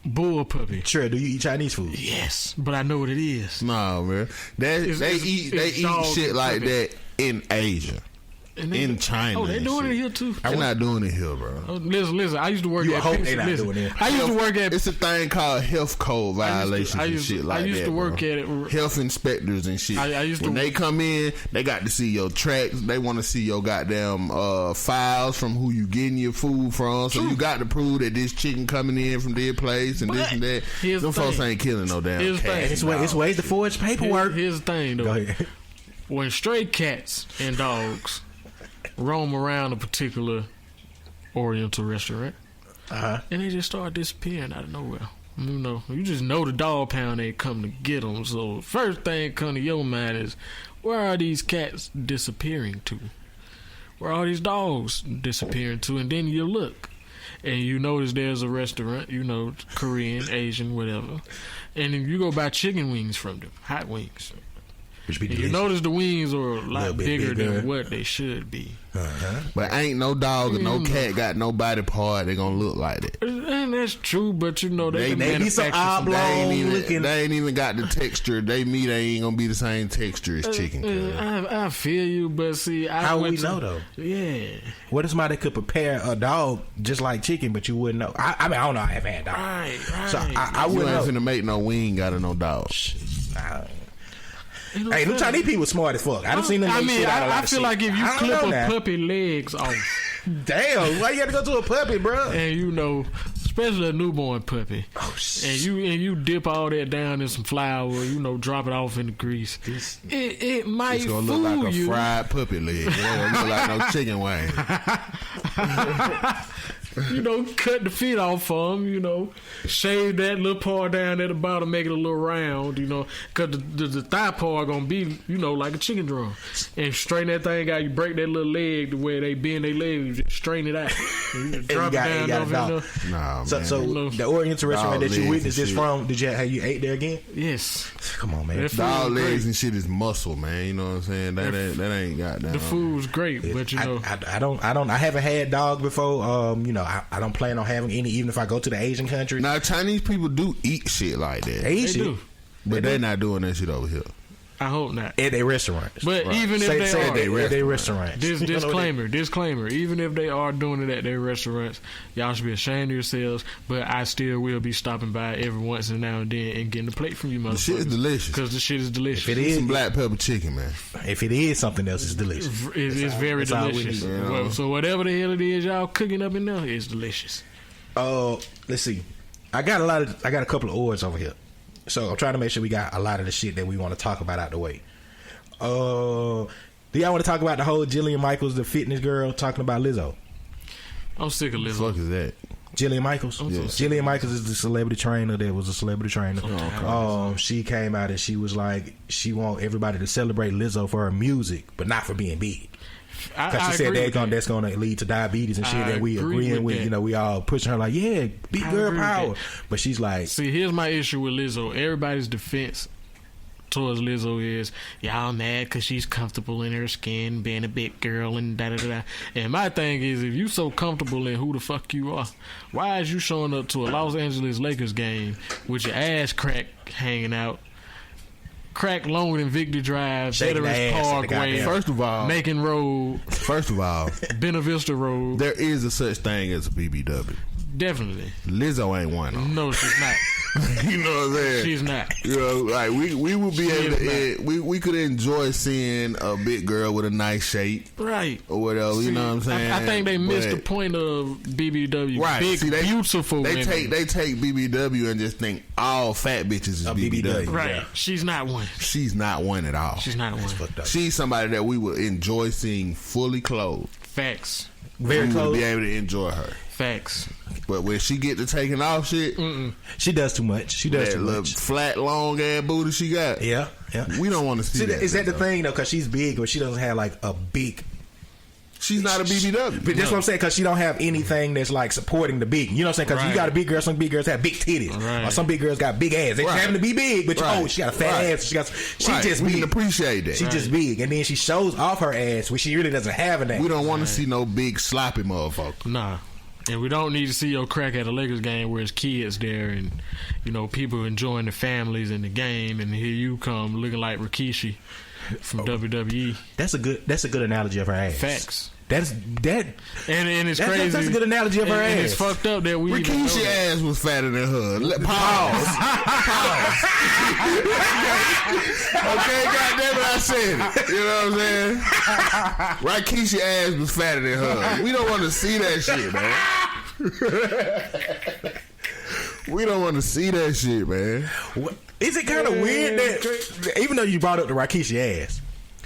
bull puppy. Sure. Do you eat Chinese food? Yes, but I know what it is. No, man. They It's eat dog shit like puppy. that in Asia, And they- in China. Oh, they and doing shit. it here too. They're not doing it here, bro. Oh, listen. I used to work You at. hope they not listen, doing it. I used to work at. It's a thing called health code violations I and used to- shit like that. I used to work bro. at it. Health inspectors and shit. I used to- when they come in, they got to see your tracks. They want to see your goddamn files from who you getting your food from. So you got to prove that this chicken coming in from their place and this But and that. here's Them the folks thing. ain't killing no damn Here's the cat. thing. It's ways to forge paperwork. Here's the thing, though. Go ahead. When stray cats and dogs roam around a particular Oriental restaurant, and they just start disappearing out of nowhere. You just know the dog pound ain't come to get them. So first thing come to your mind is, where are these cats disappearing to? Where are these dogs disappearing to? And then you look, and you notice there's a restaurant, Korean, Asian, whatever, and then you go buy chicken wings from them, hot wings. Which be And you delicious. notice the wings are a lot Little bit bigger bigger. than what they should be. But ain't no dog or no cat got no body part. They gonna look like that. And that's true, but they can they be some manufacture some oblong They ain't even. looking. They ain't even got the texture. They meat ain't gonna be the same texture as chicken. cuz. I feel you, but see, How we know though? Yeah, What if somebody could prepare a dog just like chicken, but you wouldn't know? I mean, I don't know. I haven't had dog. right. So I You wouldn't ain't know. finna make no wing out of no dog. Hey, them Chinese people smart as fuck. I done seen them. make shit out of a lot I of feel shit. like if you I don't clip know a now. puppy legs off, Damn, why you got to go to a puppy, bro? and especially a newborn puppy, Oh shit. and you dip all that down in some flour, drop it off in the grease. It might It's gonna fool look like a you. fried puppy leg. It don't look like no chicken wing. Cut the feet off for them, shave that little part down at the bottom, make it a little round, because the thigh part gonna be, like a chicken drum. And straighten that thing out, you break that little leg to where they bend their leg, you just straighten it out. And you drop got- it you down got off it in out. there. Nah, So, man. so the Oriental restaurant Dog that you legs witnessed and this shit. from, have you ate there again? Yes. Come on, man. That food Dog was legs great. and shit is muscle, man. You know what I'm saying? That ain't got The food's great, but I haven't had dog before. I don't plan on having any, even if I go to the Asian country. Now Chinese people do eat shit like that, They eat they shit do. but they're not doing that shit over here. I hope not. at their restaurants. But even if Say they at are, their restaurants. Disclaimer. Even if they are doing it at their restaurants, y'all should be ashamed of yourselves. But I still will be stopping by every once and now and then and getting a plate from you, motherfuckers. The shit is delicious. Because the shit is delicious. If it Eat is, some black pepper chicken, man. if it is something else, it's delicious. It's very that's all we delicious. need. Well, so whatever the hell it is y'all cooking up in there, it's delicious. Let's see. I got a couple of awards over here, so I'm trying to make sure we got a lot of the shit that we want to talk about out the way. Do y'all want to talk about the whole Jillian Michaels, the fitness girl, talking about Lizzo? I'm sick of The Lizzo. fuck is that? Jillian Michaels. Jillian Michaels is the celebrity trainer that was a celebrity trainer. She came out and she was like, she want everybody to celebrate Lizzo for her music, but not for being big. Because she said that's going to lead to diabetes and shit I that we agree agreeing with with. that. We all pushing her like, yeah, big I girl agree with power. that. But she's like, See, here's my issue with Lizzo. Everybody's defense towards Lizzo is, y'all mad because she's comfortable in her skin, being a big girl and da-da-da-da. And my thing is, if you so comfortable in who the fuck you are, why is you showing up to a Los Angeles Lakers game with your ass crack hanging out, crack longer than Victory Drive, Shaking Veterans the ass at the Parkway, goddamn- First of all, Macon Road, Bena Vista Road? there is a such thing as a BBW. Definitely. Lizzo ain't one of them. No, she's not. You know what I'm saying? She's not. You know, like we would be She able is to we could enjoy seeing a big girl with a nice shape Right. or whatever. You know what I'm saying? I think they missed the But- point of BBW. Right. Big, See, beautiful They women. take BBW and just think all fat bitches is BBW. Right. Yeah. She's not one. She's not one at all. She's not one. fucked up. She's somebody that we would enjoy seeing fully clothed. Facts. Very we close. would be able to enjoy her. Facts. But when she get to taking off shit, she does too much. She does that too little much. flat, long ass booty she got. Yeah. We don't want to see that. Is that the though. thing though? Because she's big, but she doesn't have like a big. She's not a BBW. But that's what I'm saying, because she don't have anything that's like supporting the big. You know what I'm saying? Because you got a big girl, some big girls have big titties, or some big girls got big ass. They having to be big, but she got a fat ass. She just we big. can appreciate that. She just big, and then she shows off her ass, which she really doesn't have in that. We don't want to see no big sloppy motherfucker. Nah. And we don't need to see your crack at a Lakers game where it's kids there and, you know, people enjoying the families and the game, and here you come looking like Rikishi from WWE. That's a good analogy of her ass. Facts. And it's crazy. That's a good analogy of her ass. And it's fucked up that we Rikishi ass was fatter than her. Pause. Okay, goddamn it, I said it. You know what I'm saying? Rikishi ass was fatter than her. We don't want to see that shit, man. We don't want to see that shit, man. Is it kind of weird that, even though you brought up the Rikishi ass,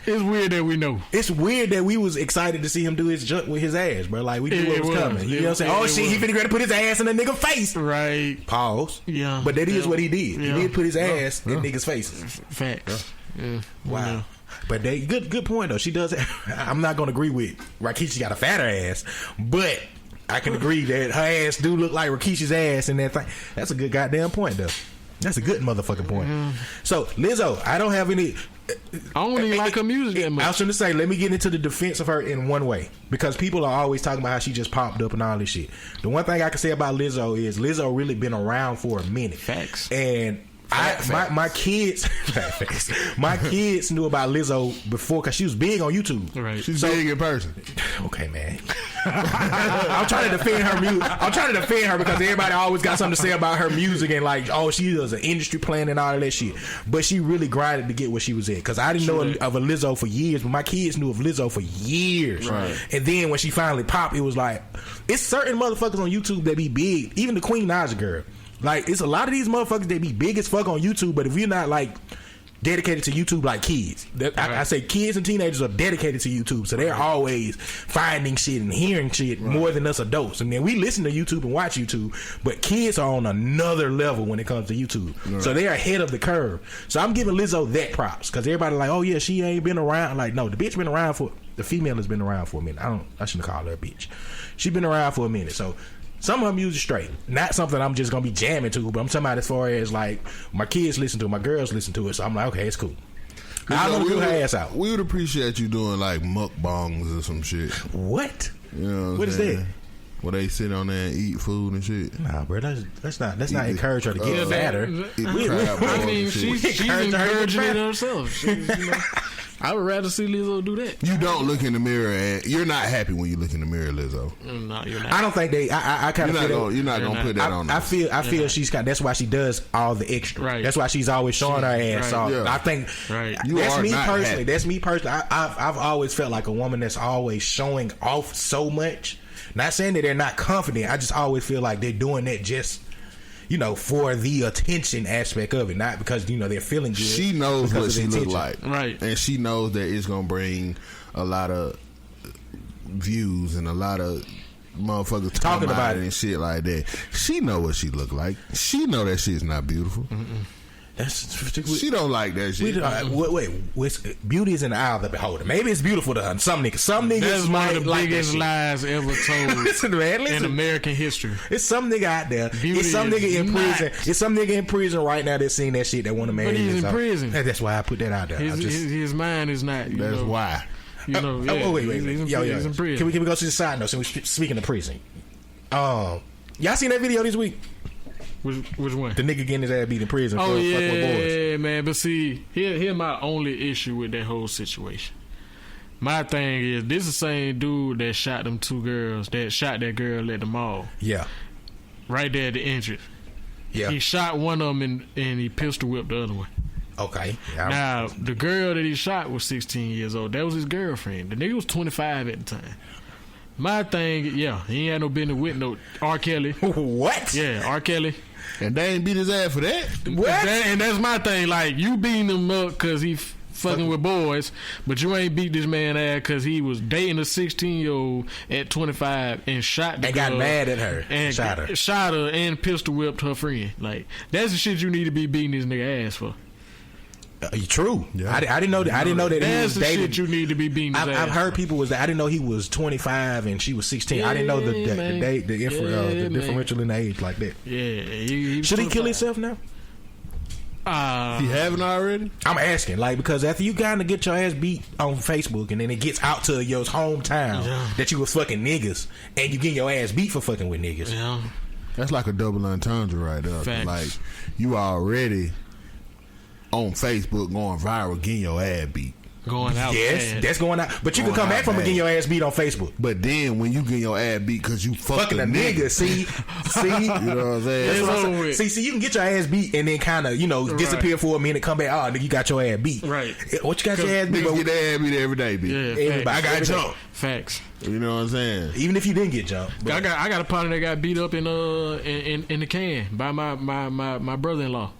it's weird that we know. It's weird that we was excited to see him do his junk with his ass, bro. Like, we knew what was coming. You know what I'm saying? Oh, shit, he finna put his ass in a nigga face. Right. Pause. Yeah. But that is what he did. Yeah. He did put his ass in niggas' faces. Facts. Yeah. Wow. Yeah. But good point, though. She does. I'm not going to agree with Rikishi got a fatter ass, but I can agree that her ass do look like Rikishi's ass and that thing. That's a good goddamn point, though. That's a good motherfucking point. So, Lizzo, I don't have any... I don't even like her music that much. I was going to say, let me get into the defense of her in one way, because people are always talking about how she just popped up and all this shit. The one thing I can say about Lizzo is Lizzo really been around for a minute. Facts. And my kids my kids knew about Lizzo before, because she was big on YouTube. Right. She's big in person. Okay, man. I'm trying to defend her music. I'm trying to defend her because everybody always got something to say about her music and like, oh, she was an industry plan and all of that shit. But she really grinded to get where she was at. Because I didn't know of a Lizzo for years, but my kids knew of Lizzo for years. Right. And then when she finally popped, it was like, it's certain motherfuckers on YouTube that be big. Even the Queen Naja girl. Like, it's a lot of these motherfuckers that be big as fuck on YouTube, but if you're not like dedicated to YouTube like kids, I say kids and teenagers are dedicated to YouTube, so they're always finding shit and hearing shit more than us adults. And then we listen to YouTube and watch YouTube, but kids are on another level when it comes to YouTube, so they're ahead of the curve. So I'm giving Lizzo that props, because everybody like, oh yeah, she ain't been around. Like, no, the bitch been around for, the female has been around for a minute. I shouldn't call her a bitch. She been around for a minute, so some of her music straight. Not something I'm just gonna be jamming to, but I'm talking about as far as like my kids listen to it, my girls listen to it, so I'm like, okay, it's cool. I'm gonna do her ass out. We would appreciate you doing like mukbangs or some shit. What? You know what is that? Where they sit on there and eat food and shit. Nah, bro, let's not encourage her to get fatter. I mean, she's encouraging it herself. You know, I would rather see Lizzo do that. You don't look in the mirror and you're not happy when you look in the mirror, Lizzo. No, you're not. I don't think they. I kind of feel you're not gonna put that on. I feel she's got. That's why she does all the extra. Right. That's why she's always showing her ass off. Yeah. I think. Right. That's me personally. That's me personally. I've always felt like a woman that's always showing off so much. Not saying that they're not confident. I just always feel like they're doing that just, you know, for the attention aspect of it, not because, you know, they're feeling good. She knows what she look like, right? And she knows that it's gonna bring a lot of views and a lot of motherfuckers talking about it and shit like that. She know what she look like. She know that shit's not beautiful. She don't like that shit. Wait, beauty is in the eye of the beholder. Maybe it's beautiful to her. Some niggas That's might one of the like biggest lies ever told listen, in American history. It's some nigga out there. Beauty it's some nigga in prison. not. It's some nigga in prison right now that's seen that shit that want to marry. But he's in prison. That's why I put that out there. His mind is not. That's why. You know. Wait. He's in prison. Can we go to the side note? So we're speaking of prison. Y'all seen that video this week? Which one? The nigga getting his ass beat in prison. Oh for yeah, fucking with boys. man. But see, here my only issue with that whole situation. My thing is, this is the same dude that shot them two girls, that shot that girl at the mall. Yeah. Right there at the entrance. Yeah. He shot one of them and he pistol whipped the other one. Okay. Yeah. Now, the girl that he shot was 16 years old. That was his girlfriend. The nigga was 25 at the time. My thing, he ain't had no business with no R. Kelly. What? Yeah, R. Kelly. And they ain't beat his ass for that. What? And that's my thing. Like, you beating him up because he fucking with boys, but you ain't beat this man ass because he was dating a 16-year-old at 25 and shot the and girl got mad at her and shot her and pistol whipped her friend. Like, that's the shit you need to be beating this nigga ass for. True. Yeah. I didn't know that. I didn't know that that's he was the dating. Shit you need to be beating his ass. I've heard people was. I didn't know he was 25 and she was 16. I didn't know the differential in age like that. Yeah. Should he kill himself now? He haven't already? I'm asking, like, because after you kind of get your ass beat on Facebook and then it gets out to your hometown that you was fucking niggas and you get your ass beat for fucking with niggas. Yeah. That's like a double entendre right there. Facts. Like, you already on Facebook going viral, getting your ass beat. Going out. Yes, bad. that's going out. But you Going can come back out from bad. getting your ass beat on Facebook. But then when you get your ass beat because you fucking a nigga, see, you know what I'm saying? That's what I'm saying. See, you can get your ass beat and then kind of, disappear for a minute, come back. Oh, nigga, you got your ass beat. Right. What you got your ass beat? Niggas get their ass beat every day, bitch. Yeah, Everybody. I got jumped. Facts. You know what I'm saying? Even if you didn't get jumped. I got a partner that got beat up in the can by my brother-in-law,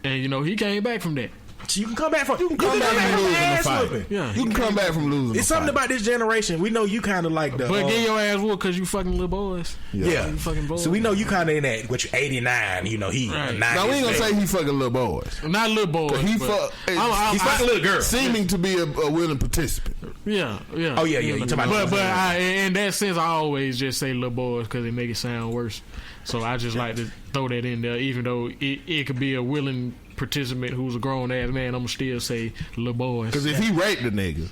and he came back from that. So you can come back from from losing the fight. Yeah, You can come back from losing. It's something about this generation. We know you kind of like the. But get your ass whooped because you fucking little boys. Yeah. You fucking boys. So we know you kind of in that. What you 89? He. Right. Now we ain't gonna say he fucking little boys. Not little boys. He but he's fucking little girl. Seeming to be a willing participant. Yeah. Oh yeah. You talking about? But in that sense, I always just say little boys because it make it sound worse. So I just like to throw that in there, even though it could be a willing participant who's a grown ass man. I'ma still say little boys. Because if he raped the nigga,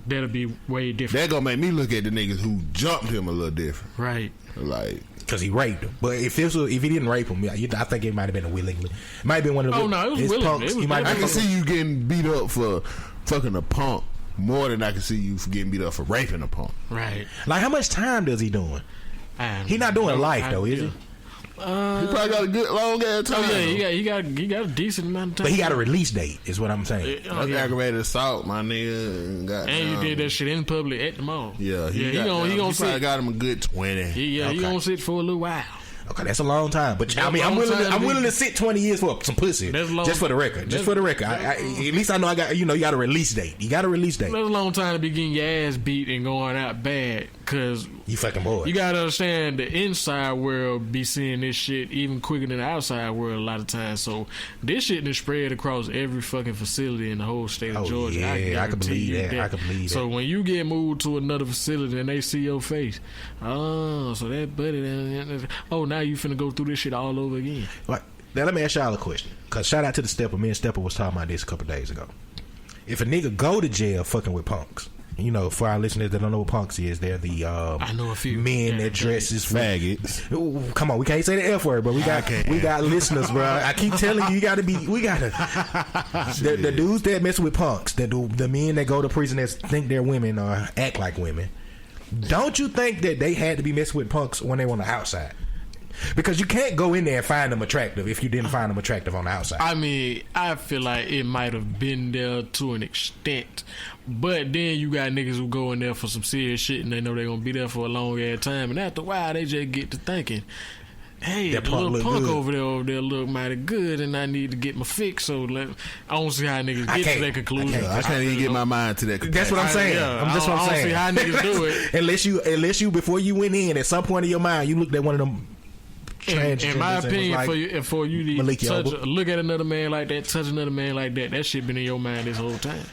that'll be way different. That gonna make me look at the niggas who jumped him a little different. Right. Like, because he raped him. But if he didn't rape him, I think it might have been a willingly. It might have been one of the. Oh no, it was willingly. I can see you getting beat up for fucking a punk more than I can see you for getting beat up for raping a punk. Right. Like, how much time does he doing? He not doing life though, is he? He probably got a good long ass time. Oh yeah, he got a decent amount of time. But he got a release date, is what I'm saying. That's aggravated assault, my nigga. And you did that shit in public at the mall. Yeah, he gonna probably sit. got him a good 20. He gonna sit for a little while. Okay, that's a long time. But I mean, I'm willing to sit 20 years for some pussy. Just for the record. Just for the record. At least I know I got. You got a release date. You got a release date. That's a long time to be getting your ass beat and going out bad. Cause you fucking boy. You gotta understand the inside world be seeing this shit even quicker than the outside world a lot of times. So this shit is spread across every fucking facility in the whole state of Georgia. Yeah, I can believe that. I can believe that. So when you get moved to another facility and they see your face, so that buddy, now you finna go through this shit all over again. Now let me ask y'all a question. Cause shout out to the Stepper. Me and Stepper was talking about this a couple days ago. If a nigga go to jail fucking with punks. For our listeners that don't know what punks is, they're the I know a few men that dresses faggots. Ooh, come on, we can't say the F word, but we got listeners, bro. I keep telling you, the dudes that mess with punks, the men that go to prison that think they're women or act like women. Don't you think that they had to be messing with punks when they were on the outside? Because you can't go in there and find them attractive if you didn't find them attractive on the outside. I mean, I feel like it might have been there to an extent, but then you got niggas who go in there for some serious shit and they know they're gonna be there for a long ass time, and after a while they just get to thinking, hey, that little punk over there look mighty good, and I need to get my fix. So I don't see how niggas get to that conclusion. I can't even get my mind to that conclusion. That's what I'm saying. That's what I'm saying. I don't see how niggas do it. unless you before you went in, at some point in your mind, you looked at one of them. In my opinion, for you to look at another man like that, touch another man like that shit been in your mind this whole time.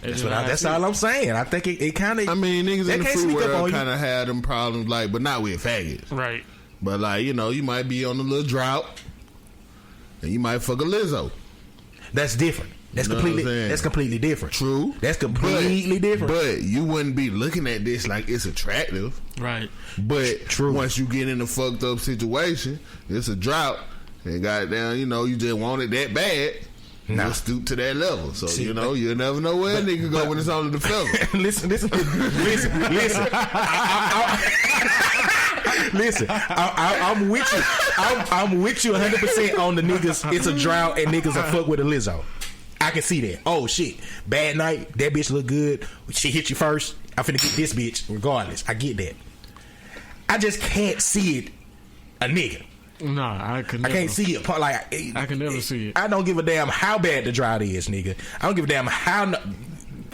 That's all I'm saying. I think it kind of. I mean, niggas in the free world kind of had them problems, but not with faggots, right? But you might be on a little drought, and you might fuck a Lizzo. That's different. That's completely different. True. That's completely different. But you wouldn't be looking at this like it's attractive. Right. But once you get in a fucked up situation, it's a drought, and goddamn, you just want it that bad. You'll stoop to that level. So, you'll never know where a nigga go when it's on the fella. Listen. Listen, I'm with you. I'm with you 100% on the niggas. It's a drought and niggas are fuck with a Lizzo. I can see that. Oh shit, bad night. That bitch look good. She hit you first. I'm finna get this bitch regardless. I get that. I just can't see it. A nigga. Nah, I could. I can't see it. Like I can never see it. I don't give a damn how bad the drought is, nigga. I don't give a damn how.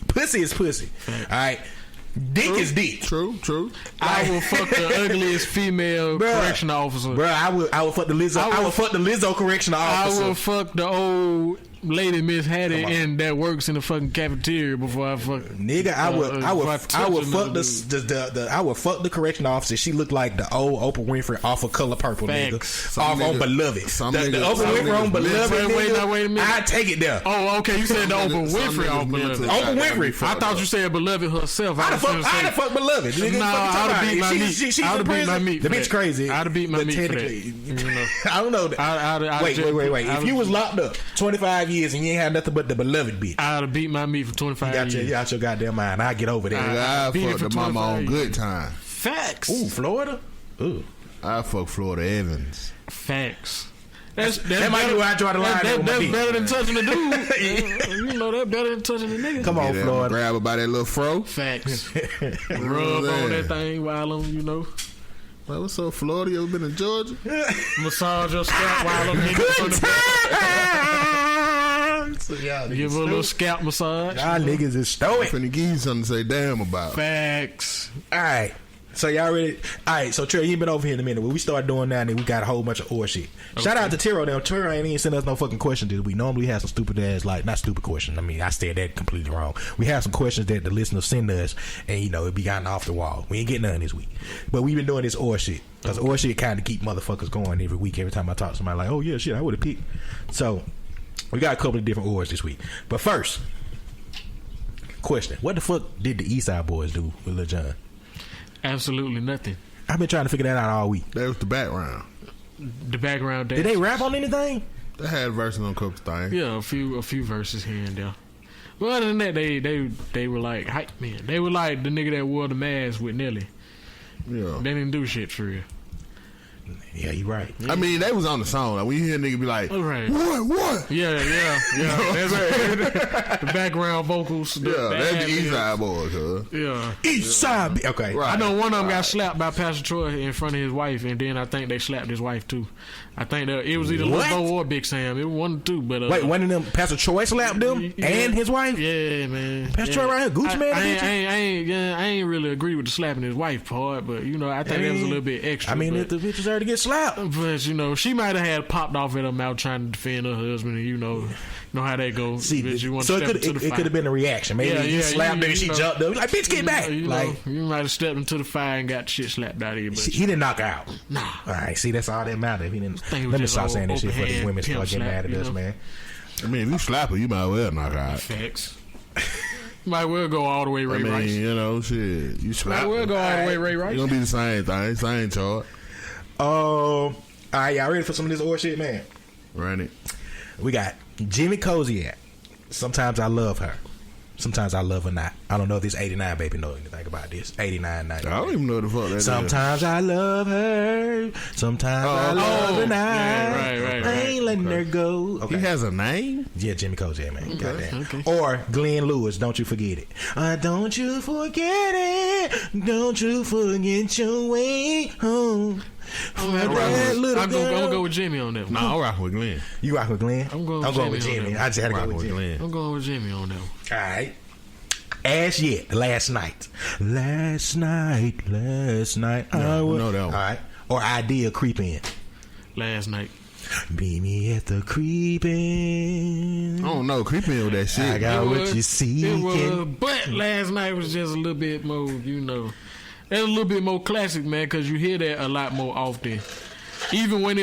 Pussy is pussy. All right. Dick is dick. True. I will fuck the ugliest female correctional officer. Bro, I would fuck the Lizzo. I would fuck the Lizzo correctional officer. I will fuck the old lady Miss Hattie and that works in the fucking cafeteria before I fuck. Nigga, I would fuck the correctional officer. She looked like the old Oprah Winfrey off of Color Purple, Facts. nigga. Off on Beloved. The Oprah Winfrey on Beloved. Wait a minute. I take it there. Oh, okay. You said the Oprah Winfrey on Beloved. Oprah Winfrey. I thought you said Beloved herself. I'd have fucked Beloved. Nigga, nah, I'd have beat my meat. I'd have beat my meat. The bitch crazy. I'd have beat my meat for that. I don't know. Wait. If you was locked up 25 years and you ain't had nothing but the Beloved bitch, I'd have beat my meat for 25 years. You out your goddamn mind. I get over there. I fuck the mama on Good Time. Facts. Ooh, Florida. Ooh, I fuck Florida Evans. Facts. That might be where I draw the line. That's better than touching the dude. You know that's better than touching the nigga. Come on, Florida. Grab her by that little fro. Facts. Rub on that thing while I'm, you know. Well, what's up, Florida? You ever been in Georgia? Massage your scalp while I'm hitting from the back. Give her a little scalp massage. Y'all niggas is stoic. Finna give you something to say damn about. Facts. All right. So y'all ready? All right. So Trey, you ain't been over here in a minute. When we start doing that, and we got a whole bunch of ore shit. Okay. Shout out to Tiro. Now Tiro ain't even sent us no fucking questions this week. Normally we have some stupid ass, like, not stupid questions. I mean, I said that completely wrong. We have some questions that the listeners send us, and you know it be gotten off the wall. We ain't getting none this week, but we've been doing this ore shit because ore shit kind of keep motherfuckers going every week. Every time I talk to somebody, like, oh yeah, shit, I would have picked. So we got a couple of different ores this week. But first, question: what the fuck did the Eastside Boys do with Lil Jon? Absolutely nothing. I've been trying to figure that out all week. That was the background. The background dance. Did they rap on anything? They had verses on a couple things. Yeah, a few verses here and there. But other than that, they were like hype men. They were like the nigga that wore the mask with Nelly. Yeah. They didn't do shit for real. Yeah, you right. I mean, they was on the song. Like, when you hear a nigga be like, right. What? Yeah. The background vocals. That's the Eastside Boys, huh? Yeah. Eastside. Okay. Right. I know one of them got slapped by Pastor Troy in front of his wife, and then I think they slapped his wife too. I think that it was either Lil Bo or Big Sam. It was one or two. But wait, one of them, Pastor Troy slapped them and his wife? Yeah, man. Pastor Troy right here, Gucci Man. I ain't really agree with the slapping his wife part, but you know, I think that was a little bit extra. I mean, if the bitch deserve to get slapped. But you know, she might have had popped off at her mouth trying to defend her husband, and you know how that goes. See, so it could have been a reaction. Maybe he slapped her and she jumped up. Like, bitch, get back. You might have stepped into the fire and got shit slapped out of you. But he didn't knock her out. Nah. All right, see, that's all that matters. If he didn't, let me stop saying that shit for these women start getting mad at us, man. I mean, if you slap her, you might well knock her out. Facts. Might well go all the way Ray Rice. You know, shit. You slap might well go all the way Ray Rice. It's gonna be the same thing, same chart. All right, y'all ready for some of this ore shit, man? Run it. We got Jimmy Koziak. Sometimes I love her. Sometimes I love her not. I don't know if this 89 baby know anything about this. 89, 90. I don't even know what the fuck that Sometimes I love her. Sometimes I love her not. Yeah, right. I ain't letting her go. Okay. He has a name? Yeah, Jimmy Koziak, man. Okay. Or Glenn Lewis, Don't You Forget It. Don't you forget it. Don't you forget your way home. I'm gonna go with Jimmy on that one. Nah, I'm rocking with Glenn. You rocking with Glenn? I'm going with Jimmy. I just had to go with Jimmy. Glenn. I'm going with Jimmy on that one. All right. As yet, last night. I know that one. All right. Or Idea, Creep In. Last night. Meet me at the Creep In. I don't know. Creep In with that shit. I got what you seeking. But last night was just a little bit more, you know. That's a little bit more classic, man, because you hear that a lot more often. Even when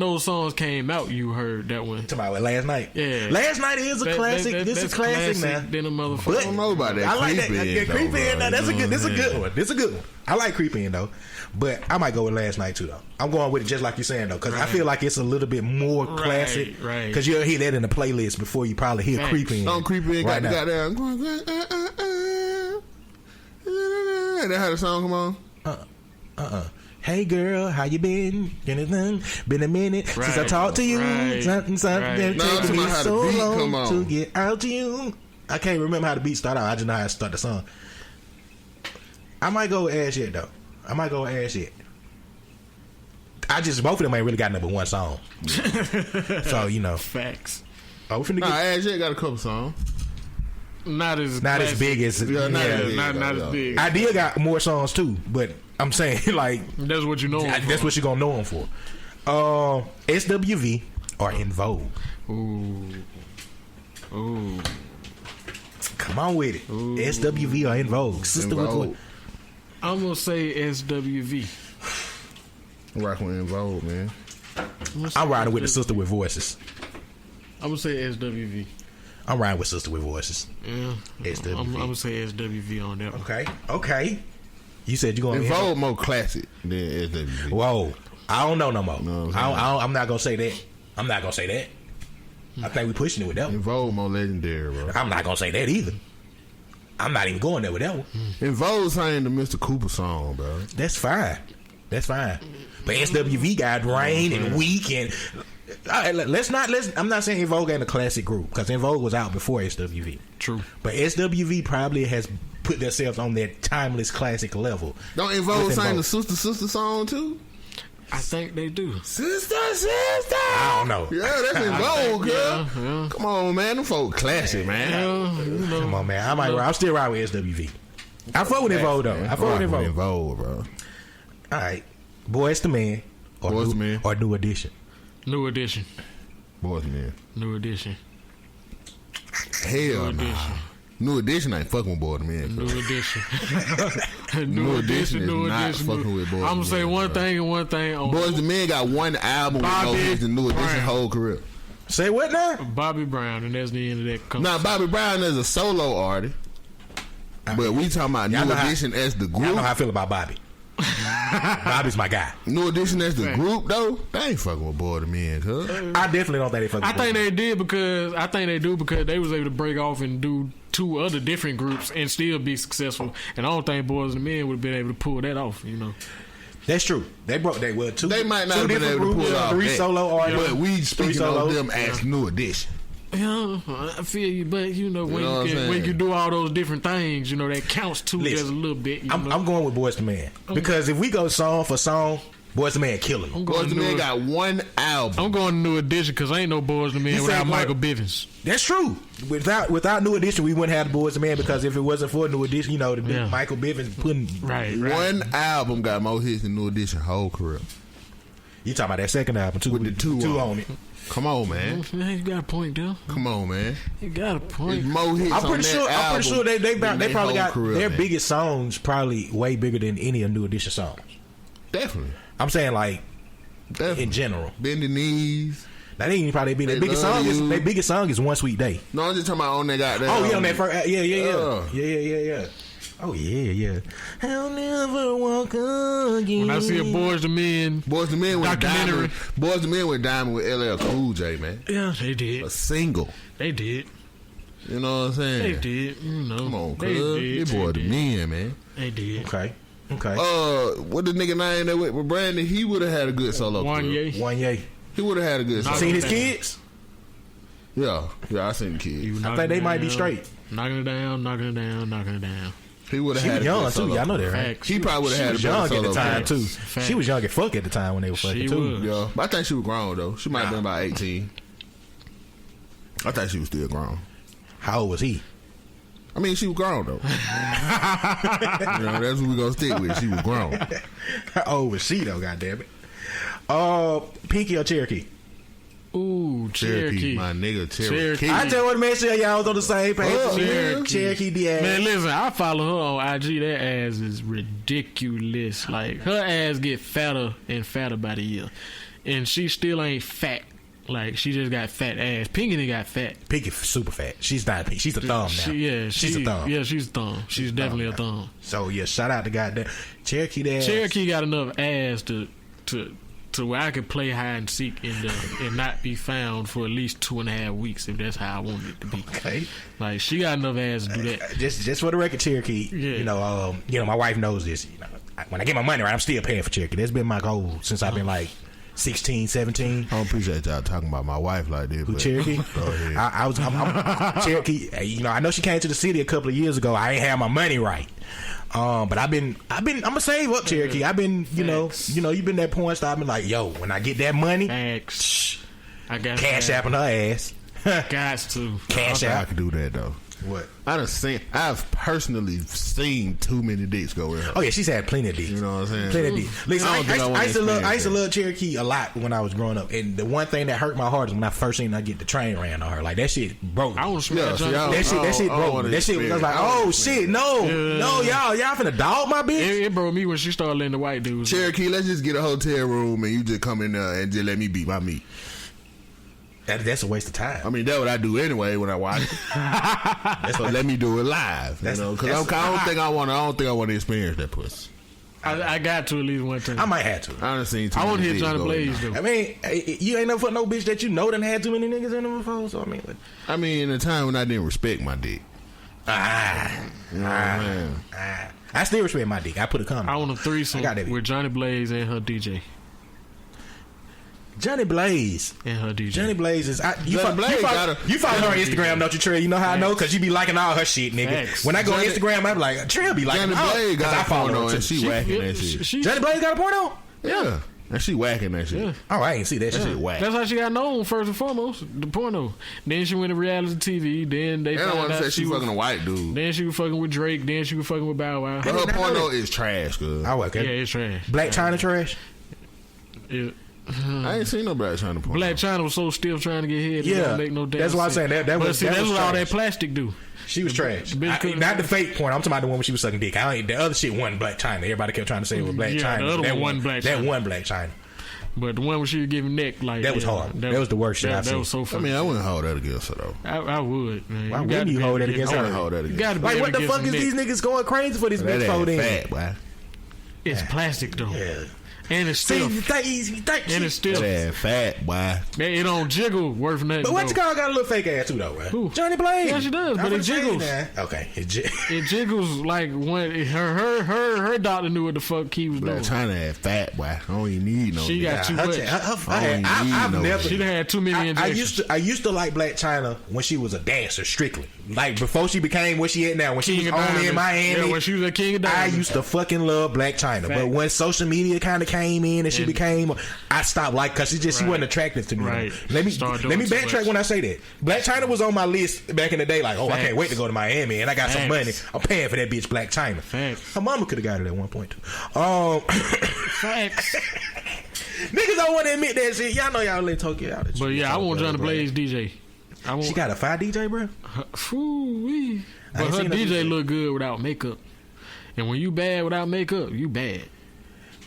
those songs came out, you heard that one. Talking about last night. Yeah, last night is a classic. This is a classic, man. Then a motherfucker. I don't know about that. I like that. Creep In. Now, that's a good. This is a good one. This is a good one. I like Creep In though, but I might go with last night too though. I'm going with it just like you're saying though, because I feel like it's a little bit more classic. Right. Because you'll hear that in the playlist before you probably hear Creep In. Don't Creep In. Right got there. I'm going. That how the song come on? Hey girl, how you been? Anything? Been a minute since I talked to you. Something that takes me so long to get out to you. I can't remember how the beat start out. I just know how to start the song. I might go with Ass Yet though. both of them ain't really got number one song. So you know, facts. Oh, we finna get. AJ got a couple songs. Not as big as not as big. Idea got more songs too, but I'm saying like that's what you know. That's what you gonna know him for. SWV or In Vogue. Ooh. Come on with it. Ooh. SWV or In Vogue. Sister with what? I'm gonna say SWV. I'm rocking with In Vogue, man. I'm riding with the Sister with Voices. I'm gonna say SWV. I'm riding with Sister with Voices. Yeah. SWV. I'm gonna say SWV on that one. Okay. You said you gonna In Vogue more classic than SWV. Whoa. I don't know no more. No, I'm not gonna say that. I think we pushing it with that one. In Vogue more legendary, bro. I'm not gonna say that either. I'm not even going there with that one. In Vogue sang the Mr. Cooper song, bro. That's fine. But SWV got Rain and Weak and I'm not saying In Vogue ain't a classic group because In Vogue was out before SWV. True. But SWV probably has put themselves on that timeless classic level. Don't In Vogue sing the Sister song too? I think they do. Sister. I don't know. Yeah, that's In Vogue, girl. Yeah. Come on, man. Them folk classic, man. Come on, man. I'm still riding with SWV. I fuck with In Vogue though. I fuck with In Vogue, bro. All right, Boyz II Men or New Edition. New Edition. Boyz II Men. New Edition. Hell nah. New Edition ain't fucking with Boyz II Men. New Edition. New Edition is not fucking with Boyz II Men. I'm gonna say one thing and one thing. Boyz II Men got one album with no hits in New Edition whole career. Say what now? Bobby Brown, and that's the end of that conversation. Now Bobby Brown is a solo artist, but we talking about New Edition as the group. I know how I feel about Bobby. Bobby's my guy. New Edition as the group though, they ain't fucking with Boyz II Men, cuz. I definitely don't think they fucking. I think they did because they was able to break off and do two other different groups and still be successful. And I don't think Boyz II Men would have been able to pull that off. You know, that's true. They might not have been able to pull off three solo artists, but we speaking of them as New Edition. Yeah, I feel you, but you know when you do all those different things, you know that counts too. Just a little bit. I'm going with Boyz II Men because if we go song for song, Boyz II Men killing. Boyz II Men got one album. I'm going to New Edition because ain't no Boyz II Men without Michael Bivins. That's true. Without New Edition, we wouldn't have the Boyz II Men because if it wasn't for New Edition, you know, Michael Bivins putting right. One album got more hits than New Edition whole career. You talking about that second album too? With the two on it. Come on, man. You got a point, though. Come on, man. You got a point. More hits I'm pretty sure they probably got their biggest songs probably way bigger than any of New Edition songs. Definitely. I'm saying like in general. Bend the Knees. That ain't probably be their biggest song. Their biggest song is One Sweet Day. No, I'm just talking about on that goddamn. Oh yeah, on that first. Yeah. Oh yeah. I'll never walk again. When I see a Boyz II Men documentary, Boyz II Men went diamond with LL Cool J, man. Yeah, they did. A single. They did. You know what I'm saying? They did. You know. Come on, cuz. They Boyz II Men, man. They did. Okay. What the nigga name that with Brandon? He would have had a good solo. Wanye. He would have had a good solo. Seen his kids? Yeah, I seen the kids. I think they might be straight. Knocking it down. He would have had. She was young too. Y'all know that, right? He probably would have had a young solo at the time too. Fact. She was young as fuck at the time when they were fucking too. Yeah, but I think she was grown though. She might have been about 18. I think she was still grown. How old was he? I mean, she was grown though. That's what we gonna stick with. She was grown. How old was she though? Goddamn it. Pinky or Cherokee? Ooh, Cherokee. My nigga, Cherokee. I just want to make sure y'all was on the same page. Cherokee Diaz. Man, listen, I follow her on IG. That ass is ridiculous. Like, her ass get fatter and fatter by the year. And she still ain't fat. Like, she just got fat ass. Pinky got fat. Pinky super fat. She's not Pinky. She's a thumb now. She's a thumb. Yeah, she's a thumb. She's definitely a thumb. So, yeah, shout out to goddamn Cherokee ass. Cherokee got enough ass to where I could play hide and seek and not be found for at least 2.5 weeks if that's how I wanted it to be. Okay, like she got enough ass to do that. Just for the record, Cherokee. Yeah. You know, my wife knows this. You know, when I get my money right, I'm still paying for Cherokee. That's been my goal since I've been like 16, 17. I don't appreciate y'all talking about my wife like this. Who, Cherokee? Go ahead. I'm Cherokee. You know, I know she came to the city a couple of years ago. I ain't have my money right. But I'm gonna save up, Cherokee. I've been, you know, you've been that porn star. I've been like, yo, when I get that money, I got cash apping her ass. Guys too. Cash I app. could do that though. What? I've personally seen too many dicks go with her. Oh yeah, she's had plenty of dicks. You know what I'm saying? Plenty of dicks. Listen, I used to love Cherokee a lot when I was growing up, and the one thing that hurt my heart is when I first seen her get the train ran on her. Like that shit broke me. I want to smell that shit broke me. That shit was like, oh shit, no, y'all finna dog my bitch. It broke me when she started letting the white dudes. Cherokee, let's just get a hotel room and you just come in there and just let me beat my meat. That's a waste of time. I mean, that's what I do anyway when I watch it. So let me do it live, because I don't think I want to experience that pussy. I got to at least one time. I might have to. I done seen too I want to many hit Johnny dicks go Blaze in though. I mean, you ain't never fuck no bitch that you know done had too many niggas in them before. So I mean, in a time when I didn't respect my dick. You know what I'm saying? I still respect my dick. I put a comment. I want a threesome with Johnny Blaze and her DJ. Johnny Blaze and her DJ. Johnny Blaze is you follow her on Instagram, don't you, Trey? You know how I know? Because you be liking all her shit, nigga. Facts. When I go on Instagram, I be like, Trey be liking Johnny Blaze got a porno her and she whacking that shit. Johnny Blaze got a porno? Yeah. And she whacking that shit. Yeah. Oh, I ain't see that shit. Whack. That's how she got known first and foremost, the porno. Then she went to reality TV. Then they found out she fucking a white dude. Then she was fucking with Drake. Then she was fucking with Bow Wow. Her porno is trash, cuz. I work it. Yeah, it's trash. Black China trash? I ain't seen no Black China porno. Black China was so still trying to get hit. Yeah, don't make no damn that's why I'm saying that was what trash. all that plastic do. She was trash. Not the fake porn. I'm talking about the one when she was sucking dick. The other shit wasn't Black China. Everybody kept trying to say it was Black China. The other one Black China. That one Black China. But the one where she was giving neck like that was hard. That was the worst shit I've seen. That was so funny. I mean, I wouldn't hold that against her though. I would, man. Why wouldn't you hold that against her? I wouldn't hold that against her. Like, what the fuck is these niggas going crazy for this bitch for then? Fat, boy. It's plastic though. Yeah. And it's still. You think and it's still. That fat, boy. It don't jiggle worth nothing. But what you call got a little fake ass too though, right? Who? Johnny Blaze. Yeah, she does, but it jiggles. Okay, it jiggles like when her doctor knew what the fuck he was doing. China had fat, boy. I don't even need no. She got too much. I've never. She done had too many injections. I used to like Black China when she was a dancer strictly. Like before she became what she is now. When she was only in Miami. Yeah, when she was a King of Diamonds. I used to fucking love Black China, but when social media kind of came in and she became, I stopped like because she wasn't attractive to me. Right. Let me backtrack when I say that. Black China was on my list back in the day. Like, I can't wait to go to Miami and I got some money. I'm paying for that bitch Black China. Her mama could have got it at one point too. Facts. Niggas don't want to admit that shit. Y'all know y'all let Tokyo out. But yeah, I want Johnny Blaze DJ. She got a fire DJ, bro. But her DJ look good without makeup. And when you bad without makeup, you bad.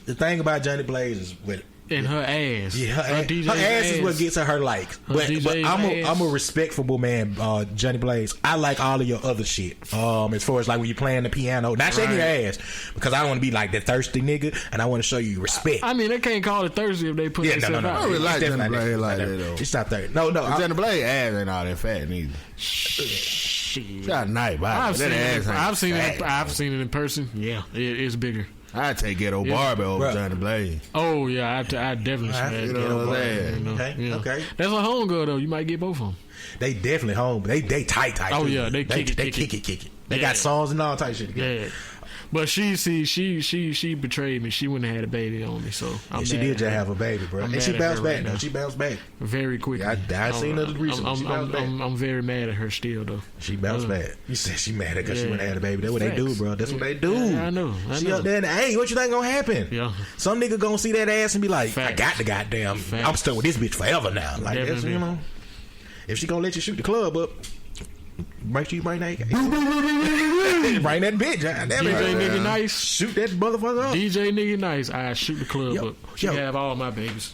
The thing about Johnny Blaze is with and her ass. Yeah, her ass is what gets her likes. But I'm a respectable man, Johnny Blaze. I like all of your other shit. As far as like when you playing the piano, not shaking your ass, because I don't want to be like that thirsty nigga, and I want to show you respect. I mean, they can't call it thirsty if they put themselves out. I really like Johnny Blaze like that though. It's not thirsty. No. Johnny Blaze ass ain't all that fat neither. She got a nice body. I've seen it in person. Yeah, it's bigger. I'd take Ghetto Barbie over Johnny Blaze. Oh yeah, I definitely smash Ghetto Barbie. Okay. That's a homegirl though. You might get both of them. They definitely home. They tight. Oh yeah, they kick it. They got songs and all type shit together. Yeah. But she betrayed me. She wouldn't have had a baby on me, so she did just have a baby, bro. And she bounced back though. She bounced back very quickly. I seen her recently. She bounced back. I'm very mad at her still though. She bounced back. You said she mad at because she wouldn't have had a baby. That's what they do, bro. That's what they do. Yeah, I know. She up there and hey, what you think gonna happen? Yeah. Some nigga gonna see that ass and be like, I got the goddamn. I'm stuck with this bitch forever now. Like that's, you know. If she gonna let you shoot the club up, make sure you bring that. Bring that bitch. DJ Nigga Nice. Shoot that motherfucker up. DJ Nigga Nice. I shoot the club up. She have all my babies.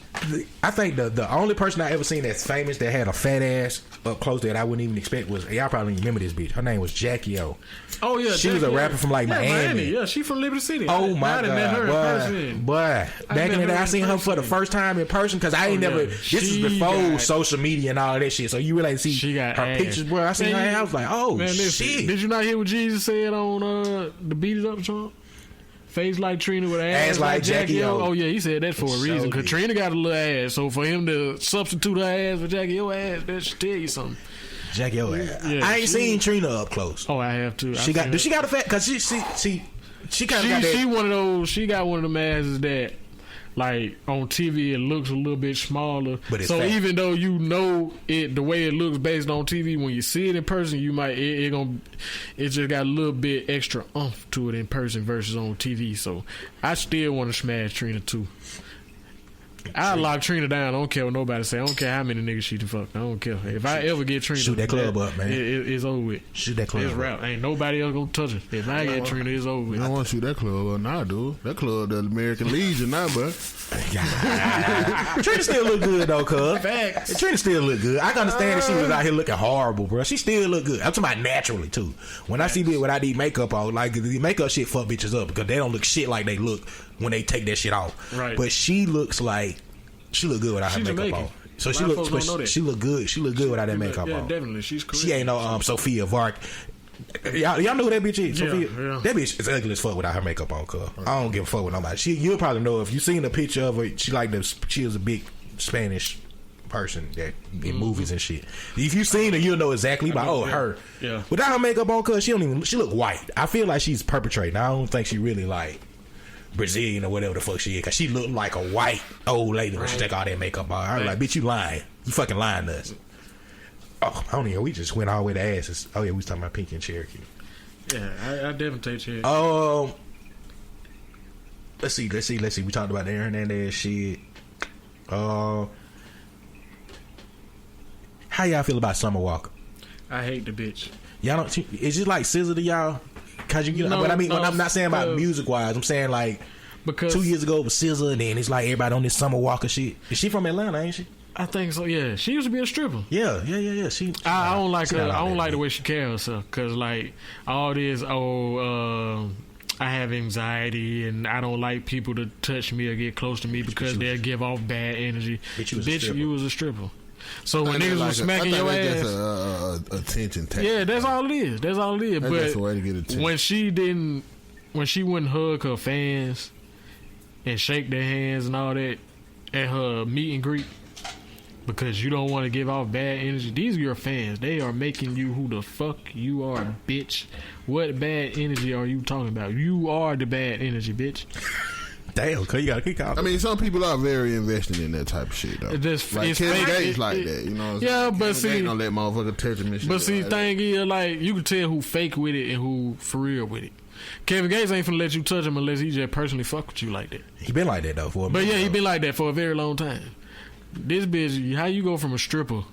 I think the only person I ever seen that's famous that had a fat ass up close that I wouldn't even expect was, y'all probably remember this bitch. Her name was Jackie O. Oh yeah, she was a rapper from like Miami. Yeah, she from Liberty City. Oh my god, boy! Back in the day, I seen her for the first time in person because I ain't never. This is before social media and all of that shit. So you really ain't see her pictures, bro. I seen her. I was like, oh shit! Did you not hear what Jesus said on the Beat It Up song? Face like Trina with ass like Jackie O. Oh yeah, he said that for a reason. Cause Trina got a little ass, so for him to substitute her ass for Jackie O ass, that should tell you something. Jackie O ass. I ain't seen Trina up close. Oh, I have to. She got a fat? Cause she She kind of got that. She one of those. She got one of them asses that, like on TV, it looks a little bit smaller. But it's so fat. even though you know it, the way it looks based on TV, when you see it in person, you might it just got a little bit extra oomph to it in person versus on TV. So I still want to smash Trina too. I lock Trina down. I don't care what nobody say. I don't care how many niggas she done fuck. I don't care. If I ever get Trina, Shoot that club up, man. It's over with. Shoot that club It's up. rap. Ain't nobody else gonna touch it. If I get Trina, it's over with. You don't want to shoot that club up now, dude. That club, the American Legion now, bro. Trina still look good though, cuz. Facts. Trina still look good. I can understand that she was out here looking horrible, bro. She still look good. I'm talking about naturally too. When I see bitch without these makeup on, like the makeup shit fuck bitches up because they don't look shit like they look when they take that shit off. Right. But she looks like she look good without her makeup Jamaican. on. So A she lot of looks, folks don't know that. she look good. She look good without that makeup Yeah, on. definitely. She's correct. She ain't no Sophia Vark. Y'all know who that bitch is? Yeah, Sophia. yeah. That bitch is ugly as fuck without her makeup on. Cuz I don't give a fuck with nobody. You'll probably know if you seen a picture of her. She was a big Spanish person that in movies and shit. If you seen her, you'll know exactly about her. Yeah. Without her makeup on, cuz she look white. I feel like she's perpetrating. I don't think she really like Brazilian or whatever the fuck she is, cause she looked like a white old lady when she take all that makeup off. I was like, bitch, you lying. You fucking lying to us. Oh, I don't even. We just went all the way to asses. Oh yeah, we was talking about Pinky and Cherokee. Yeah, I definitely take Cherokee. Let's see. We talked about the Aaron Hernandez shit. How y'all feel about Summer Walker? I hate the bitch. Y'all don't. Is it like SZA to y'all? Cause you No, but I mean, no, I'm not saying about music wise. I'm saying like because 2 years ago it was SZA, and then it's like everybody on this Summer Walker shit. Is she from Atlanta? Ain't she? I think so. Yeah, she used to be a stripper. Yeah. She. I don't like she her. not I all don't that like the good. way she carries herself. Cause like all this, I have anxiety and I don't like people to touch me or get close to me because they'll give off bad energy. Bitch, You was a stripper. So when I think niggas like was smacking your that's ass, just a attention tactic. yeah, that's all it is. That's all it is. That's But just a way to get attention. when she wouldn't hug her fans and shake their hands and all that at her meet and greet because you don't want to give off bad energy. These are your fans. They are making you who the fuck you are, bitch. What bad energy are you talking about? You are the bad energy, bitch. Damn, cause you gotta kick out. I mean, some people are very invested in that type of shit, though. Like it's Kevin fake. Gates like that, you know what I'm Yeah, saying? but Kevin see- Gates don't let motherfucker touch him and shit. But see, like thing is, like, you can tell who fake with it and who for real with it. Kevin Gates ain't finna let you touch him unless he just personally fuck with you like that. He been like that though for a But minute. yeah, he been like that for a very long time. This bitch, how you go from a stripper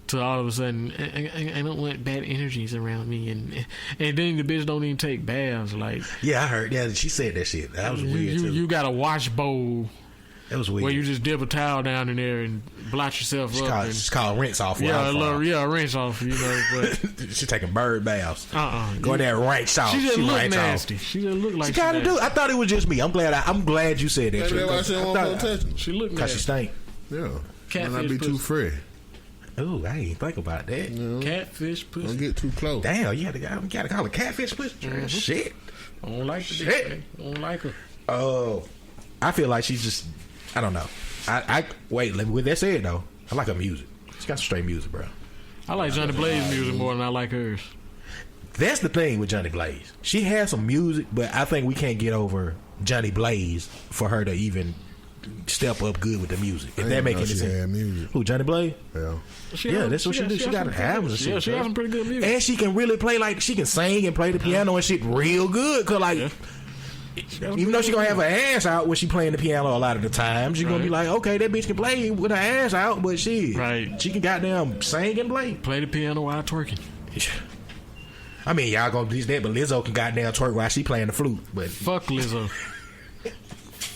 to all of a sudden, I don't want bad energies around me, and then the bitch don't even take baths. Like, Yeah, I heard. Yeah, she said that shit. That was weird too. you got a wash bowl That was weird. where you just dip a towel down in there and blot yourself up. and- It's called rinse off. where yeah, I'm from. rinse off, you know. But She taking bird baths. Go in there and rinse off. she just look rinse off. nasty. She just look like She kind of nasty. do. I thought it was just me. I'm glad you said that. Maybe shit, that's why 'cause she don't I want thought- no touching. She look Cause she nasty. stink. Yeah. Might Catfish not be too pussy. fresh. Ooh, I ain't think about that. Catfish pussy. Don't get too close. Damn, you gotta call it catfish pussy. Shit. I don't like the Shit. bitch. Man. I don't like her. Oh, I feel like she's just. I don't know. I wait. With that said though, I like her music. She got some straight music, bro. I like Johnny Blaze music more than I like hers. That's the thing with Johnny Blaze. She has some music, but I think we can't get over Johnny Blaze for her to even step up good with the music. If that make any she sense. had music. Who, Johnny Blaze? Yeah. That's what she do. She got an album and shit. Yeah, she got some pretty good music. And she can really play, like, she can sing and play the piano and shit real good. Cause like, even though she gonna have her ass out when she playing the piano a lot of the time, she gonna be like, okay, that bitch can play with her ass out, but she can goddamn sing and play. Play the piano while twerking. I mean, y'all gonna do that, but Lizzo can goddamn twerk while she playing the flute. But fuck Lizzo.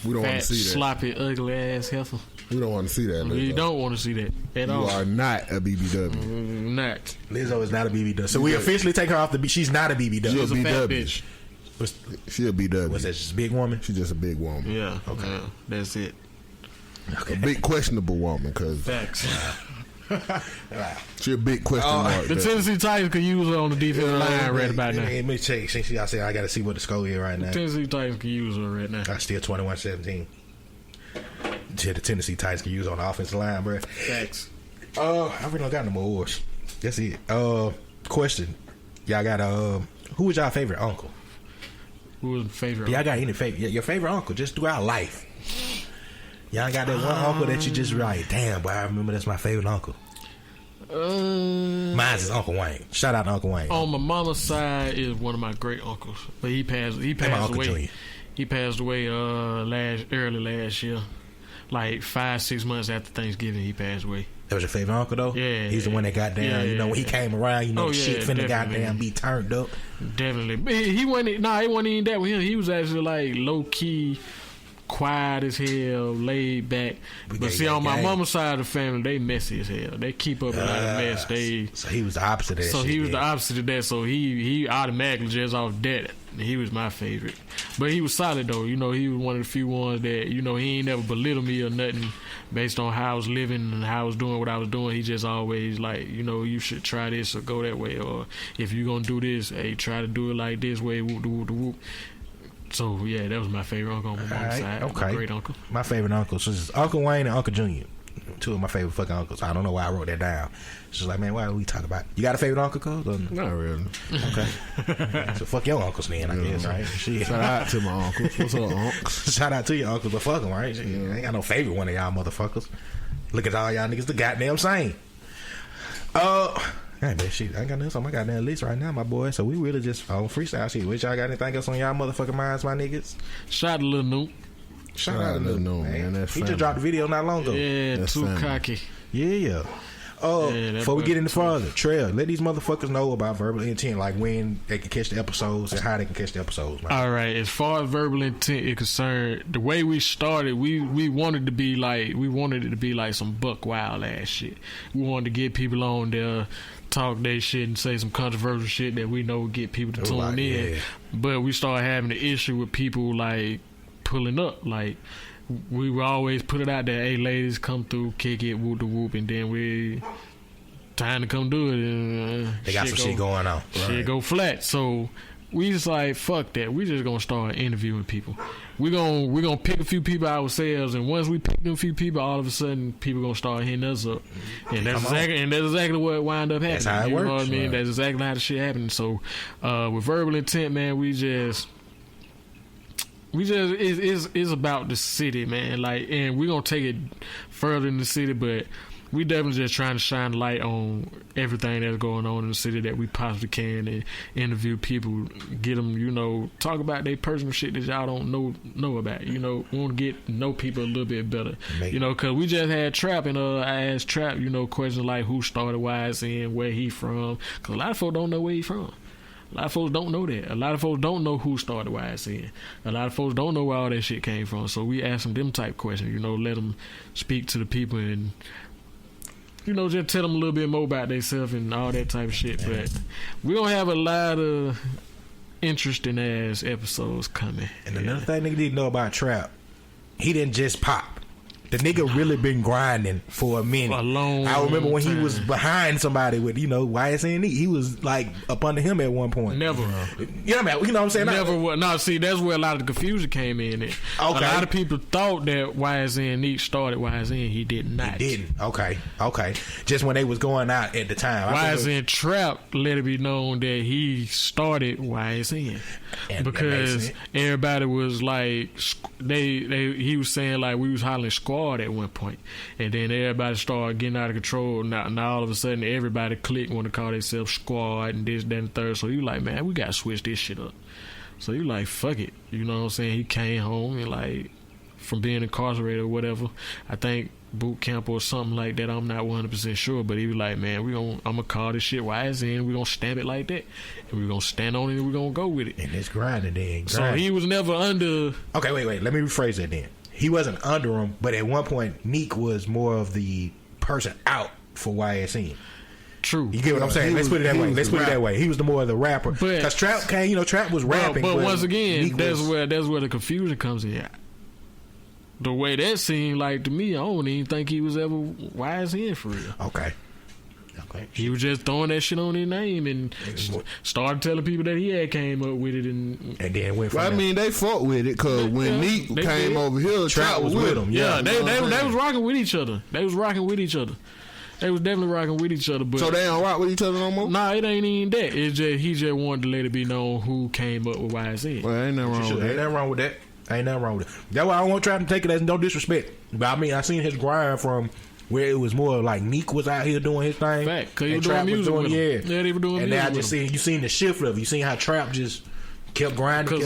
We don't want Fat, to see that. sloppy, ugly ass heifer. We don't want to see that. You Lizzo. don't want to see that at You all. are not a BBW. Not. Lizzo is not a BBW. So we officially take her off the. She's not a BBW. She's a She's a fat BW. bitch. She a BW. What's that? Just a big woman? She's just a big woman. Yeah. Okay. Yeah, that's it. A big questionable woman because Facts. she a big question mark. The there. Tennessee Titans could use her on the defensive line right about now. Let me check. Since I said I got to see what the score is right now. The Tennessee Titans could use her right now. I still 21-17. The Tennessee Titans can use on the offensive line, bro. Facts. I really don't got no more awards. That's it. Question. Y'all got who was y'all favorite uncle? Who was your favorite? Y'all got any favorite? Your favorite uncle just throughout life? Y'all got that one uncle that you just like, damn, boy, I remember that's my favorite uncle. Mine's is Uncle Wayne. Shout out to Uncle Wayne. On my mama's side is one of my great uncles, but he passed away. Junior. He passed away early last year, like 5-6 months after Thanksgiving. He passed away. That was your favorite uncle though? Yeah. He's the one that got down. Yeah, you know, when he came around, you know, shit finna goddamn be turned up. Definitely. But he wasn't even that with him. He was actually like low key, quiet as hell, laid back. But see, on my mama's side of the family, they messy as hell. They keep up a lot of mess. So he was the opposite of that. So he was the opposite of that. So he automatically just off that. He was my favorite. But he was solid though. You know, he was one of the few ones that, you know, he ain't never belittle me or nothing based on how I was living and how I was doing what I was doing. He just always like, you know, you should try this or go that way, or if you gonna do this, hey, try to do it like this way, whoop, whoop, whoop. So yeah, that was my favorite uncle on my mom's side. Okay. My great uncle. My favorite uncles is Uncle Wayne and Uncle Junior. Two of my favorite fucking uncles. I don't know why I wrote that down. It's just like, man, why are we talking about? You got a favorite uncle, cuz? Not really. Okay. So fuck your uncles then, I guess, right? Shit. Shout out to my uncles. What's up, uncles? Shout out to your uncles, but fuck them, right? I ain't got no favorite one of y'all motherfuckers. Look at all y'all niggas the goddamn same. Hey, man, shit, I ain't got nothing on my goddamn list right now, my boy. So we really just on freestyle shit. Which y'all got anything else on y'all motherfucking minds, my niggas? Shout out to Lil Nuke. Shout out to Lil Nuke, man. That's he just dropped the video not long ago. Yeah, That's too family. cocky. Yeah. Before we get any further, Trail, let these motherfuckers know about Verbal Intent, like when they can catch the episodes and how they can catch the episodes, man. All right, as far as Verbal Intent is concerned, the way we started, we wanted it to be like some buck wild ass shit. We wanted to get people on there, talk their shit and say some controversial shit that we know would get people to tune in. Yeah. But we started having the issue with people like pulling up, like we would always put it out there, hey ladies, come through, kick it, whoop the whoop, and then we time to come do it, and they got some shit going on. Shit go flat. So we just like, fuck that. We just gonna start interviewing people. We're gonna pick a few people ourselves, and once we pick them few people, all of a sudden people gonna start hitting us up, and that's exactly what wound up happening. That's how it works. Know what I mean? Right. That's exactly how the shit happened. So with Verbal Intent, man, we just it's about the city, man. Like, and we're gonna take it further in the city, but we definitely just trying to shine light on everything that's going on in the city that we possibly can, and interview people, get them, you know, talk about their personal shit that y'all don't know about. You know, we want to get to know people a little bit better. You know, because we just had Trap, and I asked Trap, you know, questions like who started YSN, where he from, because a lot of folks don't know where he from. A lot of folks don't know that. A lot of folks don't know who started YSN. A lot of folks don't know where all that shit came from. So we ask them type questions, you know, let them speak to the people and, you know, just tell them a little bit more about themselves and all that type of shit. But we don't have a lot of interesting ass episodes coming. And another thing nigga need to know about Trap, he didn't just pop. The nigga really been grinding for a minute. A long I remember when time. he was behind somebody with, you know, YSN. He was like up under him at one point. Never. You know what I'm saying? Never. No, see, that's where a lot of the confusion came in. Okay. A lot of people thought that YSN started YSN. He did not. He didn't. Okay. Just when they was going out at the time. YSN Trap let it be known that he started YSN. Because everybody was like, he was saying like we was hollering squad at one point, and then everybody started getting out of control. Now all of a sudden everybody want to call themselves squad and this, that, and third. So you like, man, we gotta switch this shit up. So you like, fuck it, you know what I'm saying? He came home and like from being incarcerated or whatever, I think boot camp or something like that, I'm not 100% sure, but he was like, man, I'm gonna call this shit YSN, we gonna stamp it like that, and we gonna stand on it, and we gonna go with it. And it's grinding then. So he was never under. Okay, wait, let me rephrase that then. He wasn't under him, but at one point Neek was more of the person out for YSN. True. You get what I'm saying? Let's put it that way. He was the more of the rapper. Because Trap came, you know, Trap was rapping. But once again, that's where the confusion comes in. The way that seemed like to me, I don't even think he was ever YSN for real. Okay. He was just throwing that shit on his name and started telling people that he had came up with it, and then went from I mean, they fought with it because when Neek came over here, Trap was with him. Yeah, they was rocking with each other. They was definitely rocking with each other. But So they don't rock with each other no more? Nah, it ain't even that. It's just he just wanted to let it be known who came up with YZ. Well, ain't nothing wrong with Ain't that. nothing wrong with that. Ain't nothing wrong with it. That's why I don't want Trap to take it as no disrespect. But I mean, I seen his grind from where it was more like Neek was out here doing his thing. Fact, 'cause he and was doing Trap music with him. Yeah, they were doing and music now I with just him. seen you seen the shift of it. You seen how Trap just kept grinding,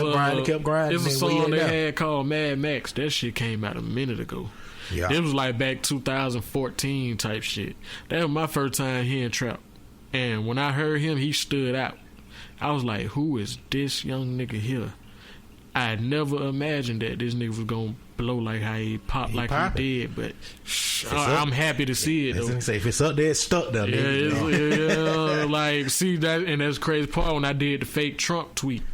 kept grinding. It's a and then where song he they at now. had called Mad Max. That shit came out a minute ago. Yeah. It was like back 2014 type shit. That was my first time hearing Trap. And when I heard him, he stood out. I was like, who is this young nigga here? I had never imagined that this nigga was gonna blow like how he popped like poppin'. he did, but I'm happy to see it As though. in say, if it's up there, it's stuck there. Yeah, nigga. yeah, like see that, and that's the crazy part when I did the fake Trump tweet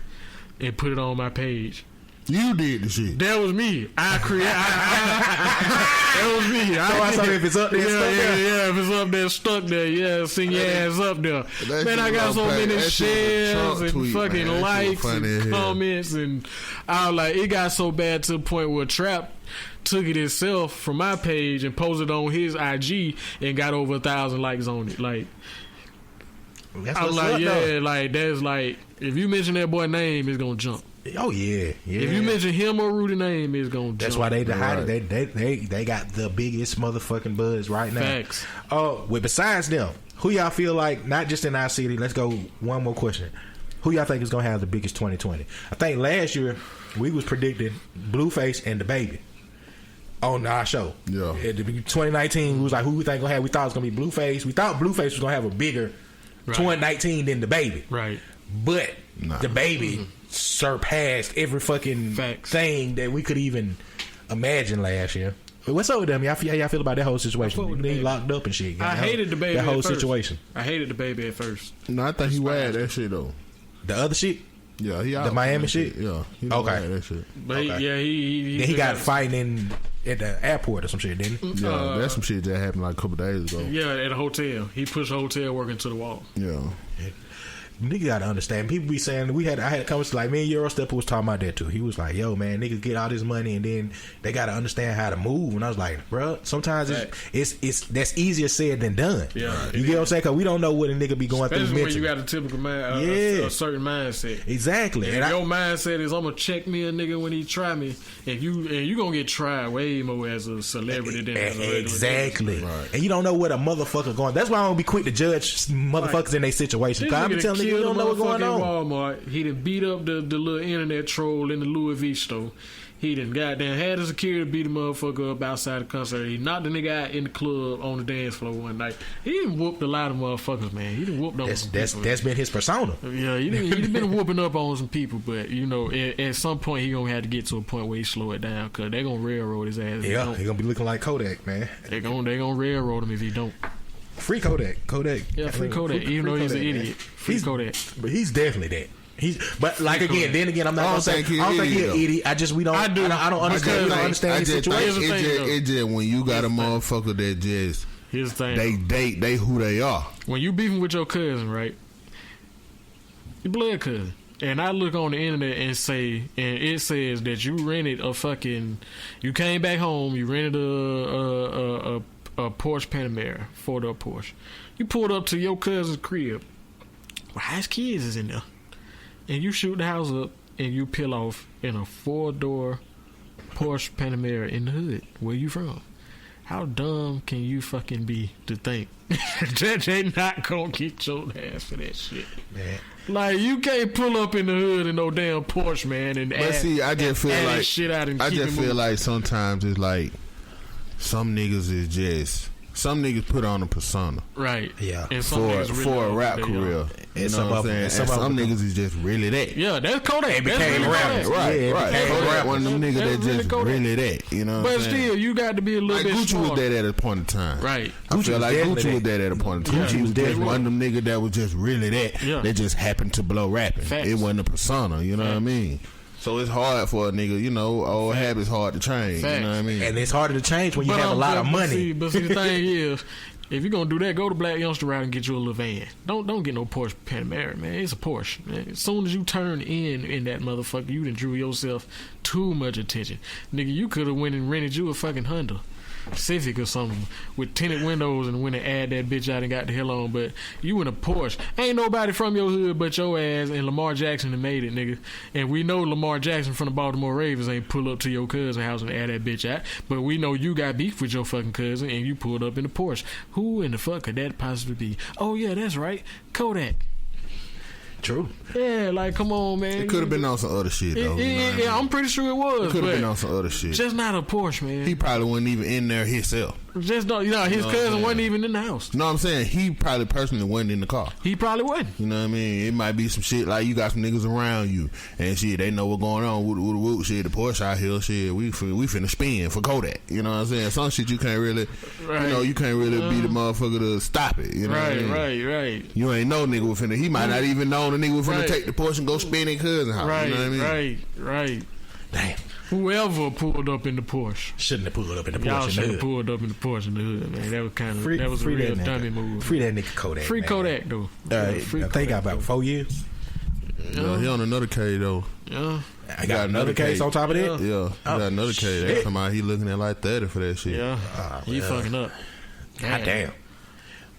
and put it on my page. You did the shit. That was me. I create. That was me. I saw if it's up there, stuck there. Yeah. If it's up there, stuck there. Yeah, sing your ass up there. That Man, shit I got was so funny. many That shit was a shares Trump and tweet, fucking man. That shit was likes funny as and hell. comments, and I was like, it got so bad to the point where Trap took it himself from my page and posted on his IG and got over 1,000 likes on it. Like, That's I was what's like, up, yeah, though. like that's like if you mention that boy name, it's gonna jump. Oh yeah. If you mention him or Rudy name, it's gonna jump. That's why they the hottest. They got the biggest motherfucking buzz right now. Facts. Oh, well, besides them, who y'all feel like, not just in our city, let's go one more question. Who y'all think is gonna have the biggest 2020? I think last year we was predicting Blueface and the Baby on our show. Yeah. At the 2019, we was like, who we think gonna have? We thought it was gonna be Blueface. We thought Blueface was gonna have a bigger 2019 than the Baby. Right. But the Baby surpassed every fucking thing that we could even imagine last year. But what's up with them? How y'all feel about that whole situation? They locked up and shit. I hated the Baby. That whole at first. situation. I hated the Baby at first. No, I think he whacked that shit though. The other shit? Yeah, he out The Miami that shit? Yeah. He Okay. that shit. But he Then he got fighting at the airport or some shit, didn't he? Yeah, that's some shit that happened like a couple days ago. Yeah, at a hotel. He pushed a hotel worker into the wall. Yeah. Nigga gotta understand. People be saying I had a conversation like me and Eurostepper was talking about that too. He was like, "Yo, man, niggas get all this money and then they gotta understand how to move." And I was like, "Bro, sometimes it's that's easier said than done." Yeah, you get what I'm saying? Because we don't know what a nigga be going Especially through when mentally. you got a typical mind, Yeah. a certain mindset. Exactly. And And your mindset is, I'm gonna check me a nigga when he try me. And you gonna get tried way more as a celebrity than as a regular Exactly. nigga. And you don't know what a motherfucker going. That's why I don't be quick to judge motherfuckers in their situation. This Cause I be nigga telling niggas you killed don't a know what's going motherfucker in on. Walmart. He done beat up the little internet troll in the Louis V store. He done goddamn had the security beat the motherfucker up outside the concert. He knocked the nigga out in the club on the dance floor one night. He done whooped a lot of motherfuckers, man. He done whooped on some people. That's been his persona. Yeah, he done been whooping up on some people, but you know, at some point he gonna have to get to a point where he slow it down, cause they gonna railroad his ass. Yeah, he gonna be looking like Kodak, man. They gonna railroad him if he don't. Free Kodak. Yeah, free Kodak. Even though he's an idiot, free Kodak. But he's definitely that. But like Free again, Kodak. then again, I'm not I gonna don't say think he I don't think he's idiot, an idiot. I don't understand. We don't understand his situation. It just when you got a motherfucker that just Here's the thing. they who they are. When you beefing with your cousin, right? Your blood cousin. And I look on the internet and it says that you rented you came back home, you rented a Porsche Panamera, 4-door Porsche. You pulled up to your cousin's crib. Well, his kids is in there. And you shoot the house up and you peel off in a 4-door Porsche Panamera in the hood. Where you from? How dumb can you fucking be to think that they not gonna get your ass for that shit? Man. Like, you can't pull up in the hood in no damn Porsche, man, and But see, I just feel like shit out and I keep just it feel moving. like sometimes it's like some niggas put on a persona. Right. Yeah. And some For niggas really a are rap what they career. are. You know some what of I'm them- saying? some And of some them- niggas is just really that. Yeah, that's Kodak. They became That's really rappers. Kodak. Right, Yeah, right. became Kodak rappers. one of them niggas That's that really just Kodak. really that. You know what But I'm saying? still, you got to be a little Like bit Gucci was smarter. that at a point in time. Right. I Gucci feel was like definitely Gucci was that. that at a point in time. Yeah, Gucci he was was just definitely one of them niggas that was just really that. Yeah. That just happened to blow rapping. Facts. It wasn't a persona, you know what I Facts. mean? So it's hard for a nigga, you know, old habits hard to change. Facts. You know what I mean? And it's harder to change when you have a lot of money. But see, the thing is, if you're gonna do that, go to Black Youngster Route and get you a little van. Don't get no Porsche Panamera, man. It's a Porsche. Man. As soon as you turn in that motherfucker, you done drew yourself too much attention. Nigga, you could have went and rented you a fucking Honda. Civic or something with tinted windows and went and add that bitch out and got the hell on. But you in a Porsche. Ain't nobody from your hood but your ass and Lamar Jackson that made it, nigga. And we know Lamar Jackson from the Baltimore Ravens ain't pull up to your cousin's house and add that bitch out. But we know you got beef with your fucking cousin and you pulled up in the Porsche. Who in the fuck could that possibly be? Oh yeah, that's right, Kodak. True. Yeah, like come on, man. It could have been on some other shit though. Yeah, I'm pretty sure it was. It could have been on some other shit. Just not a Porsche, man. He probably wasn't even in there himself. Just don't, his cousin wasn't even in the house. No, I'm saying he probably personally wasn't in the car. He probably wasn't. You know what I mean? It might be some shit like you got some niggas around you and shit. They know what's going on. Woo, shit. The Porsche out here, shit. We finna spin for Kodak. You know what I'm saying? Some shit you can't really, you can't really be the motherfucker to stop it. You know what I mean? Right. You ain't know nigga was finna. He might not even know the nigga was finna take the Porsche and go spin in cousin house. Right, you know what I mean? Right. Damn. Whoever pulled up in the Porsche shouldn't have pulled up in the Porsche. Y'all should have pulled up in the Porsche in the hood, man. That was kind of that was a real dummy move. Free that nigga Kodak. Free man. Kodak though. I think he got about 4 years. Yeah, he on another case though. Yeah. I got another case on top of that. Yeah, he got another case. They come out, he looking at like 30 for that shit. Yeah, he fucking up. God damn.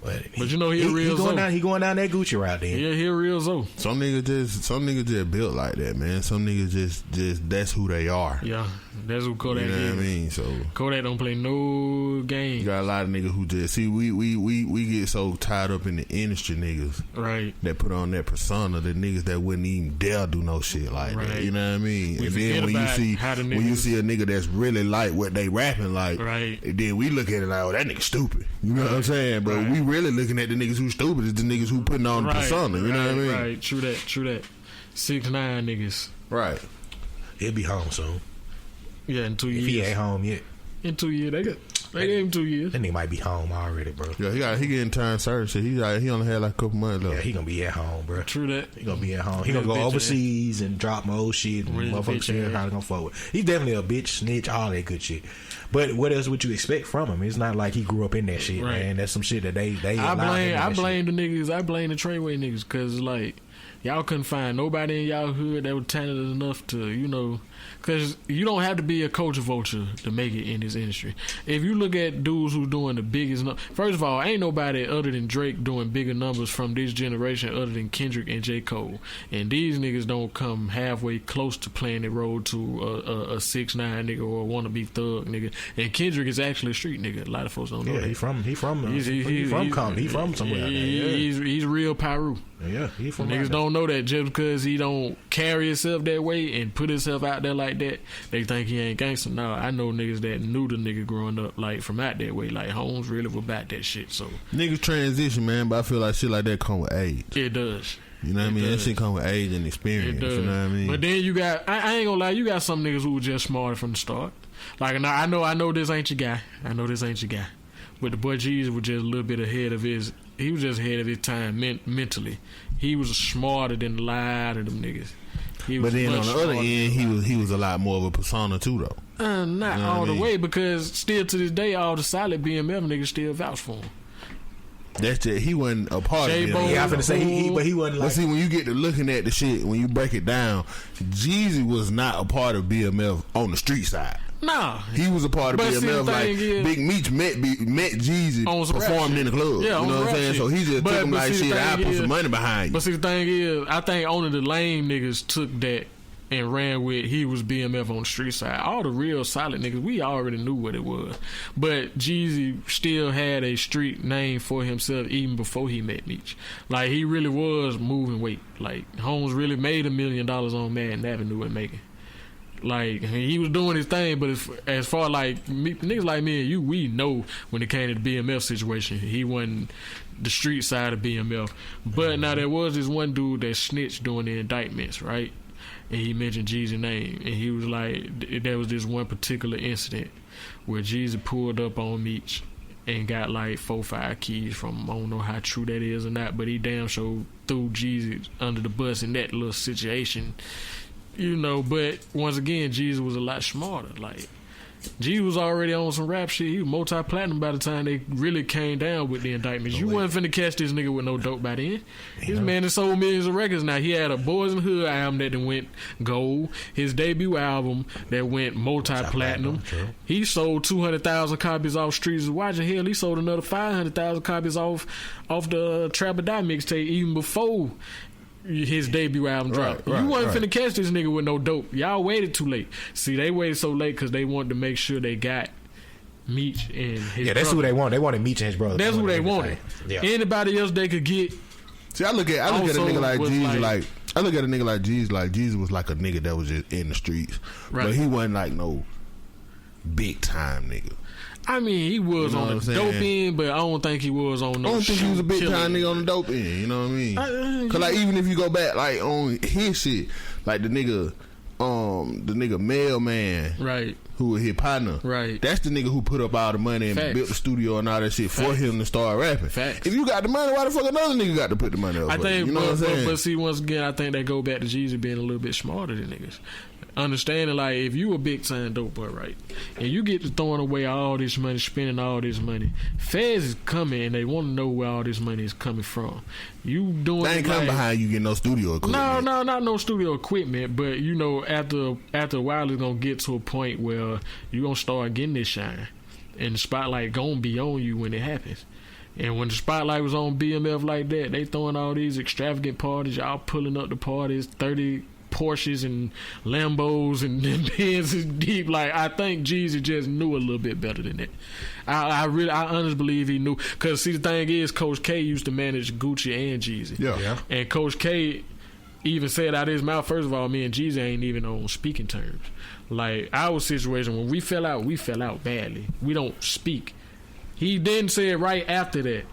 But you know he a real Zoe. He going down that Gucci route then. Yeah, he a real Zoe. Some niggas just built like that, man. Some niggas just that's who they are. Yeah, that's who Kodak is. You know what I mean? So Kodak don't play no game. You got a lot of niggas who just see we get so tied up in the industry niggas, right? That put on that persona, the niggas that wouldn't even dare do no shit like that. You know what I mean? And then when you see a nigga that's really like what they rapping like, right? And then we look at it like, oh, that nigga stupid. You know what I'm saying? But we really looking at the niggas who stupid is the niggas who putting on the persona. You know what I mean? Right. True that. 6ix9ine niggas. Right. He'll be home soon. Yeah, in 2 years. If he ain't home yet. In 2 years, they gave him 2 years. That nigga might be home already, bro. Yeah, he getting time service. He only had like a couple months left. Yeah, he gonna be at home, bro. True that. He gonna be at home. He gonna go overseas and drop my old shit and motherfuckers shit. How they gonna forward? He's definitely a bitch, snitch, all that good shit. But what else would you expect from him? It's not like he grew up in that shit, man. That's some shit that they. I blame the niggas. I blame the Treyway niggas because like y'all couldn't find nobody in y'all hood that was talented enough to because you don't have to be a culture vulture to make it in this industry. If you look at dudes who's doing the biggest, first of all, ain't nobody other than Drake doing bigger numbers from this generation other than Kendrick and J. Cole. And these niggas don't come halfway close to playing the role to a 6ix9ine nigga or a wannabe thug nigga. And Kendrick is actually a street nigga. A lot of folks don't know that. He from somewhere. He's real Pyru. Yeah, he from niggas don't know that just because he don't carry himself that way and put himself out there like that, they think he ain't gangster. No, I know niggas that knew the nigga growing up like from out that way. Like Holmes really was about that shit. So niggas transition, man, but I feel like shit like that come with age. It does. You know what I mean? That shit come with age and experience. You know what I mean? But then you got, I ain't gonna lie, you got some niggas who were just smarter from the start. Like I know this ain't your guy. But the boy Jeezy was just a little bit ahead of his. He was just ahead of his time mentally. He was smarter than a lot of them niggas. But then on the other end, he was a lot more of a persona too, though. Not all the way, because still to this day, all the solid BMF niggas still vouch for him. That's just, he wasn't a part of it. Yeah, I'm finna say but he wasn't like. But see, when you get to looking at the shit, when you break it down, Jeezy was not a part of BMF on the street side. Nah, he was a part of BMF. Like Big Meech met Jeezy, performed in the club. Yeah, you know what I'm saying? So he just took him like shit. I put some money behind you. But see, the thing is, I think only the lame niggas took that and ran with he was BMF on the street side. All the real solid niggas, we already knew what it was. But Jeezy still had a street name for himself even before he met Meech. Like he really was moving weight. Like Holmes really made $1 million on Madden Avenue and making. Like he was doing his thing, but as far like niggas like me and you, we know when it came to the BMF situation, he wasn't the street side of BMF. But now there was this one dude that snitched during the indictments, right? And he mentioned Jeezy's name, and he was like, there was this one particular incident where Jeezy pulled up on Meech and got like 4-5 keys from him. I don't know how true that is or not, but he damn sure threw Jeezy under the bus in that little situation. But once again, Jeezy was a lot smarter. Like G was already on some rap shit. He was multi-platinum by the time they really came down with the indictments. You wasn't finna catch this nigga with no dope by then. This man has sold millions of records now. He had a Boys in the Hood album that then went gold. His debut album that went multi-platinum. He sold 200,000 copies off Streets of Watching. Hell, he sold another 500,000 copies off the Trap or Die mixtape even before his debut album dropped. You wasn't finna catch this nigga with no dope. Y'all waited too late. See, they waited so late because they wanted to make sure they got Meech and his that's brother. who they want. They wanted Meech and his brother. That's who they wanted. Yeah. Anybody else they could get. See, I look at a nigga like Jeezy like I look at a nigga like Jeezy like Jeezy was like a nigga that was just in the streets, but he wasn't like no big time nigga. I mean, he was on the dope end, but I don't think he was on no. I don't think he was a big time nigga on the dope end. You know what I mean? Cause like even if you go back like on his shit, like the nigga Mailman, right? Who was his partner, right? That's the nigga who put up all the money and built the studio and all that shit for him to start rapping. If you got the money, why the fuck another nigga got to put the money up? I think, you know what I'm saying? But see, once again, I think they go back to Jeezy being a little bit smarter than niggas. Understanding, like, if you a big time dope boy, right, and you get to throwing away all this money, spending all this money, feds is coming and they want to know where all this money is coming from. You doing? They ain't come behind you getting no studio equipment. No, not no studio equipment, but you know, after a while, it's gonna get to a point where you gonna start getting this shine, and the spotlight gonna be on you when it happens. And when the spotlight was on BMF like that, they throwing all these extravagant parties, y'all pulling up the parties, 30 Porsches and Lambos and Benz is deep. Like, I think Jeezy just knew a little bit better than that. I honestly believe he knew. Because see, the thing is, Coach K used to manage Gucci and Jeezy. Yeah. And Coach K even said out of his mouth, first of all, me and Jeezy ain't even on speaking terms. Like, our situation, when we fell out badly. We don't speak. He then said right after that,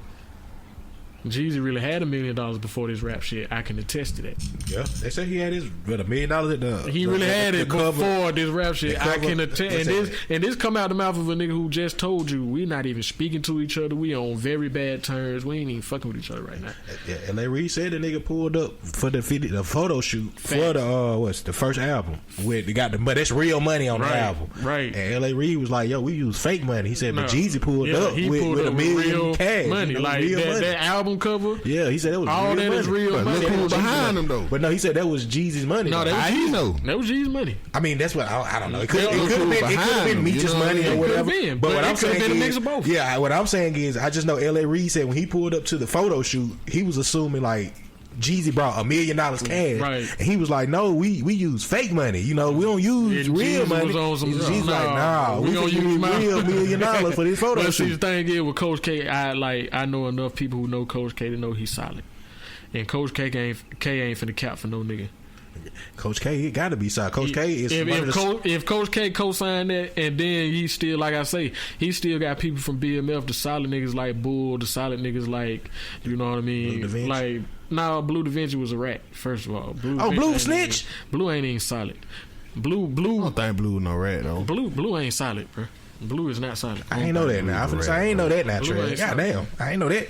Jeezy really had $1 million before this rap shit. I can attest to that. Yeah, they say he had his $1 million at the. He really had it before this rap shit. I can attest, and this come out the mouth of a nigga who just told you we not even speaking to each other. We on very bad terms. We ain't even fucking with each other right now. Yeah, L.A. Reid said the nigga pulled up for the photo shoot for the first album. They got but that's real money on the album, right? And L.A. Reid was like, "Yo, we use fake money." He said, "But Jeezy pulled up with $1 million cash money, like that album cover." Yeah, he said that was all real that money. Is real but money. Look who was behind him though. But no, he said that was Jeezy's money. No, that was Jeezy's money. I mean, that's what I don't know. It could have been Meech's money or whatever. But what I'm saying is, mix of both. Yeah, what I'm saying is, I just know L.A. Reid said when he pulled up to the photo shoot, he was assuming like Jeezy brought $1 million cash, right? And he was like, "No, we use fake money. You know, we don't use real money." He's like, "Nah, we gonna use real $1 million for this photo shoot." See, the thing is with Coach K, I know enough people who know Coach K to know he's solid, and Coach K ain't finna cap for no nigga. Coach K, it gotta be solid. Coach K is if Coach K co-signed that, and then he still, like I say, he still got people from BMF, the solid niggas like Bull, the solid niggas like, you know what I mean, Blue like. No, Blue Da Vinci was a rat. First of all, Blue snitch. Blue ain't even solid. Blue. I don't think Blue no rat though. Blue ain't solid, bro. Blue is not solid. I ain't know that now. I ain't know that now, Trey. Goddamn, I ain't know that.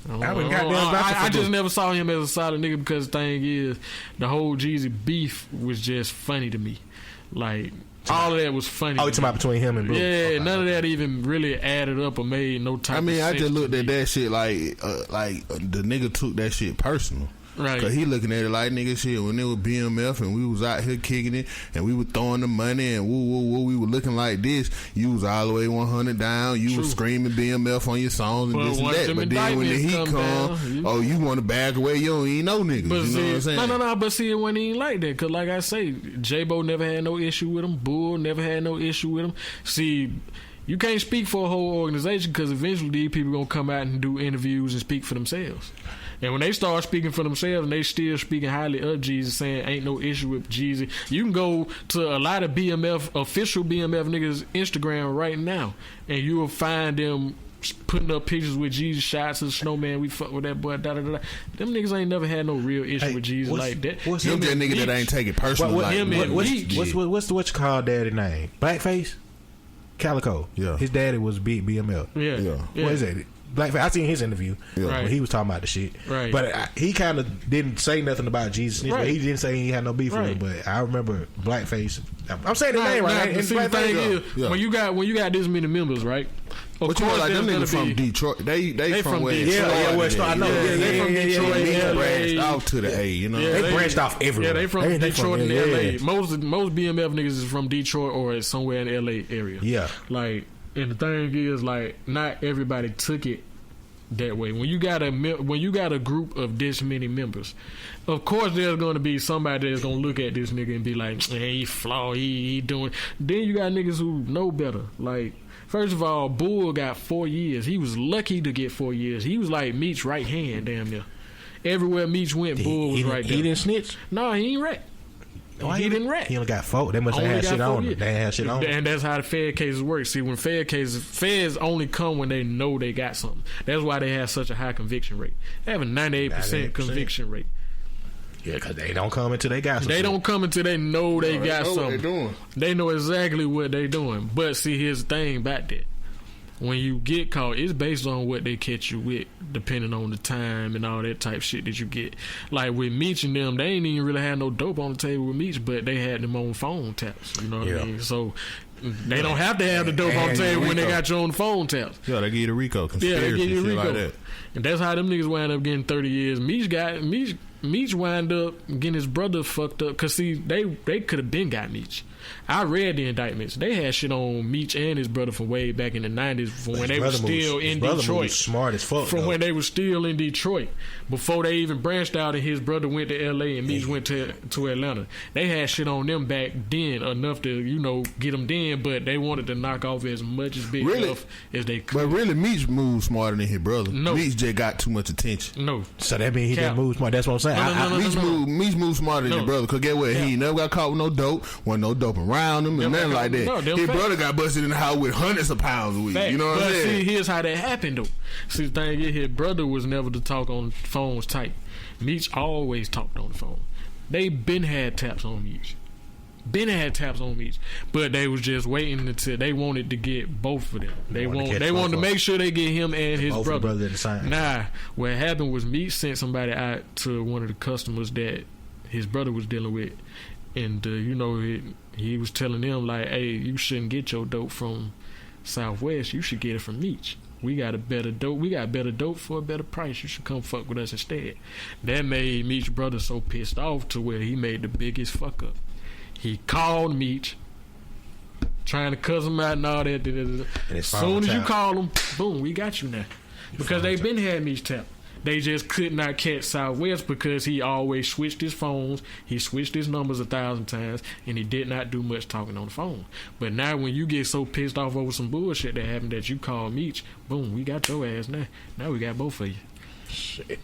I just never saw him as a solid nigga because the thing is, the whole Jeezy beef was just funny to me. Like, all of that was funny. Oh, you talking about between him and Blue? Yeah, none of that even really added up or made no type of sense. I just looked at that shit like the nigga took that shit personal. Right. Cause he looking at it like, nigga, shit, when it was BMF and we was out here kicking it and we were throwing the money and woo, we were looking like this, you was all the way 100 down, you was screaming BMF on your songs and this and that. But then when the heat come, you want to back away, you don't even know niggas. But you know what I'm saying? No, but see, it wasn't even like that. Cause like I say, J-Bo never had no issue with him. Bull never had no issue with him. See, you can't speak for a whole organization because eventually these people gonna come out and do interviews and speak for themselves. And when they start speaking for themselves and they still speaking highly of Jeezy, saying ain't no issue with Jeezy, you can go to a lot of official BMF niggas Instagram right now and you will find them putting up pictures with Jeezy shots of the Snowman. We fuck with that boy. Da da da. Them niggas ain't never had no real issue with Jeezy like that. What's him that nigga that ain't take it personal? What's what you call daddy name? Blackface. Calico. Yeah. His daddy was BMF. Yeah. What is that? Blackface. I seen his interview Yeah. when he was talking about the shit. Right. But he kind of didn't say nothing about Jesus. Right. He didn't say he had no beef with him. But I remember Blackface. I'm saying the name right. The thing is, Yeah. when you got this many members, right? Of But you know, course like them there's niggas gonna from be- Detroit. They from where? Detroit. Yeah, West. I know. Yeah, they from Detroit, They LA. branched out to the A. You know, Yeah, They branched off everywhere. Yeah, they from Detroit and yeah. LA. Most BMF niggas is from Detroit or somewhere in the LA area. Yeah. Like, and the thing is, like, not everybody took it that way. When you got a group of this many members, of course there's going to be somebody that's going to look at this nigga and be like, hey, he flawed, he doing. Then you got niggas who know better. Like, first of all, Bull got 4 years. He was lucky to get 4 years. He was like Meech's right hand, damn near. Everywhere Meech went, Bull was right there. He didn't snitch? No, he ain't rat. He didn't rat. He only got 4. They must have Only had got shit 4 on him. years. They had shit on him. And that's how the Fed cases work. See, when Feds only come when they know they got something. That's why they have such a high conviction rate. They have a 98% conviction rate. Yeah, because they don't come until they got something. They don't come until they know they got know what something. they doing. They know exactly what they doing. But see, here's the thing about that. When you get caught, it's based on what they catch you with, depending on the time and all that type shit that you get. Like with Meech and them, they ain't even really had no dope on the table with Meech, but they had them on phone taps. You know what I mean? So they don't have to have the dope on the table when they got you on the phone taps. Yeah, they give you the RICO conspiracy, Yeah, they give you shit RICO. like that. And that's how them niggas wind up getting 30 years. Meech wind up getting his brother fucked up. Because, see, they could have been got Meech. I read the indictments. They had shit on Meech and his brother from way back in the 90s from when they were still in Detroit. Smart as fuck. From when they were still in Detroit. Before they even branched out and his brother went to LA and Meech went to Atlanta. They had shit on them back then enough to, you know, get them then, but they wanted to knock off as much as big stuff as they could. But really, Meech moved smarter than his brother. No. Meech just got too much attention. No. So that means he didn't move smart. That's what I'm saying. Meech moved smarter than his brother. Because get what? He never got caught with no dope. Wasn't no dope around him and nothing like that. His brother got busted in the house with hundreds of pounds of weed. You know what I'm saying? See, here's how that happened, though. See, the thing is, his brother was never to talk on phones tight. Meech always talked on the phone. They been had taps on Meech. But they was just waiting until they wanted to get both of them. They wanted to make sure they get him and his brother. At the same. Nah, what happened was Meech sent somebody out to one of the customers that his brother was dealing with, and you know, he was telling them like, "Hey, you shouldn't get your dope from Southwest. You should get it from Meech. We got a better dope. We got better dope for a better price. You should come fuck with us instead." That made Meech's brother so pissed off to where he made the biggest fuck up. He called Meech, trying to cuss him out and all that. And as soon as you call him, boom, we got you now. Because they been had Meech tap. They just could not catch Southwest because he always switched his phones. He switched his numbers 1,000 times, and he did not do much talking on the phone. But now when you get so pissed off over some bullshit that happened that you call Meech, boom, we got your ass now. Now we got both of you. Shit.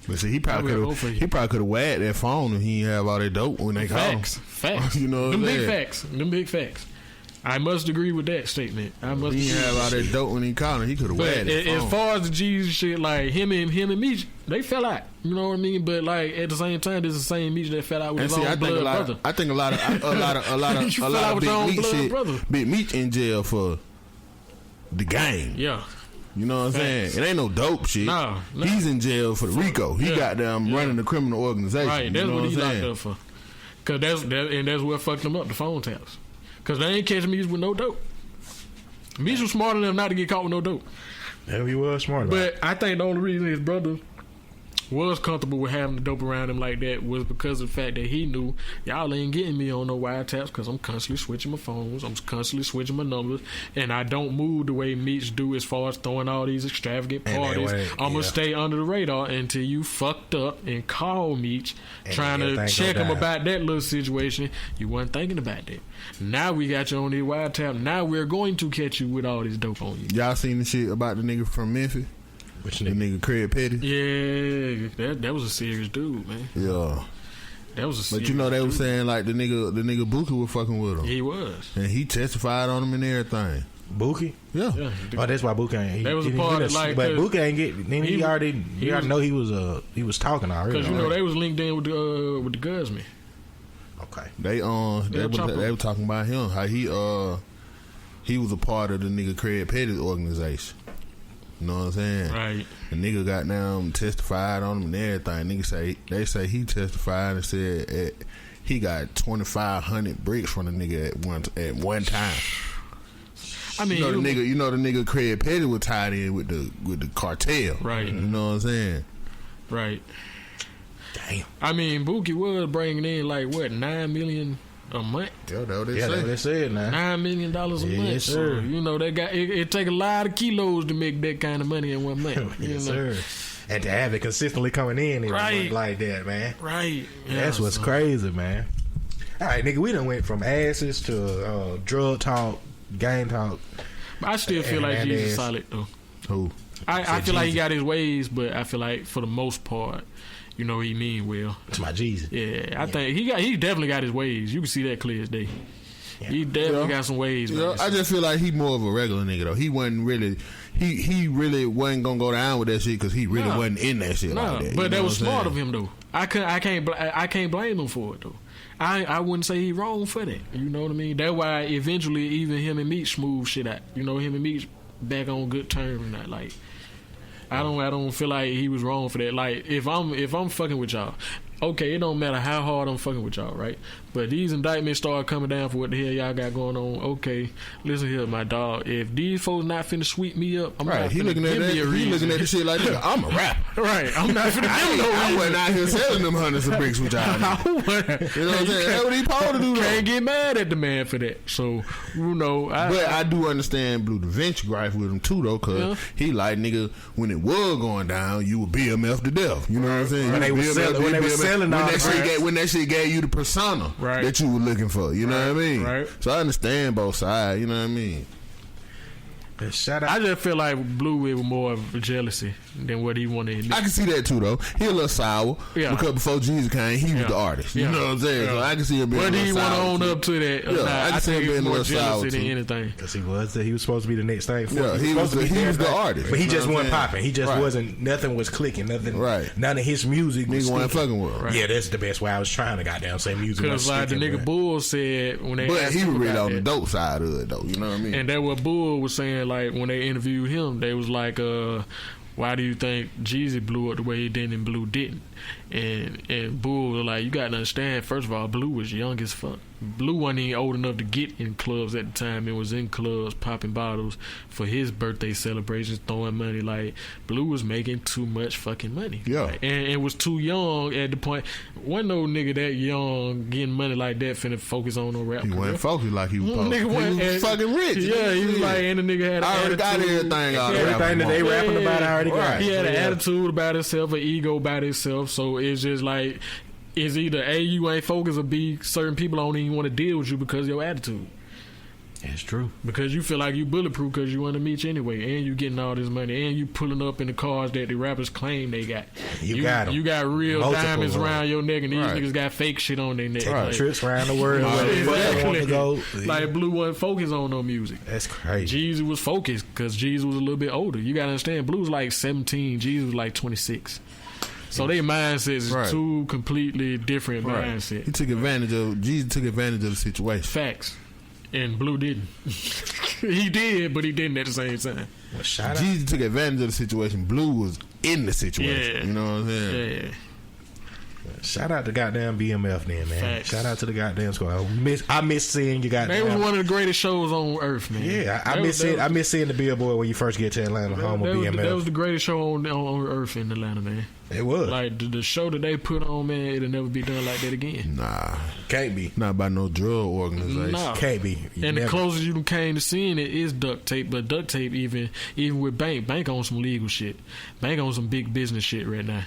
But see, he probably could have wagged that phone if he didn't have all that dope when they called him. Facts. You know what I'm saying? Them big facts. I must agree with that statement. He didn't have all that dope when he called him. He could have wagged that phone. As far as the Jesus shit, like him and Meech, they fell out. You know what I mean? But like at the same time, this is the same Meech that fell out with his own blood brother. I think a lot of Big Meech shit. Big Meech in jail for the game. Yeah. You know what I'm saying? It ain't no dope shit. No. He's in jail for the RICO. He got them running the criminal organization. Right, that's what he locked up for. Cause that's what fucked him up, the phone taps. Cause they ain't catching Meech with no dope. Meech was smart enough not to get caught with no dope. Yeah, he was smart. But I think the only reason his brother was comfortable with having the dope around him like that was because of the fact that he knew y'all ain't getting me on no wiretaps because I'm constantly switching my phones, I'm constantly switching my numbers, and I don't move the way Meech do as far as throwing all these extravagant parties. I'm gonna stay under the radar until you fucked up and call Meech trying to check him about that little situation. You weren't thinking about that. Now we got you on the wiretap. Now we're going to catch you with all this dope on you. Y'all seen the shit about the nigga from Memphis? Which the nigga Craig Petty? Yeah, that was a serious dude, man. Yeah. That was a serious But you know they dude. were saying like the nigga Buki was fucking with him. He was. And he testified on him and everything. Buki? Yeah. Oh, that's why Buki ain't. That was a part of like. But Buki ain't get. Then he already know he was talking already. Because you know they was linked in with the Guzman. Okay. They were talking about him, how he was a part of the nigga Craig Petty's organization. You know what I'm saying? Right. The nigga got down, testified on him and everything. They say he testified and said he got 2,500 bricks from the nigga at one time. I mean, you know the nigga Craig Petty was tied in with the cartel. Right. You know what I'm saying? Right. Damn. I mean, Buki was bringing in like what, $9 million a month? Yeah, that's what they Yeah, say. that's what they said now. $9 million a month. Yes, sir. So, you know, they got it take a lot of kilos to make that kind of money in 1 month. You Yes, know? sir. And to have it consistently coming in Right. like that, man. Right. Yeah, That's what's crazy, man. All right, nigga, we done went from asses to drug talk, game talk. I still feel like And Jesus is- solid though. Who? I feel like he got his ways, but I feel like for the most part, you know, he mean well. It's my Jesus. Yeah, I think he definitely got his ways. You can see that clear as day. He definitely got some ways. You Man. know, I just feel like he more of a regular nigga though. He wasn't really. He really wasn't gonna go down with that shit because he really wasn't in that shit like that. But you that know was what I'm smart of saying? him though. I can't blame him for it though. I wouldn't say he wrong for that. You know what I mean? That's why eventually even him and Meech smooth shit out. You know, him and Meech back on good terms and that. Like, I don't feel like he was wrong for that. Like, if I'm fucking with y'all, okay, it don't matter how hard I'm fucking with y'all, right? But these indictments start coming down for what the hell y'all got going on. Okay, listen here, my dog. If these folks not finna sweep me up, I'm Right, not he finna looking at give that. me a He reason. looking at the shit like, nigga, I'm a rapper. Right, I'm not finna I wasn't out here selling them hundreds of bricks with y'all. niggas. You know what I'm saying? That's what he supposed to do. Though. Can't get mad at the man for that. So, you know, But I do understand Blue Da Vinci gripe with him too, though, because he like, nigga, when it was going down, you were BMF to death. You know what I'm saying? When they was selling all the bricks. when that shit gave you the persona that you were looking for. You know what I mean? Right. So I understand both sides. You know what I mean? Shout out. I just feel like Blue was more of jealousy than what he wanted to admit. I can see that too, though. He a little sour because before Jesus came, he was the artist. You know what I'm saying? So I can see him being Whether a he little want to sour. own up to that or not, I can see him think being it's a more little sour jealousy than too. anything. Because he was supposed to be the next thing. Yeah, he was the artist. But he You just know what wasn't I'm saying? popping. He just Right. wasn't. Nothing was clicking. Nothing. Right. None of his music was Nigga wasn't sticking. fucking with him. Yeah, that's the best way. I was trying to goddamn say music. Because was like the sticking, nigga bruh. Bull said when they But asked he him was really about on the that, dope side of it, though. You know what I mean? and that what Bull was saying, like when they interviewed him, they was like, why do you think Jeezy blew up the way he did and Blue didn't? And Bull was like, you got to understand, first of all, Blue was young as fuck. Blue wasn't even old enough to get in clubs at the time. It was in clubs popping bottles for his birthday celebrations, throwing money. Like, Blue was making too much fucking money. Yeah. Like, and was too young at the point. Wasn't no nigga that young getting money like that finna focus on no rap. He career. wasn't focused like he was supposed to. Nigga He wasn't- was fucking rich. Yeah, he was like, and the nigga had an I already got attitude. everything out Everything that they rapping about, I already got. He had an Yeah. attitude about himself, an ego about himself. So it's just like, it's either A, you ain't focused, or B, certain people don't even want to deal with you because of your attitude. That's true. Because you feel like you bulletproof because you want to meet you anyway, and you getting all this money, and you pulling up in the cars that the rappers claim they got. You got 'em. You got real Multiple diamonds of 'em. around your neck, and these Right. niggas got fake shit on their neck. Taking Like, trips around the world. where the fuck they want to go. Like Blue wasn't focused on no music. That's crazy. Jeezy was focused because Jeezy was a little bit older. You gotta understand, Blue's like 17, Jeezy was like 26. So their mindsets is Right. two completely different He mindsets. took advantage of Jesus. Took advantage of the situation. Facts. And Blue didn't. He did, but he didn't at the same time. Well, shout out. Jesus took advantage of the situation. Blue was in the situation. Yeah. You know what I'm saying? Yeah. Shout out to goddamn BMF then, man. Facts. Shout out to the goddamn squad. I miss seeing you They was goddamn. one of the greatest shows on earth, man. Yeah, I That miss was- seeing. that I miss seeing the Billboard when you first get to Atlanta, home of that was, BMF. that was the greatest show on earth in Atlanta, man. It was. Like the show that they put on, man, it'll never be done like that again. Nah, Can't be. not by no drug organization. No. Can't be. You And never. the closest you came to seeing it is Duct Tape, but Duct Tape even with Bank on some legal shit. Bank on some big business shit right now.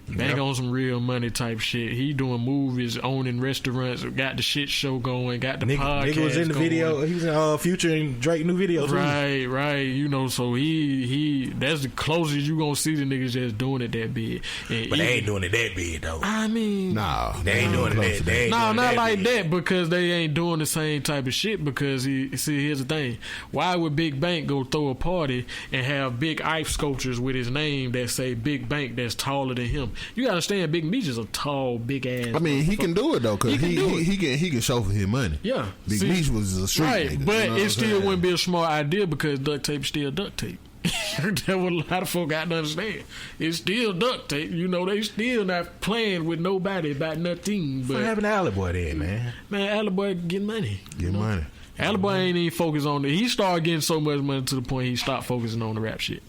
Bank on some real money type shit. He doing movies, owning restaurants, got the shit show going, got the podcast Nigga was in the going. video. He was in Future and Drake new video too. Right. You know, so he that's the closest you gonna see the niggas just doing it that big. And But they ain't doing it that big though. I mean, Nah, They ain't doing it that. They ain't no, doing not that like big. that because they ain't doing the same type of shit. Because here's the thing: why would Big Bank go throw a party and have big ice sculptures with his name that say Big Bank that's taller than him? You gotta understand, Big Meech is a tall, big ass. I mean, he can do it though, cause He can do it. he can show for his money. Yeah, Big See, Meech was a street right, nigga, but you know what it I'm still saying? wouldn't be a smart idea because Duct Tape still Duct Tape. That's what a lot of folk got to understand. It's still duct tape. You know, they still not playing with nobody about nothing. But what happened to Alley Boy then, man? Man, Alley Boy getting money. Get money. Alley Boy ain't even focused on it. He started getting so much money to the point he stopped focusing on the rap shit.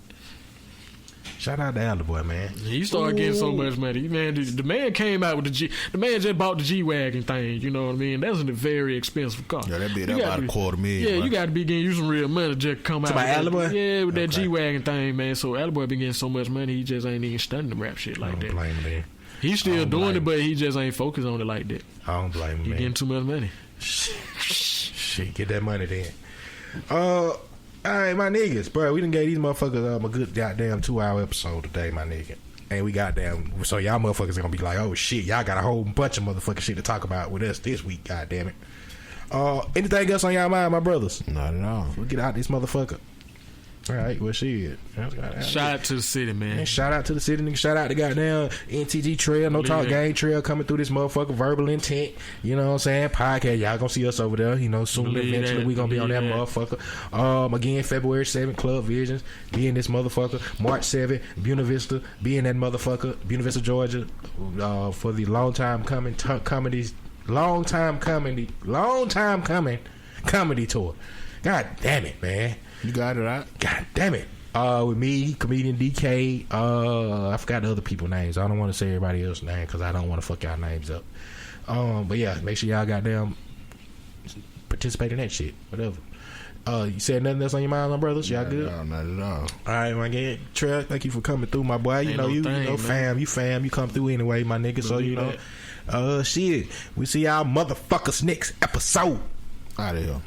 Shout out to Alley Boy, man. He started getting so much money. Man, the man came out with the G. The man just bought the G-Wagon thing. You know what I mean? That's a very expensive car. Yeah, that be about $250,000. Yeah, you got to be getting you some real money just come out. Somebody Alley Boy? Yeah, with that G-Wagon thing, man. So Alley Boy been getting so much money, he just ain't even studying the rap shit like that. I don't blame him, man. He's still doing it, but he just ain't focused on it like that. I don't blame him, He man. getting too much money. Shit, get that money then. Alright, my niggas, bro, we done gave these motherfuckers a good goddamn 2-hour episode today, my nigga. And we goddamn, so y'all motherfuckers are gonna be like, oh shit, y'all got a whole bunch of motherfucking shit to talk about with us this week, goddamn it. Anything else on y'all mind, my brothers? Not at all. We'll get out this motherfucker. Alright, well shit. Shout out to the city, man. And shout out to the city, nigga. Shout out to goddamn NTG Trail, No Talk Gang Trail coming through this motherfucker, Verbal Intent. You know what I'm saying? Podcast. Y'all gonna see us over there. You know, soon eventually we gonna be on that motherfucker. Again, February 7th, Club Visions. Be in this motherfucker. March 7th, Buena Vista. Be in that motherfucker. Buena Vista, Georgia. For the long time coming comedy tour. God damn it, man. You got it right. God damn it. With me, comedian DK. I forgot the other people's names. I don't want to say everybody else's name because I don't want to fuck y'all names up. But yeah, make sure y'all goddamn participate in that shit. Whatever. You said nothing else on your mind, my brothers? Y'all good? No, not at all. All right, my guy. Trey, thank you for coming through, my boy. You know, you fam. You come through anyway, my nigga. So, you know. Shit. We see y'all motherfuckers next episode. Out of here.